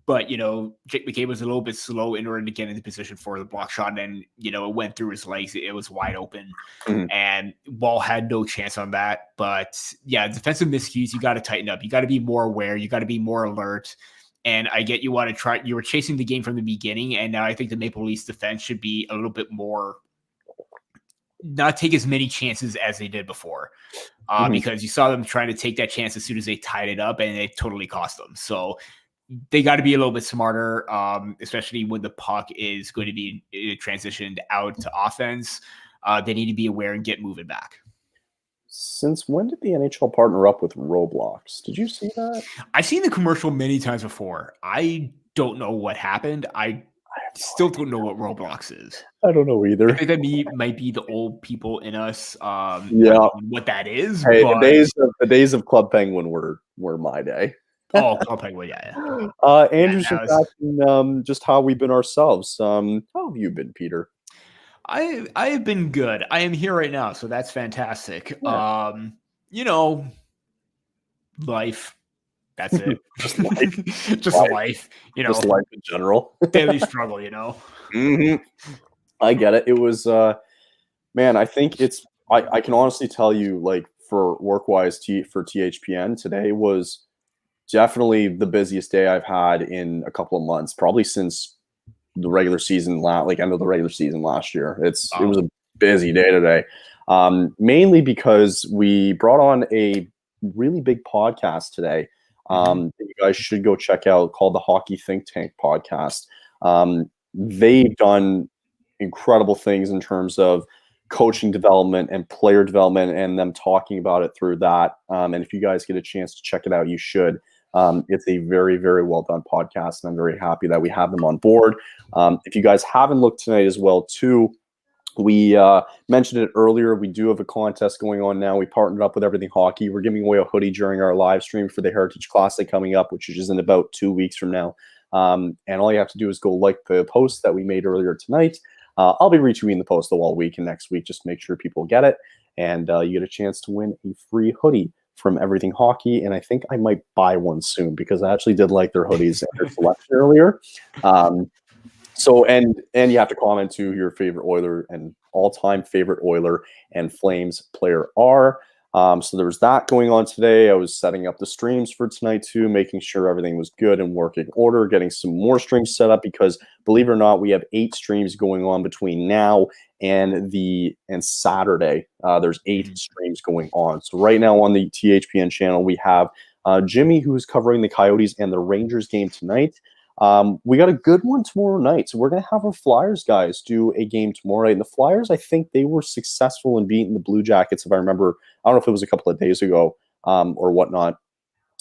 but, Jake McCabe was a little bit slow in order to get into position for the block shot, and, it went through his legs. It was wide open, and Wall had no chance on that. But, defensive miscues, you got to tighten up. You got to be more aware. You got to be more alert. And I get you want to try. You were chasing the game from the beginning, and now I think the Maple Leafs defense should be a little bit more, not take as many chances as they did before, because you saw them trying to take that chance as soon as they tied it up, and it totally cost them. So they got to be a little bit smarter, especially when the puck is going to be transitioned out to offense. They need to be aware and get moving back. Since when did the NHL partner up with Roblox? Did you see that? I've seen the commercial many times before. I don't know what happened. I still don't know what Roblox is. I don't know either. I think that might be the old people in us. What that is. Hey, but the days of Club Penguin were my day. Oh, Club Penguin, yeah. Andrew's just asking just how we've been ourselves. How have you been, Peter? I have been good. I am here right now, so that's fantastic. Yeah. Life. That's it. Just life. Just life. Just life in general. Daily struggle. I get it. It was, man. I think it's. I can honestly tell you, for work-wise, for THPN, today was definitely the busiest day I've had in a couple of months, probably since the regular season, end of the regular season last year. It was a busy day today, mainly because we brought on a really big podcast today that you guys should go check out, called the Hockey Think Tank podcast. They've done incredible things in terms of coaching development and player development, and them talking about it through that. And if you guys get a chance to check it out, you should. It's a very, very well done podcast, and I'm very happy that we have them on board. If you guys haven't looked tonight as well, too, we mentioned it earlier. We do have a contest going on now. We partnered up with Everything Hockey. We're giving away a hoodie during our live stream for the Heritage Classic coming up, which is in about 2 weeks from now. And all you have to do is go like the post that we made earlier tonight. I'll be retweeting the post all week and next week, just to make sure people get it. And you get a chance to win a free hoodie from Everything Hockey, and I think I might buy one soon, because I actually did like their hoodies and their selection earlier. So and you have to comment to your favorite Oiler and all-time favorite Oiler and Flames player are. So there was that going on today. I was setting up the streams for tonight too, making sure everything was good and working order, getting some more streams set up, because believe it or not, we have 8 streams going on between now and Saturday. There's 8 streams going on. So right now on the THPN channel, we have Jimmy, who's covering the Coyotes and the Rangers game tonight. We got a good one tomorrow night. So we're going to have our Flyers guys do a game tomorrow night. And the Flyers, I think they were successful in beating the Blue Jackets, if I remember. I don't know if it was a couple of days ago or whatnot.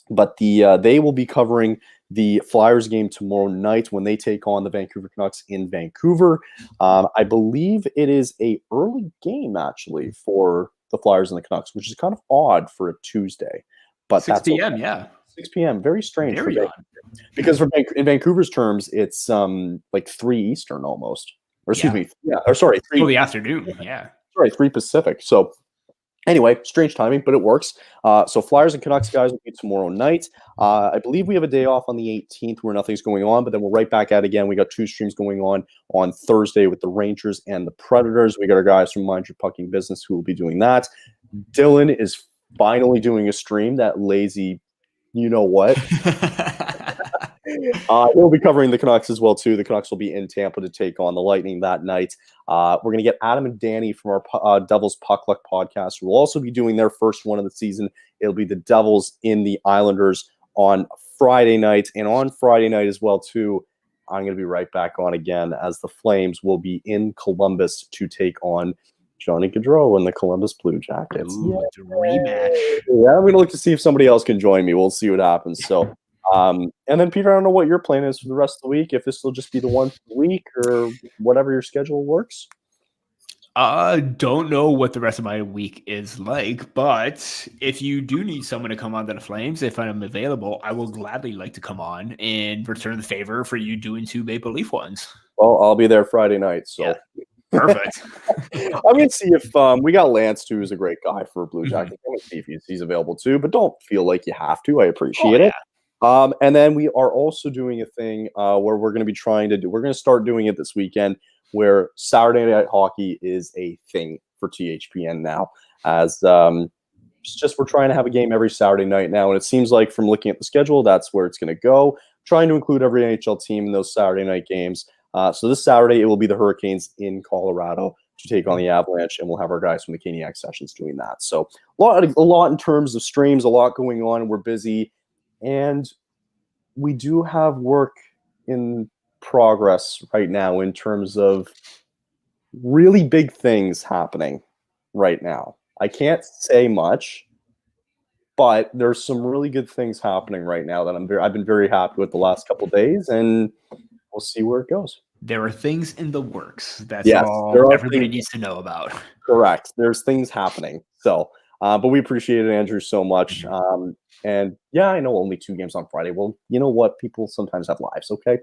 But they will be covering the Flyers game tomorrow night when they take on the Vancouver Canucks in Vancouver. I believe it is a early game, actually, for the Flyers and the Canucks, which is kind of odd for a Tuesday. But 6 that's p.m., okay. yeah. 6 p.m., very strange. Very for odd. Because in Vancouver's terms, it's like 3 Eastern almost. Or excuse me. Yeah, or sorry. 3 still the afternoon, yeah. Sorry, 3 Pacific. So anyway, strange timing, but it works. So Flyers and Canucks guys will be tomorrow night. I believe we have a day off on the 18th where nothing's going on, but then we're right back at it again. We got 2 streams going on Thursday with the Rangers and the Predators. We got our guys from Mind Your Pucking Business who will be doing that. Dylan is finally doing a stream, that lazy, you know what. We'll be covering the Canucks as well, too. The Canucks will be in Tampa to take on the Lightning that night. We're going to get Adam and Danny from our Devils Puck Luck podcast, who will also be doing their first one of the season. It'll be the Devils in the Islanders on Friday night. And on Friday night as well, too, I'm going to be right back on again as the Flames will be in Columbus to take on Johnny Gaudreau and the Columbus Blue Jackets. Rematch. Yeah, I'm going to look to see if somebody else can join me. We'll see what happens. So, and then Peter, I don't know what your plan is for the rest of the week. If this will just be the once a week or whatever your schedule works. Don't know what the rest of my week is like, but if you do need someone to come on to the Flames, if I'm available, I will gladly like to come on and return the favor for you doing 2 Maple Leaf ones. Well, I'll be there Friday night, so yeah. Perfect. I'm going to see if we got Lance too, who's a great guy for Blue Jackets. I'm going to see if he's available too, but don't feel like you have to. I appreciate it. And then we are also doing a thing where we're going to be we're going to start doing it this weekend, where Saturday Night Hockey is a thing for THPN now. As we're trying to have a game every Saturday night now, and it seems like from looking at the schedule, that's where it's going to go. Trying to include every NHL team in those Saturday night games. So this Saturday, it will be the Hurricanes in Colorado to take on the Avalanche, and we'll have our guys from the Caniac Sessions doing that. So a lot in terms of streams, a lot going on. We're busy, and we do have work in progress right now in terms of really big things happening right now. I can't say much, but there's some really good things happening right now that I've been very happy with the last couple of days, and we'll see where it goes. There are things in the works. That's all everybody needs to know about. Correct. There's things happening. So, but we appreciate it, Andrew, so much. And yeah, I know only 2 games on Friday. Well, you know what? People sometimes have lives, okay?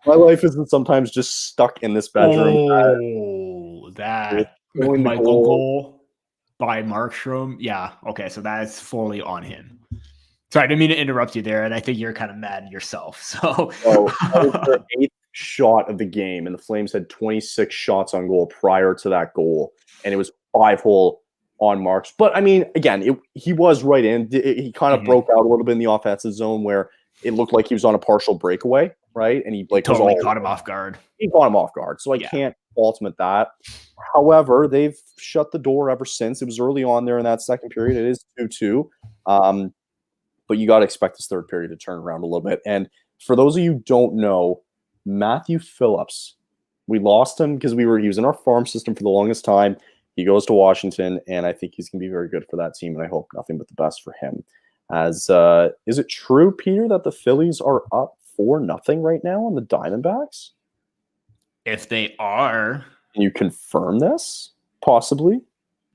My life isn't sometimes just stuck in this bedroom. Oh, that Michael goal by Markstrom. Yeah. Okay. So that is fully on him. Sorry, I didn't mean to interrupt you there. And I think you're kind of mad yourself. So that was their 8th shot of the game. And the Flames had 26 shots on goal prior to that goal. And it was 5-hole on Marks. But I mean, again, he was right in. He kind of broke out a little bit in the offensive zone where it looked like he was on a partial breakaway, right? And he totally caught him off guard. He caught him off guard. So I can't fault him at that. However, they've shut the door ever since. It was early on there in that second period. It is 2-2. But you got to expect this third period to turn around a little bit. And for those of you who don't know, Matthew Phillips, we lost him because he was in our farm system for the longest time. He goes to Washington, and I think he's going to be very good for that team, and I hope nothing but the best for him. As is it true, Peter, that the Phillies are up 4-0 right now on the Diamondbacks? If they are. Can you confirm this? Possibly?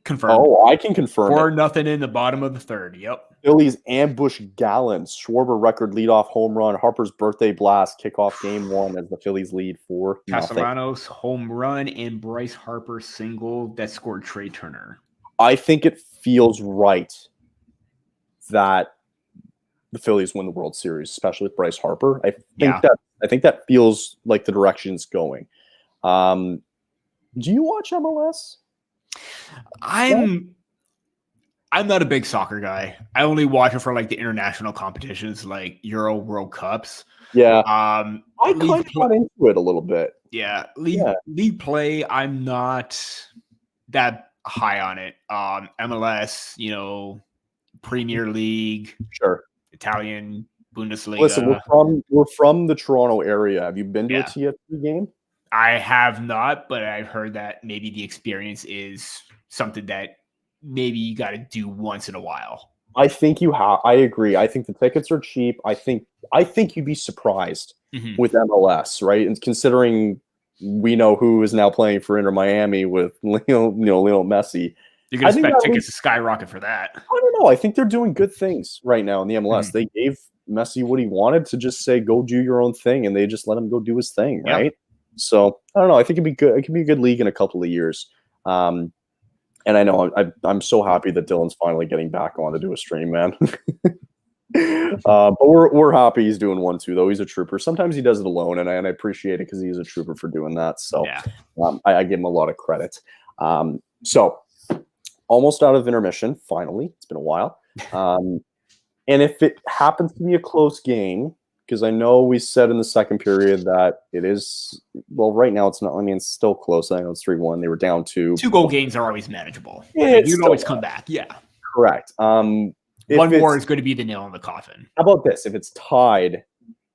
Confirmed. Oh, I can confirm 4-0 in the bottom of the third. Yep. Phillies ambush Gallen. Schwarber record leadoff home run. Harper's birthday blast. Kickoff game 1 as the Phillies lead 4-0. Castellanos home run and Bryce Harper single that scored Trey Turner. I think it feels right that the Phillies win the World Series, especially with Bryce Harper. I think that feels like the direction it's going. Do you watch MLS? I'm not a big soccer guy. I only watch it for like the international competitions, like Euro World Cups. Yeah. I kind of got into it a little bit. Yeah. League play, I'm not that high on it. MLS, Premier League, sure, Italian Bundesliga. Listen, we're from the Toronto area. Have you been to a TFC game? I have not, but I've heard that maybe the experience is something that maybe you got to do once in a while. I think you have. I agree. I think the tickets are cheap. I think you'd be surprised with MLS, right? And considering we know who is now playing for Inter Miami with Lionel Messi, You're going to expect tickets to skyrocket for that. I don't know. I think they're doing good things right now in the MLS. They gave Messi what he wanted to just say, go do your own thing, and they just let him go do his thing, right? So I don't know. I think it'd be good. It could be a good league in a couple of years. And I know I'm so happy that Dylan's finally getting back on to do a stream, man. But we're happy he's doing one too, though. He's a trooper. Sometimes he does it alone, and I appreciate it because he's a trooper for doing that. So I give him a lot of credit. So almost out of intermission, finally. It's been a while. And if it happens to be a close game, because I know we said in the second period that it is, well, right now it's not. I mean, it's still close. I know it's 3-1. They were down 2. 2-goal games are always manageable. You can always come back. Yeah. Correct. One more is going to be the nail in the coffin. How about this? If it's tied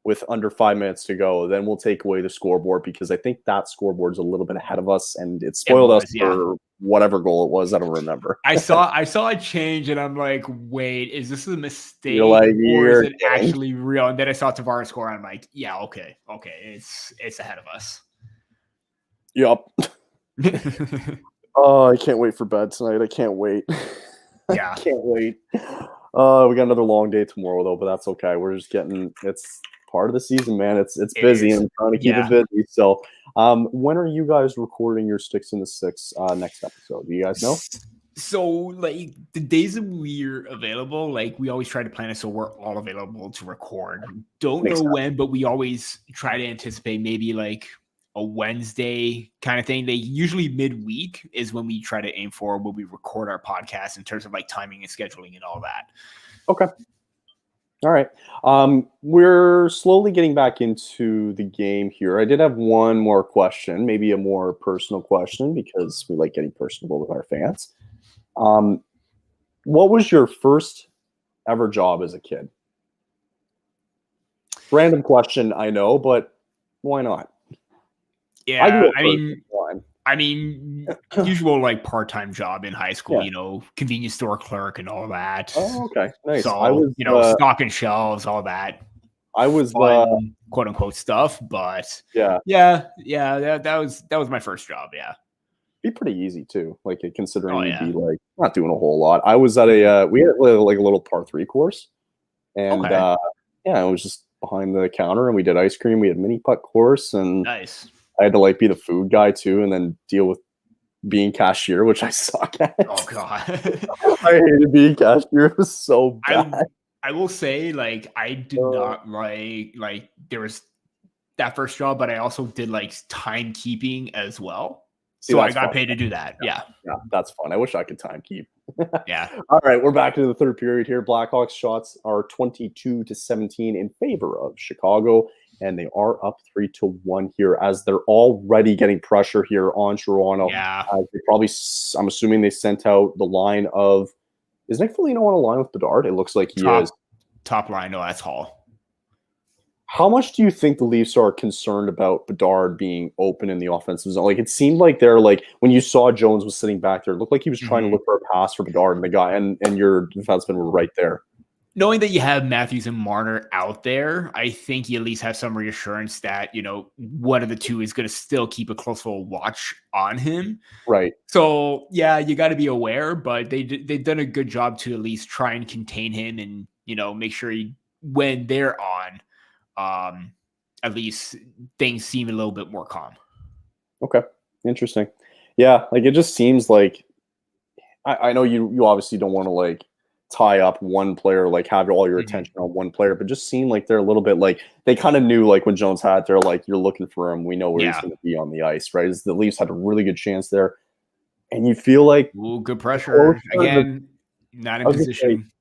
with under 5 minutes to go, then we'll take away the scoreboard because I think that scoreboard is a little bit ahead of us and it spoiled us for whatever goal it was. I don't remember. I saw a change and I'm like, wait, is this a mistake or is it actually real? And then I saw Tavares score and I'm like, yeah, okay, it's ahead of us. Yep. Oh, I can't wait for bed tonight. I can't wait. Yeah. I can't wait. We got another long day tomorrow though, but that's okay. We're just it's part of the season, man. It's busy and I'm trying to keep it busy. So when are you guys recording your Sticks in the Six next episode? Do you guys know? So like the days that we're available, like we always try to plan it so we're all available to record. Don't know when, but we always try to anticipate maybe like a Wednesday kind of thing. They usually midweek is when we try to aim for when we record our podcast in terms of like timing and scheduling and all that. Okay. All right. We're slowly getting back into the game here. I did have one more question, maybe a more personal question because we like getting personable with our fans. What was your first ever job as a kid? Random question, I know, but why not? Yeah, I mean, usual like part-time job in high school, you know, convenience store clerk and all that. Oh, okay, nice. So I was, stocking shelves, all that. I was fun, quote unquote stuff, but that was my first job. Yeah, be pretty easy too. Like considering you'd be like not doing a whole lot. I was at we had like a little par 3 course, and it was just behind the counter, and we did ice cream. We had mini putt course, and nice. I had to like be the food guy too, and then deal with being cashier, which I suck at. Oh god, I hated being cashier. It was so bad. I will say, like, I did not like there was that first job, but I also did like timekeeping as well. So I got paid to do that. Yeah, that's fun. I wish I could timekeep. Yeah. All right, we're back to the third period here. Blackhawks shots are 22-17 in favor of Chicago. And they are up 3-1 here as they're already getting pressure here on Toronto. Yeah. I'm assuming they sent out the line of, is Nick Foligno on a line with Bedard? It looks like he is. Top line, no, that's Hall. How much do you think the Leafs are concerned about Bedard being open in the offensive zone? Like it seemed like they're like, when you saw Jones was sitting back there, it looked like he was trying to look for a pass for Bedard, and the guy and your defensemen were right there. Knowing that you have Matthews and Marner out there, I think you at least have some reassurance that, you know, one of the two is going to still keep a close little watch on him. Right. So, yeah, you got to be aware, but they've done a good job to at least try and contain him and, you know, make sure when they're on, at least things seem a little bit more calm. Okay. Interesting. Yeah. Like it just seems like, I know you obviously don't want to like tie up one player, like have all your attention on one player, but just seem like they're a little bit like they kind of knew like when Jones had, they're like, you're looking for him. We know where he's going to be on the ice, right? The Leafs had a really good chance there. And you feel like good pressure again, not in position.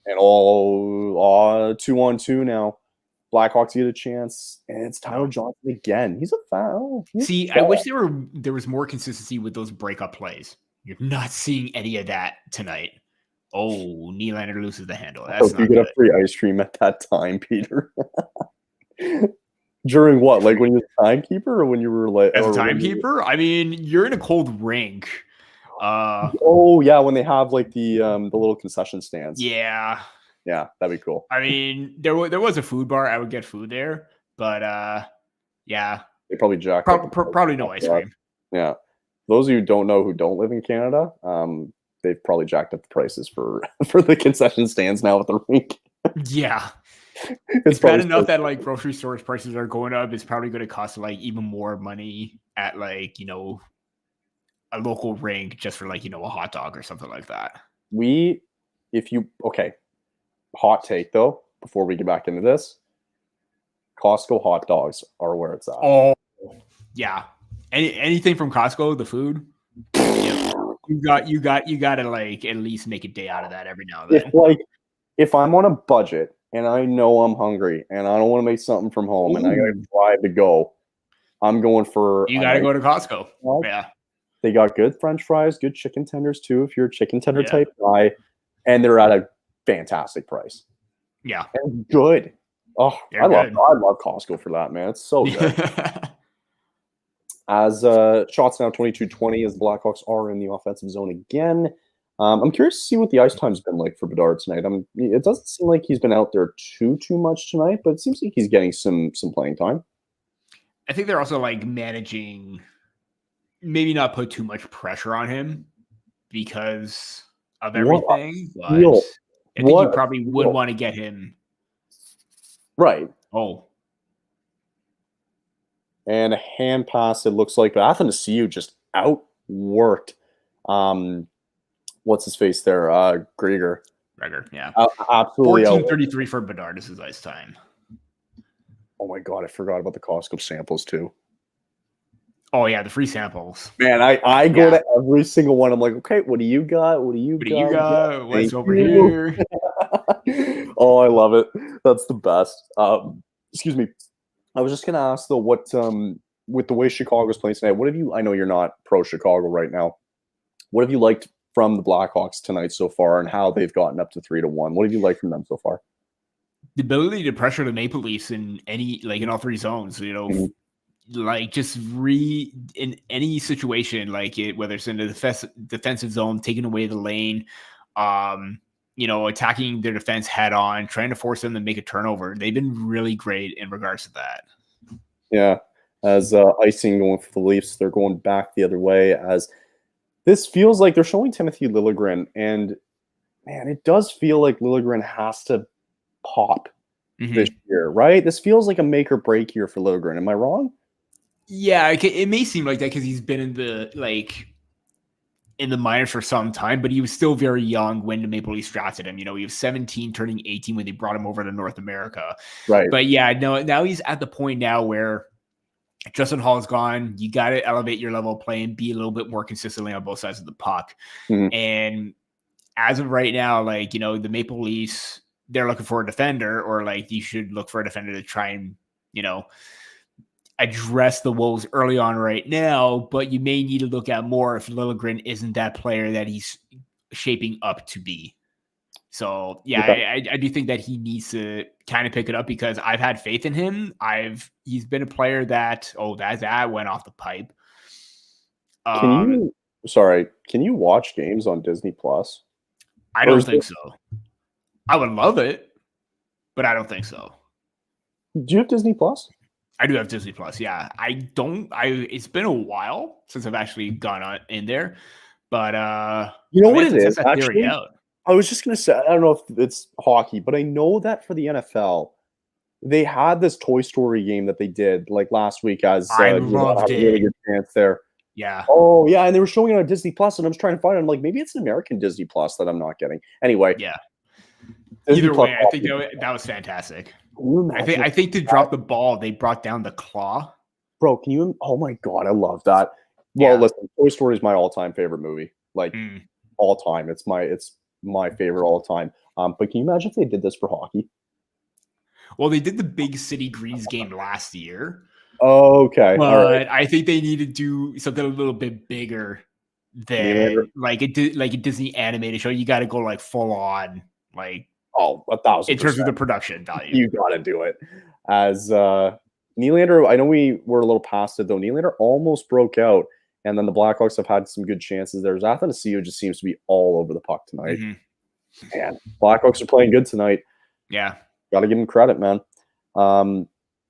And all 2-on-2 now. Blackhawks get a chance, and it's Tyler Johnson again. He's a foul. I wish there was more consistency with those breakup plays. You're not seeing any of that tonight. Oh, Nylander loses the handle. That's not you get a free ice cream at that time, Peter. During what? Like when you were a timekeeper or when you were like... As a timekeeper? I mean, you're in a cold rink. Oh yeah, when they have like the little concession stands. Yeah, that'd be cool. I mean, there was a food bar. I would get food there, but yeah, They probably jacked probably no ice cream. Yeah, those of you who don't know who don't live in Canada, they've probably jacked up the prices for the concession stands now at the rink. Yeah, it's bad enough that like grocery stores prices are going up. It's probably going to cost like even more money at like a local rink just for like a hot dog or something like that. Hot take though, before we get back into this, Costco hot dogs are where it's at. Oh yeah, anything from Costco, the food. You got to like at least make a day out of that every now and then. If I'm on a budget and I know I'm hungry and I don't want to make something from home and I got to drive to go, I'm going for. You got to go to Costco. Yeah, they got good French fries, good chicken tenders too. If you're a chicken tender type guy, and they're at a fantastic price. Yeah, and good. Oh, I love Costco for that, man. It's so good. As shots now 22-20 as the Blackhawks are in the offensive zone again. I'm curious to see what the ice time's been like for Bedard tonight. It doesn't seem like he's been out there too much tonight, but it seems like he's getting some playing time. I think they're also like managing, maybe not put too much pressure on him because of everything. But I think you probably would want to get him. Right. Oh. And a hand pass, it looks like. But Athanasiou just outworked. What's his face there? Gregor, yeah. Absolutely. 14:33 for Bedard. This is ice time. Oh my God, I forgot about the Costco samples too. Oh yeah, the free samples. Man, I go to every single one. I'm like, okay, what do you got? What do you got? What's over here? Oh, I love it. That's the best. Excuse me. I was just gonna ask though, what with the way Chicago's playing tonight, what have you? I know you're not pro Chicago right now. What have you liked from the Blackhawks tonight so far, and how they've gotten up to 3-1? What have you liked from them so far? The ability to pressure the Maple Leafs in all three zones. Like just in any situation, like whether it's in the defensive zone, taking away the lane, attacking their defense head on, trying to force them to make a turnover. They've been really great in regards to that. Yeah, as icing going for the Leafs, they're going back the other way. As this feels like they're showing Timothy Liljegren, and man, it does feel like Liljegren has to pop this year, right? This feels like a make or break year for Liljegren. Am I wrong? Yeah, it may seem like that because he's been in the minors for some time, but he was still very young when the Maple Leafs drafted him. He was 17, turning 18 when they brought him over to North America. Right. But yeah, no, now he's at the point now where Justin Hall's gone. You got to elevate your level of play and be a little bit more consistently on both sides of the puck. And as of right now, the Maple Leafs, they're looking for a defender, or you should look for a defender to try and, address the woes early on right now, but you may need to look at more if Liljegren isn't that player that he's shaping up to be. So yeah, okay. I do think that he needs to kind of pick it up because I've had faith in him. He's been a player that went off the pipe. Can you watch games on Disney Plus? I don't think so. I would love it, but I don't think so. Do you have Disney Plus? I do have Disney Plus. Yeah, it's been a while since I've actually gone in there, but you know what it is? Actually, I was just gonna say, I don't know if it's hockey, but I know that for the NFL, they had this Toy Story game that they did last week. As I loved it. Really good chance there. Yeah. Oh yeah, and they were showing it on Disney Plus, and I was trying to find it. I'm like, maybe it's an American Disney Plus that I'm not getting. Anyway. Yeah. Disney Either way, I think that was fantastic. I think to drop the ball, they brought down the claw. Bro, can you? Oh my God, I love that. Well, listen, Toy Story is my all-time favorite movie. All time. It's my favorite all time. But can you imagine if they did this for hockey? Well, they did the Big City Grease game last year. Oh, okay. But I think they need to do something a little bit bigger than a Disney animated show. You got to go full on 1,000%. In terms of the production value. You got to do it. As Nylander, I know we were a little past it though. Nylander almost broke out And then the Blackhawks have had some good chances there. Athanasiou just seems to be all over the puck tonight. Man, Blackhawks are playing good tonight. Yeah. Got to give them credit, man.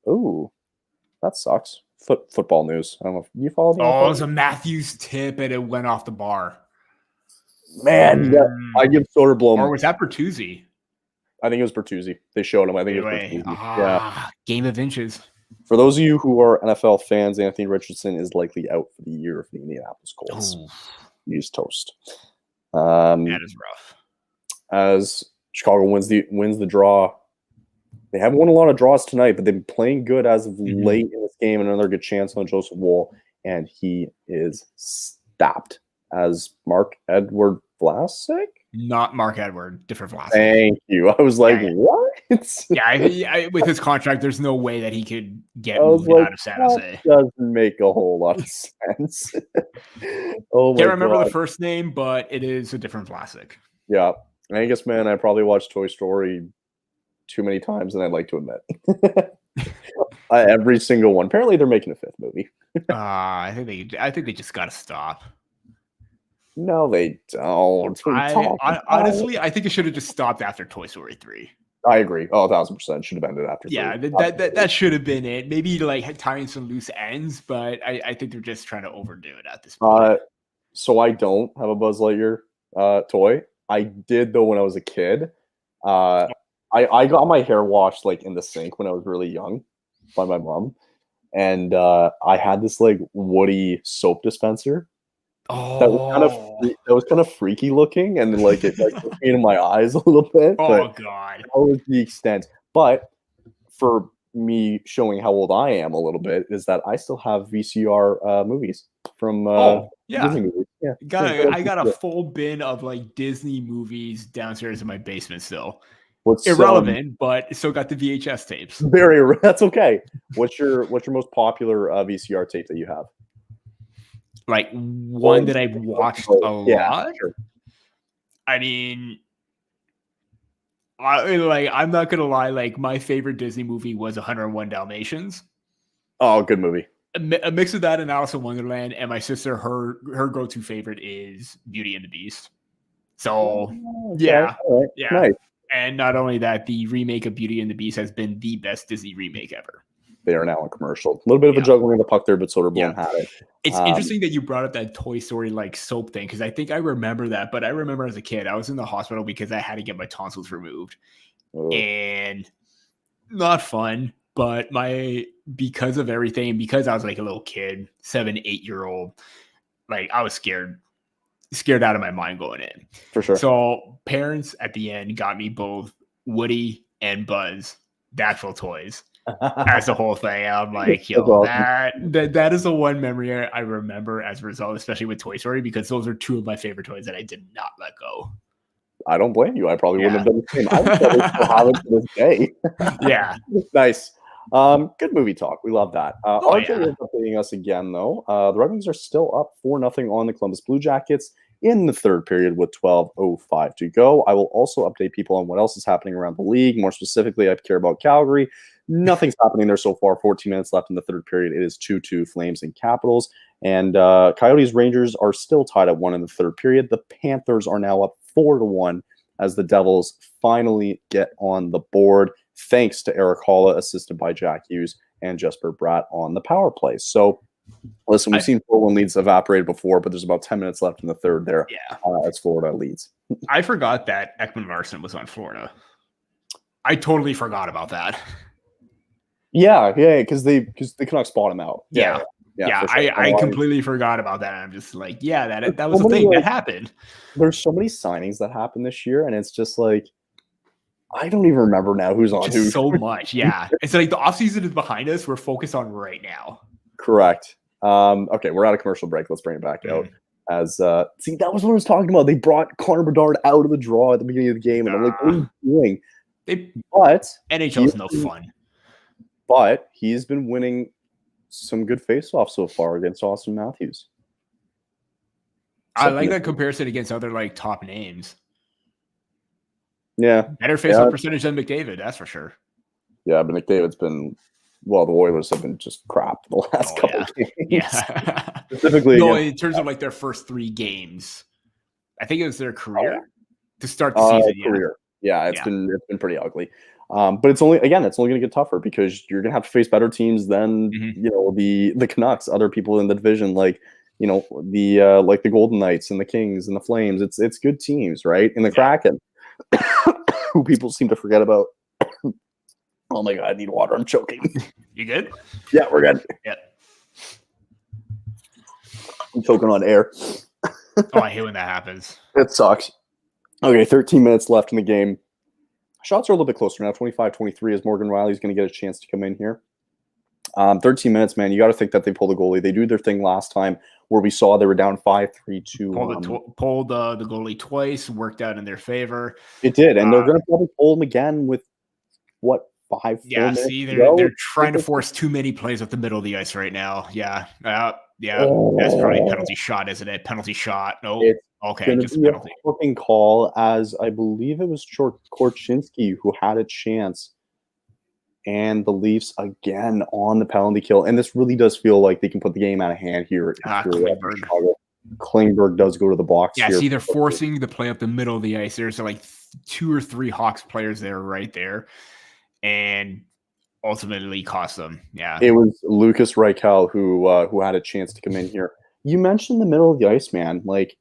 Ooh, that sucks. Football news. I don't know if you follow the Oh, NFL? it was a Matthews tip and it went off the bar. Man, I give Soderblom. Or was that Bertuzzi? I think it was Bertuzzi. They showed him. I think it was Bertuzzi. Yeah. Game of inches. For those of you who are NFL fans, Anthony Richardson is likely out for the year for the Indianapolis Colts. He's toast. That is rough. As Chicago wins the draw. They haven't won a lot of draws tonight, but they've been playing good as of late in this game. Another good chance on Joseph Woll, and he is stopped as Mark-Edward Vlasic? Not Mark-Edward, different Vlasic. Thank you. I was like, what? Yeah, with his contract, there's no way that he could get moved out of San Jose. Doesn't make a whole lot of sense. Can't remember the first name, but it is a different Vlasic. Yeah. Angus, man, I probably watched Toy Story too many times than I'd like to admit. Every single one. Apparently, they're making a fifth movie. I think they just got to stop. No, they don't. Honestly, I think it should have just stopped after Toy Story 3. I agree. 1,000% should have ended after 3. Yeah, that should have been it. Maybe like tying some loose ends, but I think they're just trying to overdo it at this point. So I don't have a Buzz Lightyear toy. I did though when I was a kid. I got my hair washed like in the sink when I was really young by my mom, and I had this like Woody soap dispenser. Oh, that was kind of freaky looking, and like it like put me in my eyes a little bit. Oh God, that was the extent. But for me showing how old I am a little bit is that I still have VCR movies from Disney movies. Yeah, I got a full bin of like Disney movies downstairs in my basement still. What's irrelevant, but still got the VHS tapes. That's okay. What's your most popular VCR tape that you have? Like one that I've watched a lot. Sure. I mean, I'm not gonna lie. Like my favorite Disney movie was 101 Dalmatians. Oh, good movie. A mix of that and Alice in Wonderland, and my sister, her go-to favorite is Beauty and the Beast. So yeah. Nice. And not only that, the remake of Beauty and the Beast has been the best Disney remake ever. They are now in commercial. A little bit of a juggling of the puck there, but Soderblom had it. It's interesting that you brought up that Toy Story like soap thing, because I think I remember that. But I remember as a kid, I was in the hospital because I had to get my tonsils removed, and not fun. But because of everything, because I was like a little kid, 7, 8-year-old, like I was scared out of my mind going in. For sure. So parents at the end got me both Woody and Buzz, the actual toys, as the whole thing. I'm like, yo, awesome. that is the one memory I remember as a result, especially with Toy Story, because those are two of my favorite toys that I did not let go. I don't blame you. I probably wouldn't have done the same. I would probably still have it to this day. Yeah. Nice. Good movie talk. We love that. RJ is updating us again, though. The Red Wings are still up 4-0 on the Columbus Blue Jackets in the third period with 12:05 to go. I will also update people on what else is happening around the league. More specifically, I care about Calgary. Nothing's happening there so far. 14 minutes left in the third period. It is 2-2 Flames and Capitals. And Coyotes Rangers are still tied at 1 in the third period. The Panthers are now up 4-1 as the Devils finally get on the board, thanks to Eric Holla, assisted by Jack Hughes and Jesper Bratt on the power play. So, listen, we've seen 4-1 leads evaporate before, but there's about 10 minutes left in the third there. Yeah. As Florida leads. I forgot that Ekman Larsson was on Florida. I totally forgot about that. Yeah, because they cannot spot him out. Yeah. Sure. I completely forgot about that. I'm just like, that was a thing that happened. There's so many signings that happened this year, and it's just like, I don't even remember now who's on who. So much, yeah. It's like the offseason is behind us. We're focused on right now. Correct. Okay, we're at a commercial break. Let's bring it back out. As that was what I was talking about. They brought Connor Bedard out of the draw at the beginning of the game, and I'm like, what are you doing? But NHL's no fun. But he's been winning some good faceoffs so far against Austin Matthews. I like that comparison against other like top names. Yeah. Better faceoff percentage than McDavid, that's for sure. Yeah, but McDavid's been the Oilers have been just crap the last couple of games. Yeah. Specifically, in terms of like their first 3 games, I think it was their career to start the season. Career. Yeah, it's been pretty ugly. But it's only going to get tougher because you're going to have to face better teams than the Canucks, other people in the division, like the Golden Knights and the Kings and the Flames. It's good teams, right? And the Kraken, who people seem to forget about. Oh my God, I need water. I'm choking. You good? Yeah, we're good. Yeah. I'm choking on air. Oh, I hate when that happens. It sucks. Okay, 13 minutes left in the game. Shots are a little bit closer now, 25-23, as Morgan Riley's going to get a chance to come in here. 13 minutes, man. You got to think that they pulled the goalie. They do their thing last time where we saw they were down 5-3-2. Pulled the goalie twice, worked out in their favor. It did, and they're going to probably pull him again with, 5-4 minutes they're trying to force too many plays up the middle of the ice right now. Yeah. That's probably a penalty shot, isn't it? Penalty shot. No. Okay, just a penalty. Fucking call, as I believe it was Korchinski who had a chance, and the Leafs again on the penalty kill. And this really does feel like they can put the game out of hand here. Klingberg does go to the box. Yeah, see, they're forcing the play up the middle of the ice. There's like 2 or 3 Hawks players there right there, and ultimately cost them. Yeah, it was Lucas Reichel who had a chance to come in here. You mentioned the middle of the ice, man. Like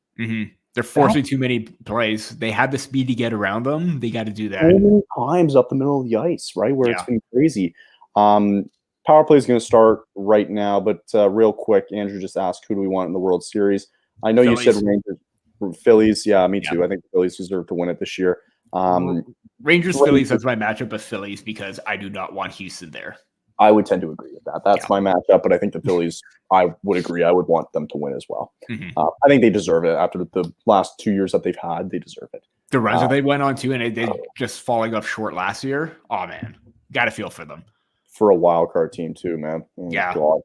they're forcing too many plays. They had the speed to get around them. They got to do that. So many times up the middle of the ice, right, where it's been crazy. Power play is going to start right now, but real quick, Andrew just asked, who do we want in the World Series? I know Phillies. You said Rangers, Phillies. Yeah, me too. I think the Phillies deserve to win it this year. Rangers, Phillies, that's my matchup of Phillies because I do not want Houston there. I would tend to agree with that. That's my matchup, but I think the Phillies, I would agree. I would want them to win as well. I think they deserve it after the last 2 years that they've had. They deserve it. The runs that they went on to, and they just falling off short last year. Oh, man. Got to feel for them. For a wild card team, too, man. Oh, God.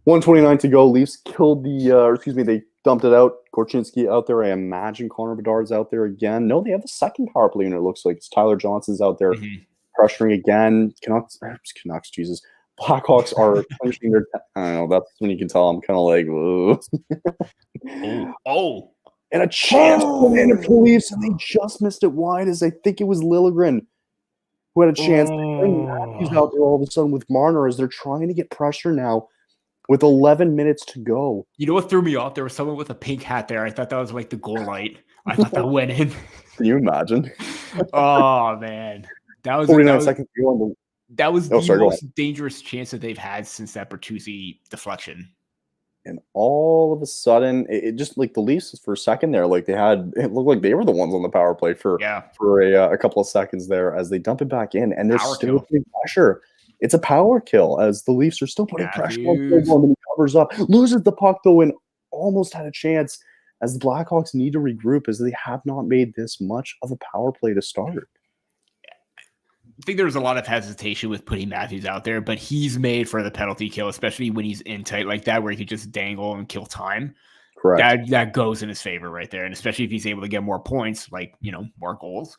1:29 to go. Leafs killed they dumped it out. Korchinski out there. I imagine Connor Bedard's out there again. No, they have the second power play unit, it looks like. It's Tyler Johnson's out there. Pressuring again. Canucks, Jesus. Blackhawks are punching their. I don't know. That's when you can tell I'm kind of like, and a chance for the Leafs, and they just missed it wide. As I think it was Liljegren who had a chance. He's out there all of a sudden with Marner as they're trying to get pressure now with 11 minutes to go. You know what threw me off? There was someone with a pink hat there. I thought that was like the goal light. I thought that went in. Can you imagine? Oh man. That was 49 seconds to go. That was the most dangerous chance that they've had since that Bertuzzi deflection. And all of a sudden, it just like the Leafs for a second there, like it looked like they were the ones on the power play for a couple of seconds there as they dump it back in, and they're still putting pressure. It's a power kill as the Leafs are still putting pressure on him, and he covers up, loses the puck though, and almost had a chance as the Blackhawks need to regroup as they have not made this much of a power play to start. I think there was a lot of hesitation with putting Matthews out there, but he's made for the penalty kill, especially when he's in tight like that, where he could just dangle and kill time. Correct. That goes in his favor right there. And especially if he's able to get more points, like, more goals,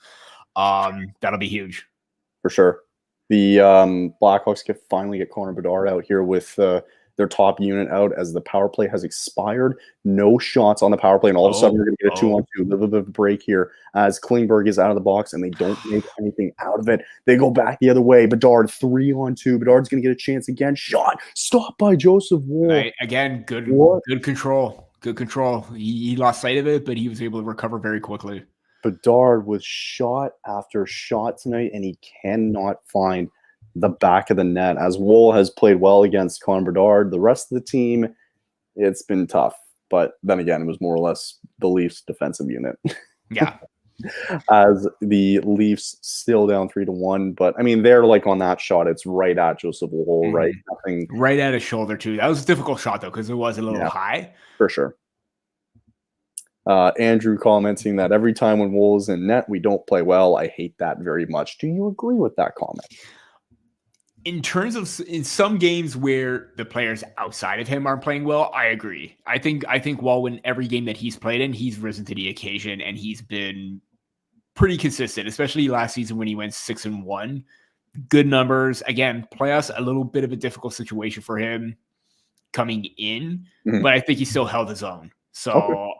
that'll be huge. For sure. The Blackhawks finally get Connor Bedard out here with their top unit out as the power play has expired. No shots on the power play, and all of a sudden we're going to get a 2-on-2. A little bit of a break here as Klingberg is out of the box, and they don't make anything out of it. They go back the other way. Bedard 3-on-2. Bedard's going to get a chance again. Shot stopped by Joseph Woll. Right. Again, good control. Good control. He lost sight of it, but he was able to recover very quickly. Bedard was shot after shot tonight, and he cannot find the back of the net as Woll has played well against Connor Bedard. The rest of the team, it's been tough. But then again, it was more or less the Leafs defensive unit. Yeah. As the Leafs still down 3-1. But I mean, they're like on that shot, it's right at Joseph Woll, right? Nothing. Right at his shoulder, too. That was a difficult shot, though, because it was a little high. For sure. Andrew commenting that every time when Woll is in net, we don't play well. I hate that very much. Do you agree with that comment? In terms of in some games where the players outside of him aren't playing well, I agree. I think Woll, in every game that he's played in, he's risen to the occasion and he's been pretty consistent, especially last season when he went 6-1. good numbers. Again, playoffs, a little bit of a difficult situation for him coming in, but I think he still held his own. So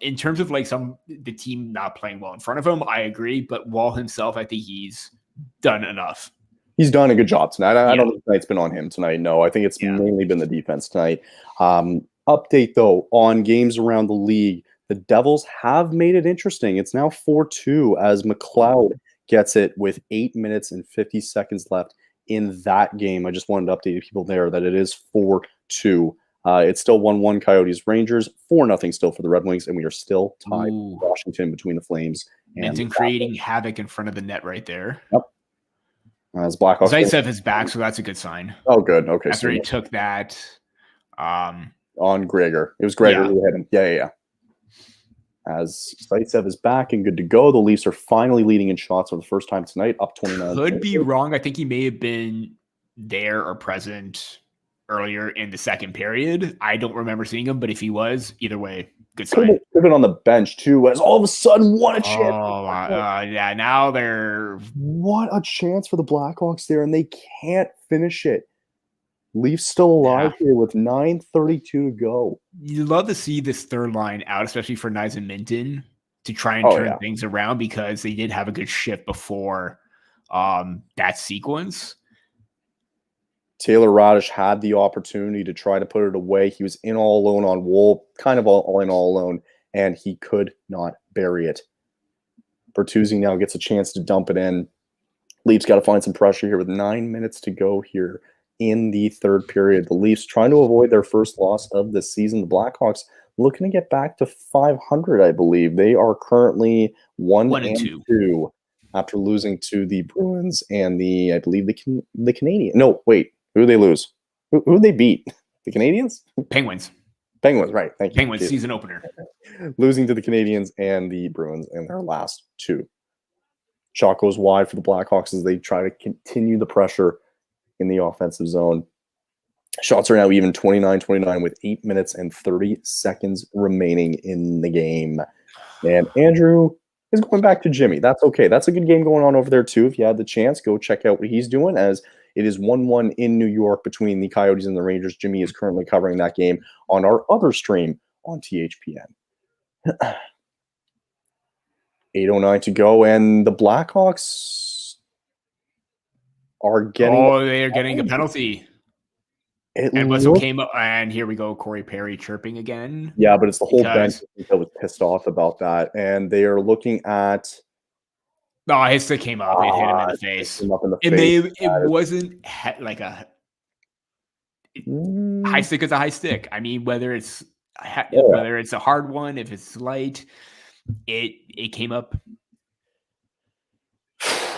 in terms of like the team not playing well in front of him, I agree. But Wall himself, I think he's done enough. He's done a good job tonight. I don't think tonight's been on him tonight. No, I think it's mainly been the defense tonight. Update, though, on games around the league. The Devils have made it interesting. It's now 4-2 as McLeod gets it with 8 minutes and 50 seconds left in that game. I just wanted to update people there that it is 4-2. It's still 1-1 Coyotes Rangers, 4-0 still for the Red Wings, and we are still tied with Washington between the Flames. Minton creating havoc in front of the net right there. Yep. As Blackhawks. Zaitsev is back, so that's a good sign. Oh, good. Okay. After he took that. On Gregor. It was Gregor who hit him. Yeah. As Zaitsev is back and good to go, the Leafs are finally leading in shots for the first time tonight, up 29. Could be wrong. I think he may have been there or present earlier in the second period. I don't remember seeing him, but if he was, either way, good sign. Could have been on the bench too, as all of a sudden, what a chance. Now they're... What a chance for the Blackhawks there, and they can't finish it. Leafs still alive here with 9:32 to go. You love to see this third line out, especially for Nyes and Minton, to try and turn things around because they did have a good shift before that sequence. Taylor Radish had the opportunity to try to put it away. He was in all alone on Wool, kind of all alone, and he could not bury it. Bertuzzi now gets a chance to dump it in. Leafs got to find some pressure here with 9 minutes to go here in the third period. The Leafs trying to avoid their first loss of the season. The Blackhawks looking to get back to 500, I believe. They are currently 1-2 after losing to the Bruins and I believe the Canadians. No, wait. Who did they lose? Who did they beat? The Canadians? Penguins, right. Thank you. Penguins season opener. Losing to the Canadians and the Bruins in their last two. Shot goes wide for the Blackhawks as they try to continue the pressure in the offensive zone. Shots are now even 29-29 with 8 minutes and 30 seconds remaining in the game. And Andrew is going back to Jimmy. That's okay. That's a good game going on over there too. If you had the chance, go check out what he's doing, as it is 1-1 in New York between the Coyotes and the Rangers. Jimmy is currently covering that game on our other stream on THPN. 8:09 to go, and the Blackhawks are getting... Oh, they are getting a penalty. And Whistle came up, and here we go, Corey Perry chirping again. Yeah, but it's the whole bench that was pissed off about that, and they are looking at... No, his stick came up. It hit him in the face. It wasn't like a... High stick is a high stick. I mean, whether it's a hard one, if it's light, it came up.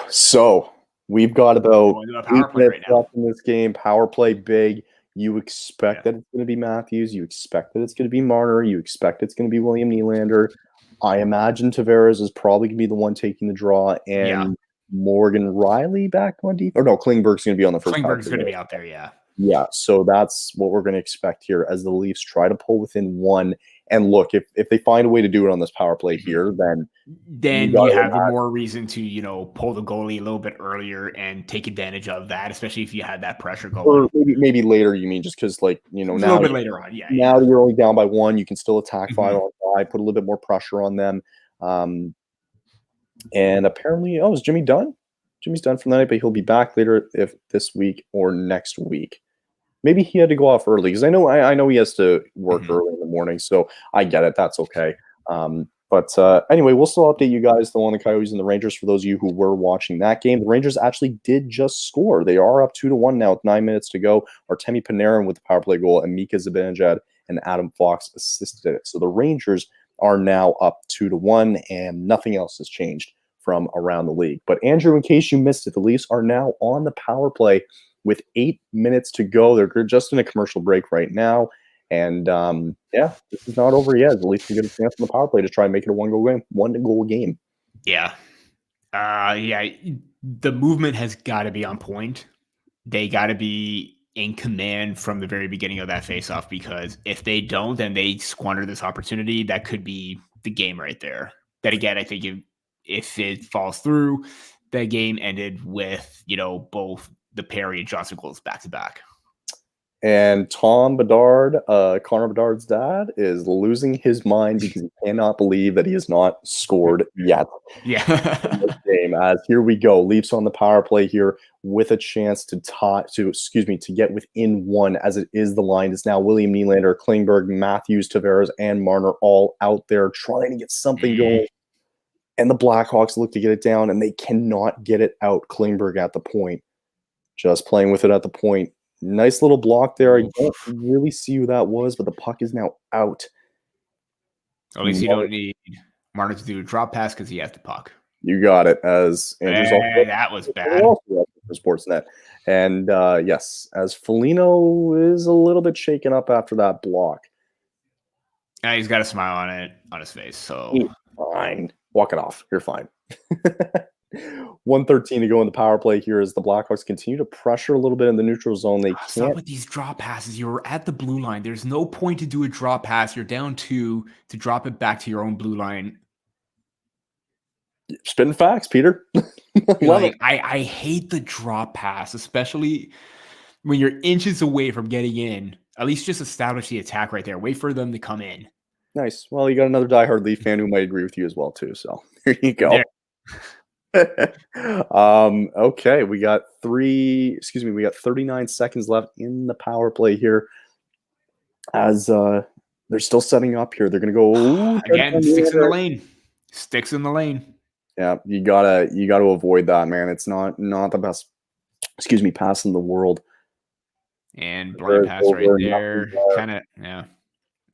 So we've got about 8 minutes left in this game. Power play big. You expect that it's going to be Matthews. You expect that it's going to be Marner. You expect it's going to be William Nylander. I imagine Tavares is probably going to be the one taking the draw, and Morgan Riley back on defense. Or no, Klingberg's going to be on the first. Klingberg's going to be out there, Yeah, so that's what we're going to expect here as the Leafs try to pull within one. And look, if they find a way to do it on this power play here, then you have more reason to, pull the goalie a little bit earlier and take advantage of that, especially if you had that pressure going. Or maybe later, you mean, just because, now a little bit later on, now that you're only down by one, you can still attack 5-on-5, put a little bit more pressure on them. And apparently, is Jimmy done? Jimmy's done for the night, but he'll be back later if this week or next week. Maybe he had to go off early because I know he has to work early in the morning, so I get it. That's okay. But anyway, we'll still update you guys though on the Coyotes and the Rangers for those of you who were watching that game. The Rangers actually did just score. They are up 2-1 now with 9 minutes to go. Artemi Panarin with the power play goal, and Mika Zibanejad and Adam Fox assisted it. So the Rangers are now up 2-1, and nothing else has changed from around the league. But Andrew, in case you missed it, the Leafs are now on the power play with 8 minutes to go. They're just in a commercial break right now. And, this is not over yet. The Leafs can get a chance on the power play to try and make it a one-goal game. Yeah. The movement has got to be on point. They got to be in command from the very beginning of that faceoff, because if they don't, then they squander this opportunity. That could be the game right there. That, again, I think if it falls through, the game ended with, both the Perry and Johnson goals back to back. And Tom Bedard, Connor Bedard's dad, is losing his mind because he cannot believe that he has not scored yet. Yeah. In this game, as here we go, Leafs on the power play here with a chance to get within one, as it is the line is now William Nylander, Klingberg, Matthews, Tavares, and Marner all out there trying to get something going. And the Blackhawks look to get it down, and they cannot get it out. Klingberg at the point, just playing with it at the point. Nice little block there. I don't really see who that was, but the puck is now out. At least you don't need Marner to do a drop pass because he has the puck. You got it. As Andrew's that was bad. For Sportsnet. And yes, as Foligno is a little bit shaken up after that block. He's got a smile on his face. So he's fine. Walk it off. You're fine. 1:13 to go in the power play here as the Blackhawks continue to pressure a little bit in the neutral zone. They can't. Stop with these drop passes. You're at the blue line. There's no point to do a drop pass. You're down 2 to drop it back to your own blue line. Spitting facts, Peter. I hate the drop pass, especially when you're inches away from getting in. At least just establish the attack right there. Wait for them to come in. Nice. Well, you got another diehard Leaf fan who might agree with you as well, too. So here you go. Okay, we got 39 seconds left in the power play here as they're still setting up here. They're going to go again, sticks in the lane. Sticks in the lane. Yeah, you gotta avoid that, man. It's not the best pass in the world. And blind pass right there. Kind of, yeah.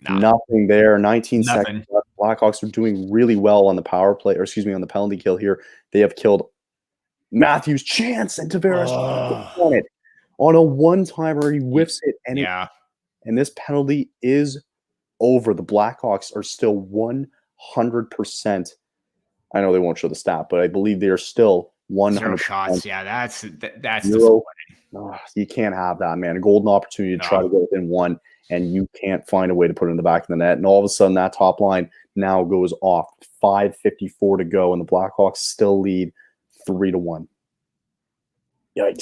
Nothing there. 19 seconds left. Blackhawks are doing really well on the power play, on the penalty kill here. They have killed Matthews' chance, and Tavares on it on a one-timer. He whiffs it, and and this penalty is over. The Blackhawks are still 100%. I know they won't show the stat, but I believe they are still 100%. 0 shots. Yeah, that's disappointing. You can't have that, man. A golden opportunity to try to go within one, and you can't find a way to put it in the back of the net. And all of a sudden, that top line now goes off. 5:54 to go, and the Blackhawks still lead 3-1. Yikes!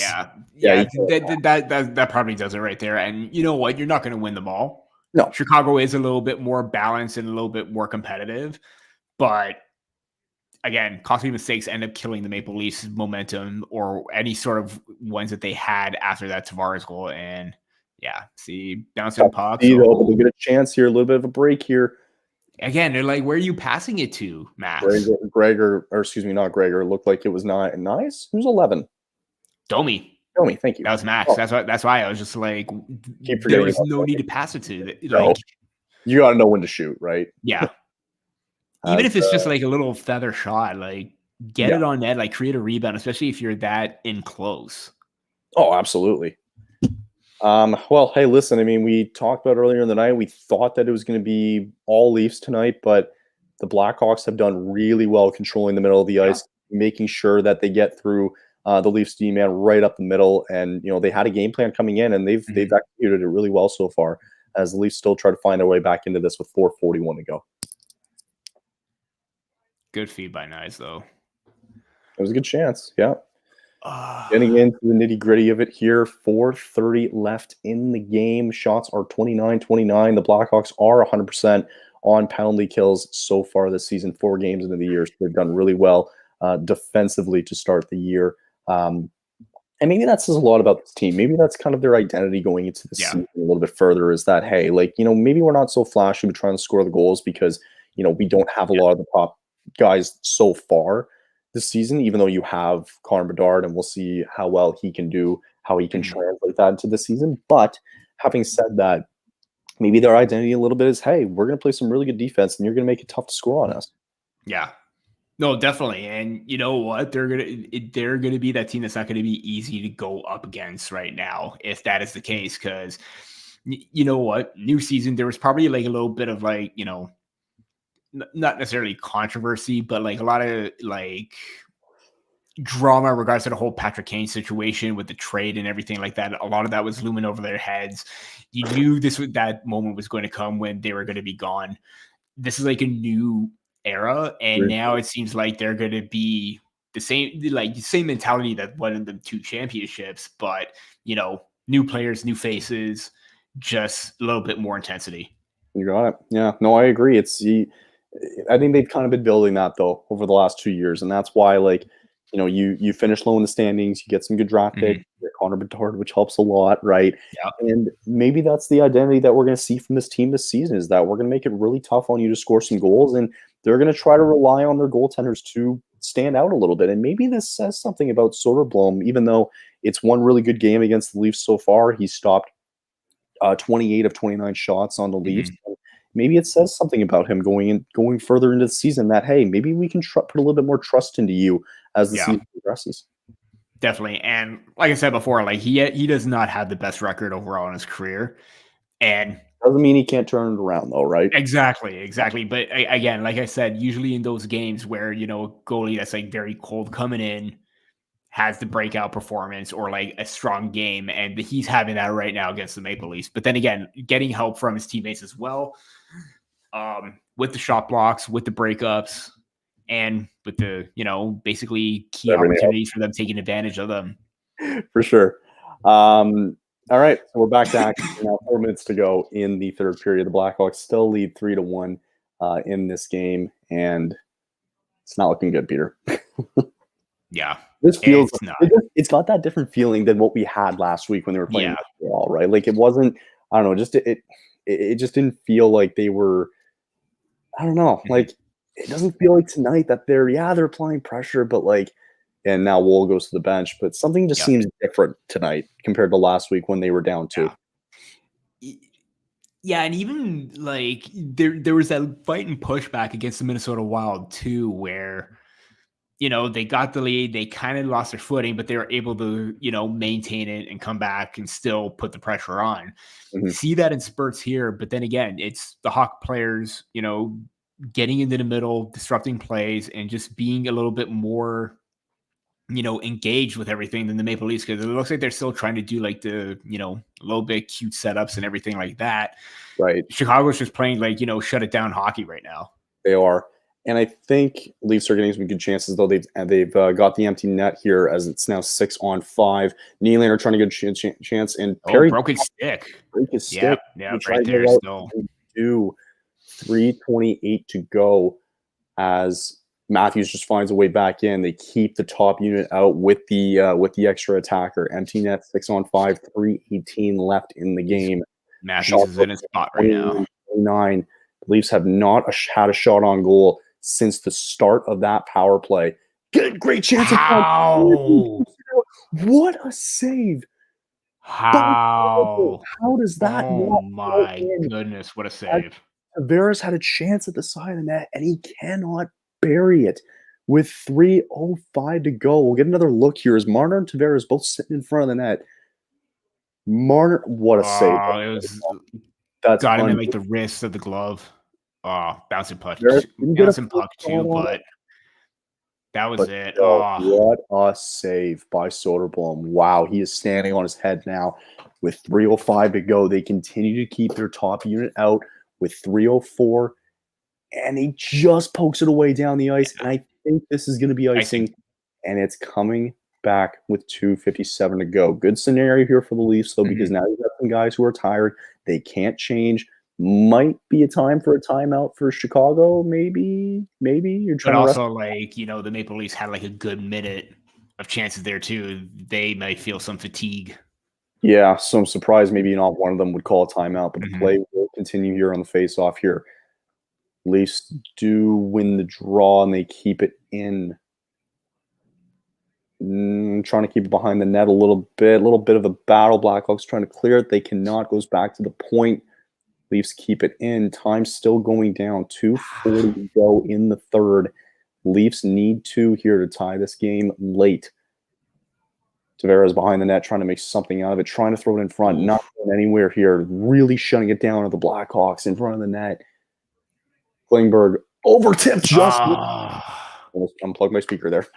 Yeah. That probably does it right there. And you know what? You're not going to win them all. No, Chicago is a little bit more balanced and a little bit more competitive, but again, costly mistakes end up killing the Maple Leafs' momentum or any sort of ones that they had after that Tavares goal. And bouncing pucks. They get a chance here, a little bit of a break here. Again, they're like, where are you passing it to, Matt? Gregor, not Gregor. Looked like it was not nice. Who's 11? Domi, thank you. That was Max. That's why I was just like, there was no need to pass it to. You got to know when to shoot, right? Yeah. Even if it's just like a little feather shot, like get it on net, like create a rebound, especially if you're that in close. Oh, absolutely. Well, hey, listen, I mean, we talked about earlier in the night, we thought that it was going to be all Leafs tonight, but the Blackhawks have done really well controlling the middle of the ice, making sure that they get through the Leafs D-man right up the middle. And, they had a game plan coming in, and they've executed it really well so far, as the Leafs still try to find their way back into this with 4:41 to go. Good feed by Nyes, though. It was a good chance, yeah. Getting into the nitty-gritty of it here, 4:30 left in the game. Shots are 29-29. The Blackhawks are 100% on penalty kills so far this season, 4 games into the year. So they've done really well defensively to start the year. And maybe that says a lot about this team. Maybe that's kind of their identity going into the season a little bit further, is that, hey, maybe we're not so flashy with trying to score the goals because, we don't have a lot of the top guys so far this season, even though you have Connor Bedard, and we'll see how well he can do, how he can translate that into the season. But having said that, maybe their identity a little bit is, hey, we're going to play some really good defense, and you're going to make it tough to score on us. Yeah. No, definitely. And you know what? They're gonna be that team that's not going to be easy to go up against right now, if that is the case. Because you know what? New season, there was probably like a little bit of like, not necessarily controversy, but like a lot of like drama in regards to the whole Patrick Kane situation with the trade and everything like that. A lot of that was looming over their heads. You knew that moment was going to come when they were going to be gone. This is like a new era, and now it seems like they're going to be the same mentality that won them 2 championships, but new players, new faces, just a little bit more intensity. You got it. Yeah, no, I agree. I think they've kind of been building that though over the last 2 years, and that's why you finish low in the standings, you get some good draft picks, you get Connor Bedard, which helps a lot, right? Yeah. And maybe that's the identity that we're going to see from this team this season, is that we're going to make it really tough on you to score some goals, and they're going to try to rely on their goaltenders to stand out a little bit. And maybe this says something about Soderblom, even though it's one really good game against the Leafs so far. He stopped 28 of 29 shots on the Leafs. Maybe it says something about him going further into the season that, hey, maybe we can put a little bit more trust into you as the season progresses. Definitely. And like I said before, like he does not have the best record overall in his career. And doesn't mean he can't turn it around though, right? Exactly. But again, like I said, usually in those games where, a goalie that's like very cold coming in has the breakout performance or like a strong game, and he's having that right now against the Maple Leafs. But then again, getting help from his teammates as well, with the shot blocks, with the breakups, and with the basically key opportunities for them taking advantage of them. For sure. All right, so we're back to action now. 4 minutes to go in the third period. The Blackhawks still lead 3-1 in this game, and it's not looking good, Peter. Yeah. This feels it's got that different feeling than what we had last week when they were playing Montreal, right? Like it wasn't, I don't know, just it just didn't feel like they were, I don't know, like it doesn't feel like tonight that they're applying pressure, but like, and now Wool goes to the bench, but something just seems different tonight compared to last week when they were down 2. Yeah, and even like there was that fight and pushback against the Minnesota Wild too, where they got the lead, they kind of lost their footing, but they were able to maintain it and come back and still put the pressure on. See that in spurts here, but then again, it's the Hawk players, getting into the middle, disrupting plays, and just being a little bit more engaged with everything than the Maple Leafs, because it looks like they're still trying to do like the, a little bit cute setups and everything like that. Right. Chicago's just playing like, shut it down hockey right now. They are. And I think Leafs are getting some good chances, though. They've got the empty net here as it's now 6-on-5. Nylander trying to get a chance, and Perry broke his stick. Yeah, right there still. 3:28 to go as Matthews just finds a way back in. They keep the top unit out with the extra attacker. Empty net, 6-on-5, 3:18 left in the game. Matthews is in his spot right now. 9. The Leafs have not had a shot on goal since the start of that power play. Great chance. What a save. How does that? Oh my goodness, what a save. Tavares had a chance at the side of the net, and he cannot bury it with 3:05 to go. We'll get another look here as Marner and Tavares both sitting in front of the net. Marner, what a save. That's got him in like the wrist of the glove. Bouncing puck. Bouncing puck too, but that was it. What a save by Soderblom. Wow, he is standing on his head now with 3:05 to go. They continue to keep their top unit out with 3:04, and he just pokes it away down the ice. And I think this is going to be icing, and it's coming back with 2:57 to go. Good scenario here for the Leafs, though, because now you've got some guys who are tired. They can't change. Might be a time for a timeout for Chicago. Maybe you're trying. But also, like, the Maple Leafs had like a good minute of chances there too. They might feel some fatigue. Yeah, so I'm surprised maybe not one of them would call a timeout, but the play will continue here on the face-off here. Leafs do win the draw, and they keep it in. Trying to keep it behind the net a little bit of a battle. Blackhawks trying to clear it. They cannot. Goes back to the point. Leafs keep it in. Time still going down. 2:40 to go in the third. Leafs need 2 here to tie this game late. Tavares behind the net, trying to make something out of it, trying to throw it in front, not going anywhere here, really shutting it down at the Blackhawks in front of the net. Klingberg over tip just almost unplugged my speaker there.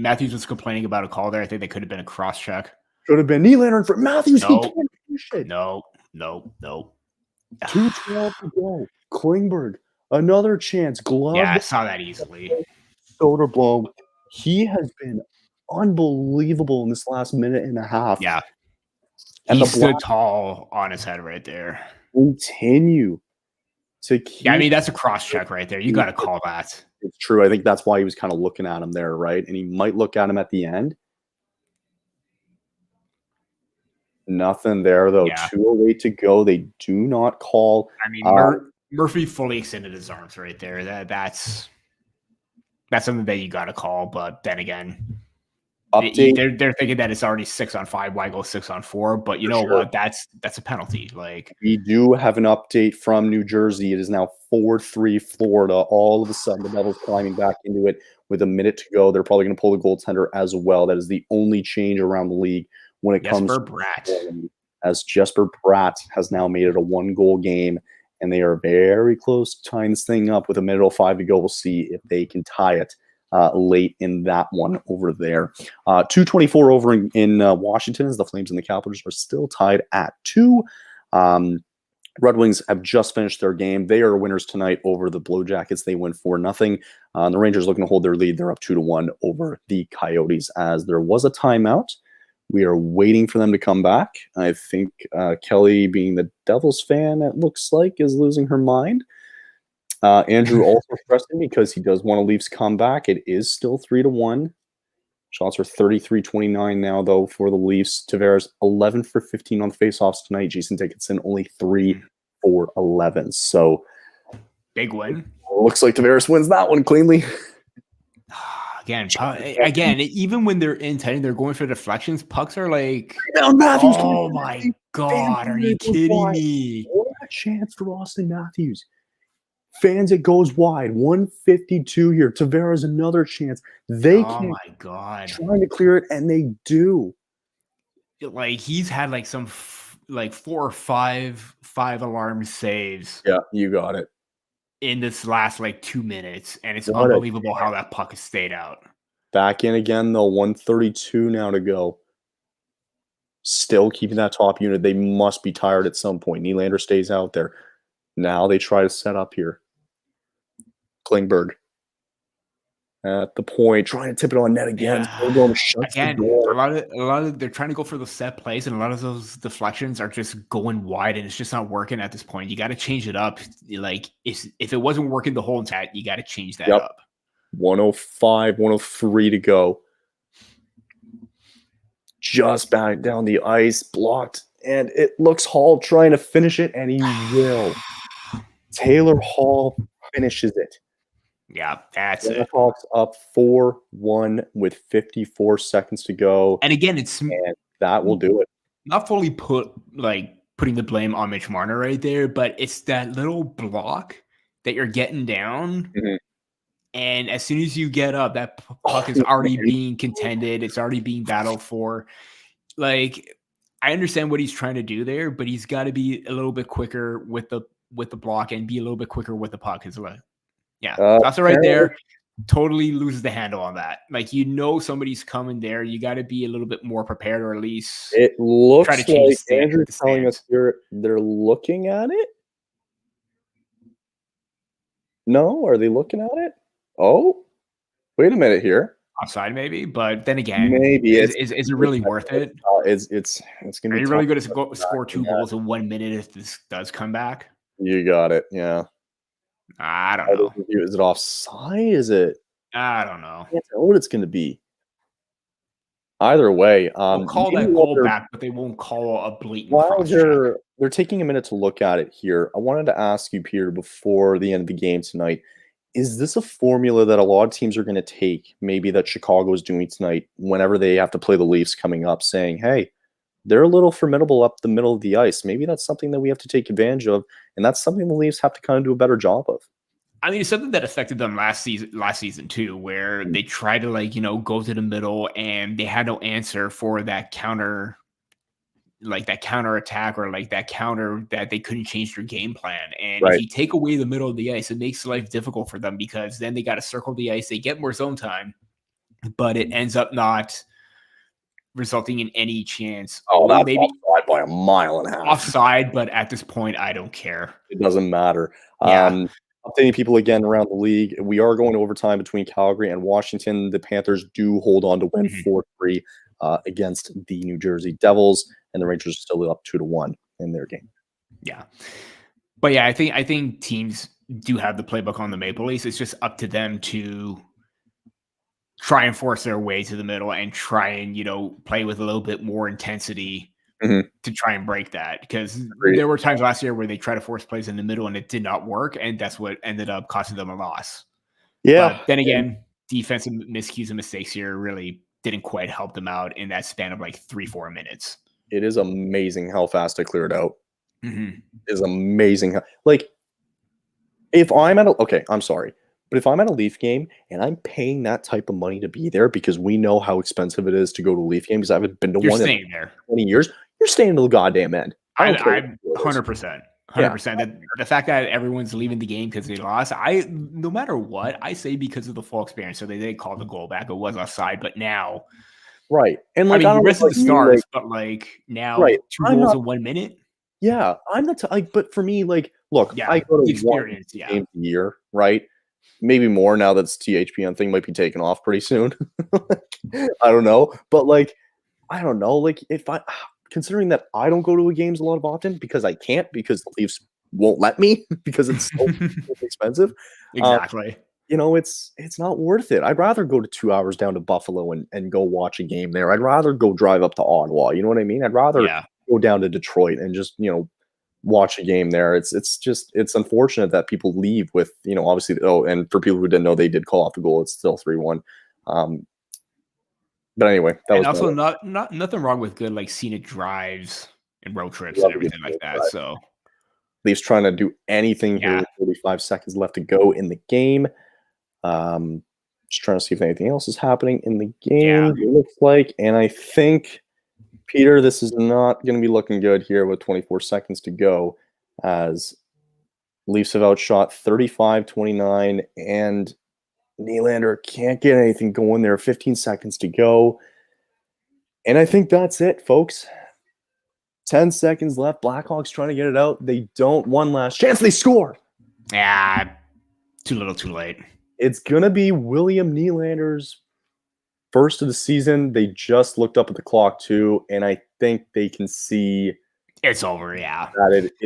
Matthews was complaining about a call there. I think they could have been a cross check. Should have been Nylander in front. Matthews, he can't finish it. No. 2:12 to go. Klingberg, another chance. Glove. Yeah, I saw that easily. Soderblom, he has been unbelievable in this last minute and a half. Yeah. And he stood tall on his head right there. Continue to keep. Yeah, I mean, that's a cross check right there. You got to call that. It's true. I think that's why he was kind of looking at him there, right? And he might look at him at the end. Nothing there, though. Yeah. 2:08 to go. They do not call. I mean, Murphy fully extended his arms right there. That's something that you got to call. But then again, they're thinking that it's already 6-on-5. Why go 6-on-4? But you know what? That's a penalty. Like, we do have an update from New Jersey. It is now 4-3 Florida. All of a sudden, the Devils climbing back into it with a minute to go. They're probably going to pull the goaltender as well. That is the only change around the league when it comes to Bratt. As Jesper Bratt has now made it a 1-goal game, and they are very close to tying this thing up with a minute 05 to go. We'll see if they can tie it late in that one over there. 2:24 over in Washington, as the Flames and the Capitals are still tied at 2. Red Wings have just finished their game. They are winners tonight over the Blue Jackets. They win 4-0. The Rangers looking to hold their lead. They're up 2-1 over the Coyotes, as there was a timeout. We are waiting for them to come back. I think Kelly, being the Devils fan, it looks like, is losing her mind. Andrew also stressing because he does want to Leafs come back. It is still 3-1. Shots are 33-29 now, though, for the Leafs. Tavares, 11 for 15 on the faceoffs tonight. Jason Dickinson, only 3 for 11. So, big win. Looks like Tavares wins that one cleanly. Again, even when they're in tight and they're going for deflections, pucks are like, Matthews, oh my God, are you kidding me? What a chance for Austin Matthews. Fans, it goes wide. 152 here. Tavares, another chance. They can't. Oh my God. Trying to clear it, and they do. Like, he's had like some 4 or 5 alarm saves. Yeah, you got it. In this last 2 minutes, and it's unbelievable how that puck has stayed out. Back in again, though. 132 now to go. Still keeping that top unit. They must be tired at some point. Nylander stays out there. Now they try to set up here. Klingberg at the point, trying to tip it on net again. Again, a lot of they're trying to go for the set plays, and a lot of those deflections are just going wide, and it's just not working at this point. You got to change it up. Like, if it wasn't working the whole time, you got to change that up. 105, 103 to go. Just back down the ice, blocked, and it looks Hall trying to finish it, and he will. Taylor Hall finishes it. Yeah, that's it. Blackhawks up 4-1 with 54 seconds to go. And again, that will do it. Not fully putting the blame on Mitch Marner right there, but it's that little block that you're getting down. Mm-hmm. And as soon as you get up, that puck is already being contended. It's already being battled for. Like, I understand what he's trying to do there, but he's got to be a little bit quicker with the block and be a little bit quicker with the puck as well. Yeah, that's right there. Totally loses the handle on that. Like, somebody's coming there. You got to be a little bit more prepared, or at least it looks try to change like Andrew's telling us they're looking at it. No, are they looking at it? Oh, wait a minute here. Offside, maybe, but then again, maybe is it really worth it? It's going to be. Are you really going to score 2 goals in 1 minute if this does come back? You got it. Yeah. I don't know. Is it offside? Is it? I don't know. I can't tell what it's going to be. Either way, they'll call that goal back, but they won't call a blatant. While they're taking a minute to look at it here, I wanted to ask you, Peter, before the end of the game tonight, is this a formula that a lot of teams are going to take, maybe that Chicago is doing tonight, whenever they have to play the Leafs coming up, saying, hey, they're a little formidable up the middle of the ice. Maybe that's something that we have to take advantage of, and that's something the Leafs have to kind of do a better job of. I mean, it's something that affected them last season too, where they tried to go to the middle and they had no answer for that counter, that counter attack, or that counter that they couldn't change their game plan. And if you take away the middle of the ice, it makes life difficult for them, because then they got to circle the ice. They get more zone time, but it ends up not resulting in any chance. Oh, that's maybe offside by a mile and a half. Offside, but at this point, I don't care. It doesn't matter. Yeah. updating people again around the league. We are going to overtime between Calgary and Washington. The Panthers do hold on to win 4-3 against the New Jersey Devils, and the Rangers are still up 2-1 in their game. Yeah. But yeah, I think teams do have the playbook on the Maple Leafs. It's just up to them to try and force their way to the middle and try and, play with a little bit more intensity to try and break that. Because there were times last year where they tried to force plays in the middle and it did not work. And that's what ended up costing them a loss. Yeah. But then again, defensive miscues and mistakes here really didn't quite help them out in that span of like 3-4 minutes. It is amazing how fast I cleared out. It is amazing. Like, if I'm at I'm sorry. But if I'm at a Leaf game and I'm paying that type of money to be there because we know how expensive it is to go to a Leaf game because I haven't been to one in there 20 years, you're staying to the goddamn end. I'm 100%. 100%. The fact that everyone's leaving the game because they lost, no matter what, I say because of the full experience. So they did call the goal back. It was offside, but now. Right. And like, the rest of the stars, but like now 2 goals in 1 minute. Yeah. I'm not but for me, like, look, I go to one game a year, right? Maybe more now that this THPN thing might be taken off pretty soon. I don't know. But like, I don't know. Like, considering that I don't go to games a lot of often because I can't, because the Leafs won't let me because it's so expensive. Exactly. It's not worth it. I'd rather go to 2 hours down to Buffalo and go watch a game there. I'd rather go drive up to Ottawa. You know what I mean? I'd rather go down to Detroit and just, watch a game there. It's unfortunate that people leave with, obviously, and for people who didn't know, they did call off the goal. It's still 3-1. But anyway, that was also nothing wrong with good, like, scenic drives and road trips and everything like that. So Leafs trying to do anything here with 45 seconds left to go in the game. Just trying to see if anything else is happening in the game. It looks like, and I think, Peter, this is not going to be looking good here with 24 seconds to go, as Leafs have outshot 35-29, and Nylander can't get anything going there. 15 seconds to go. And I think that's it, folks. 10 seconds left. Blackhawks trying to get it out. They don't. One last chance. They score. Yeah, too little, too late. It's going to be William Nylander's first of the season. They just looked up at the clock, too, and I think they can see it's over, yeah.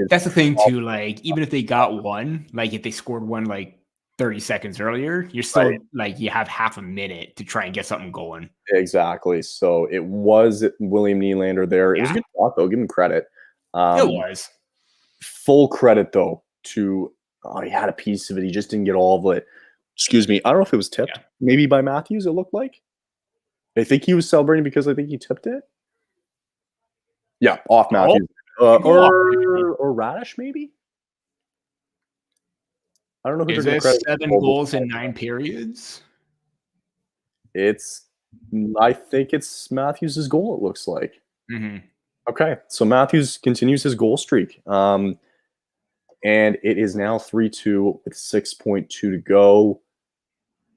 That's the thing, too. Like, even if they got one, like, if they scored one, like, 30 seconds earlier, you're still like, you have half a minute to try and get something going. Exactly. So it was William Nylander there. It was a good shot, though. Give him credit. It was. Full credit, though, to he had a piece of it. He just didn't get all of it. Excuse me. I don't know if it was tipped. Maybe by Matthews, it looked like. I think he was celebrating because I think he tipped it. Yeah, off Matthews. Or Radish, maybe? I don't know who is it 7 goals in 9 periods? I think it's Matthews' goal, it looks like. Okay, so Matthews continues his goal streak. And it is now 3-2 with 6.2 to go.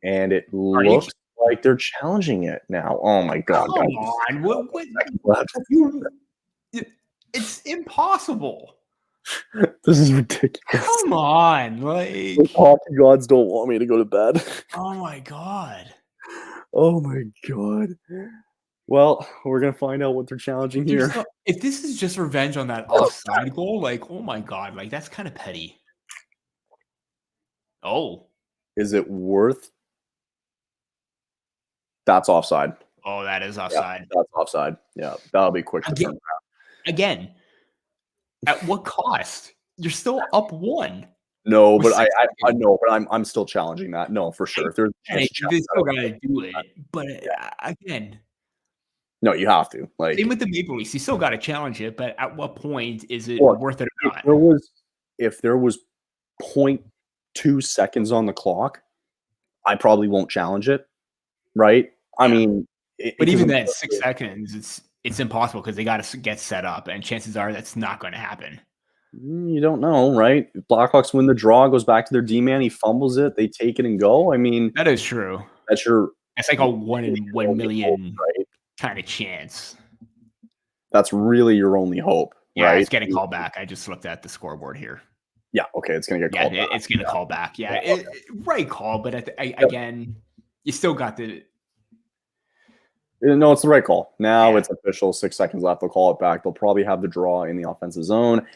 And it looks like they're challenging it now. Oh, my God. Come on. What? It's impossible. This is ridiculous. Come on, like hockey gods don't want me to go to bed. Oh my God. Oh my God. Well, we're gonna find out what they're challenging here. If this is just revenge on that offside goal, like, oh my God, like, that's kind of petty. Oh, is it worth? That's offside. Oh, that is offside. Yeah, that's offside. Yeah, that'll be quick. Again. At what cost? You're still up 1. No, but I know, but I'm still challenging that. No, for sure. If there's they still gotta do it, but again, no, you have to. Like, same with the Maple Leafs, you still got to challenge it. But at what point is it worth it or not? If there was 0.2 seconds on the clock, I probably won't challenge it. Right? I mean, but even then, 6 seconds, it's impossible because they got to get set up, and chances are that's not going to happen. You don't know, right? Blackhawks win the draw, goes back to their D-man, he fumbles it, they take it and go. I mean, that is true. It's like a 1 in 1 million kind of chance. That's really your only hope. Yeah, right? It's getting called back. I just looked at the scoreboard here. Yeah, okay, it's going to get called back. It's going to call back. Yeah, right call, but again, you still got the... No, it's the right call. Now it's official. 6 seconds left. They'll call it back. They'll probably have the draw in the offensive zone.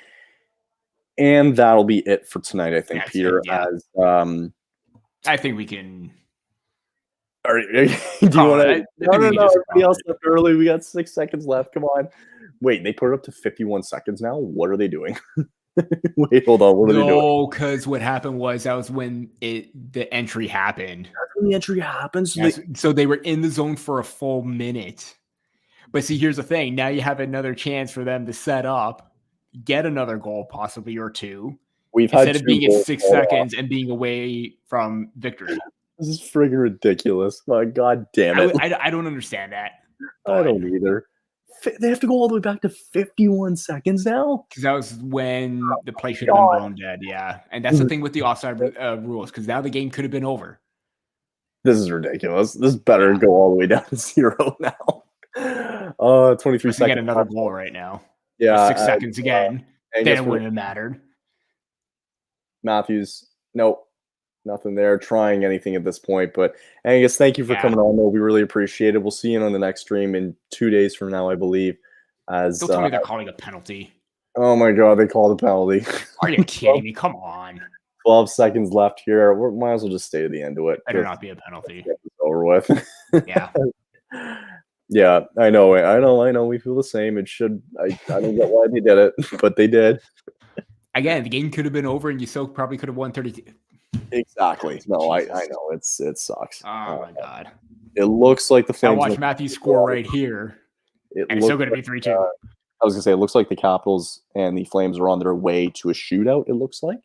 And that'll be it for tonight, I think, Peter. As I think we can... do you want to... No, everybody else left early. We got 6 seconds left. Come on. Wait, they put it up to 51 seconds now? What are they doing? Wait, hold on. What are they doing? No, because what happened was that was when the entry happened. That's when the entry happens. So they were in the zone for a full minute. But see, here's the thing. Now you have another chance for them to set up, get another goal, possibly, or two. Instead of being at 6 seconds and being away from victory. This is friggin' ridiculous. My God damn it. I don't understand that. I don't either. They have to go all the way back to 51 seconds now? Because that was when the play should have been blown dead, yeah. And that's the thing with the offside rules, because now the game could have been over. This is ridiculous. This better go all the way down to 0 now. 23 seconds. Get another goal right now. Yeah. 6 seconds again. Then it wouldn't have mattered. Matthews, nope. Nothing there, trying anything at this point. But Angus, thank you for coming on. We really appreciate it. We'll see you on the next stream in 2 days from now, I believe. Don't tell me they're calling a penalty. Oh my God, they called a penalty. Are you kidding me? Come on. 12 seconds left here. We might as well just stay to the end of it. Better not be a penalty. Get this over with. Yeah. Yeah, I know. We feel the same. It should. I don't get why they did it, but they did. Again, the game could have been over, and you still probably could have won 32. Exactly. No, I know. It sucks. Oh my God. It looks like the Flames. Now watch Matthews score right here. And it's still going to be 3-2. I was going to say, it looks like the Capitals and the Flames are on their way to a shootout, it looks like.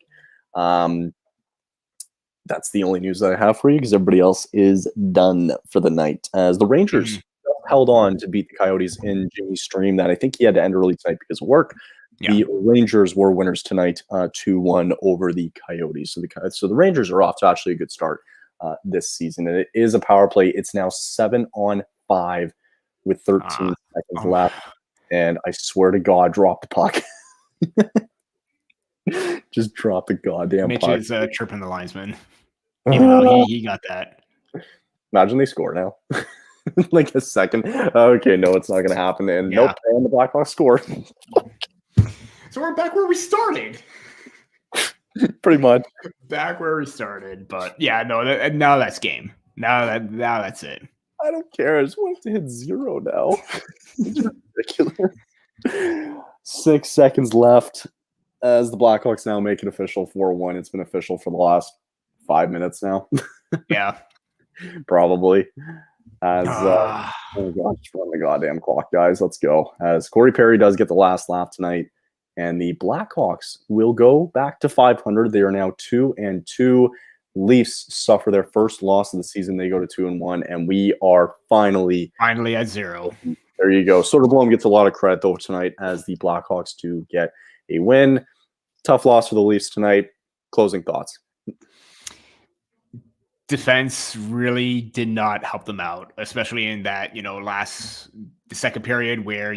That's the only news that I have for you, because everybody else is done for the night. As the Rangers held on to beat the Coyotes in Jimmy's stream that I think he had to end early tonight because of work. Yeah. The Rangers were winners tonight, 2-1 over the Coyotes. So the Rangers are off to actually a good start this season. And it is a power play. It's now 7-on-5 with 13 seconds left. And I swear to God, drop the puck. Just drop the goddamn Mitch puck. Mitch is tripping the linesman. Even though he got that. Imagine they score now. Like a second. Okay, no, it's not going to happen. And nope, and the Blackhawks score. So we're back where we started. Pretty much. Back where we started. But yeah, no, now that's game. Now that's it. I don't care. I just want it to hit 0 now. It's ridiculous. 6 seconds left as the Blackhawks now make it official 4-1. It's been official for the last 5 minutes now. Yeah. Probably. As oh gosh, run the goddamn clock, guys. Let's go. As Corey Perry does get the last laugh tonight, and the Blackhawks will go back to 500. They are now 2-2. Leafs suffer their first loss of the season. They go to 2-1, and we are finally at 0. There you go. Soderblom gets a lot of credit though tonight as the Blackhawks do get a win. Tough loss for the Leafs tonight. Closing thoughts. Defense really did not help them out, especially in that, the second period where,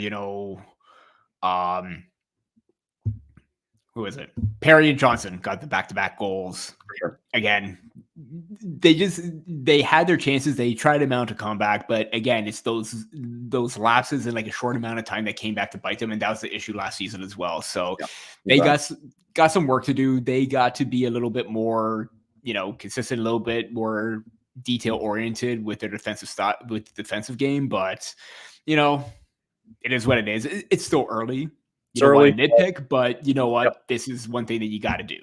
who is it? Perry and Johnson got the back-to-back goals. Sure. Again, they had their chances. They tried to mount a comeback, but again, it's those lapses in like a short amount of time that came back to bite them, and that was the issue last season as well. So they got some work to do. They got to be a little bit more, consistent, a little bit more detail-oriented with their defensive game. But, it is what it is. It's still early. You don't want to nitpick, but you know what? Yep. This is one thing that you got to do.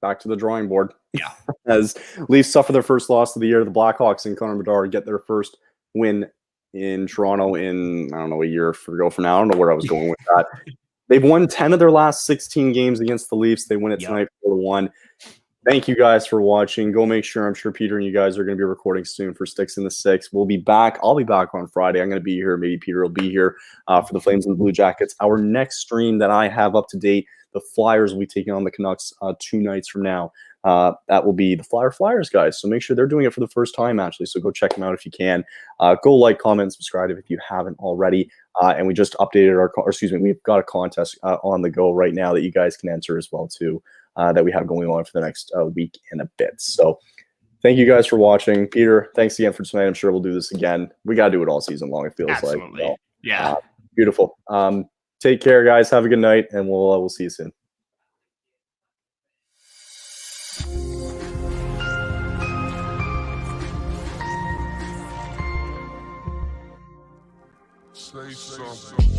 Back to the drawing board. Yeah. As Leafs suffer their first loss of the year, the Blackhawks and Connor Bedard get their first win in Toronto in, I don't know, a year ago from now. I don't know where I was going with that. They've won 10 of their last 16 games against the Leafs. They win it tonight 4-1. Thank you guys for watching. Go make sure. I'm sure Peter and you guys are going to be recording soon for Sticks in the Six. We'll be back. I'll be back on Friday. I'm going to be here. Maybe Peter will be here for the Flames and the Blue Jackets. Our next stream that I have up to date, the Flyers will be taking on the Canucks 2 nights from now. that will be the Flyers guys. So make sure they're doing it for the first time, actually. So go check them out if you can. Go like, comment, subscribe if you haven't already. And we just updated we've got a contest on the go right now that you guys can enter as well too, that we have going on for the next week and a bit. So thank you guys for watching. Peter, thanks again for tonight. I'm sure we'll do this again. We got to do it all season long, it feels Absolutely. like. So, yeah. Beautiful. Take care, guys. Have a good night, and we'll see you soon. Say something.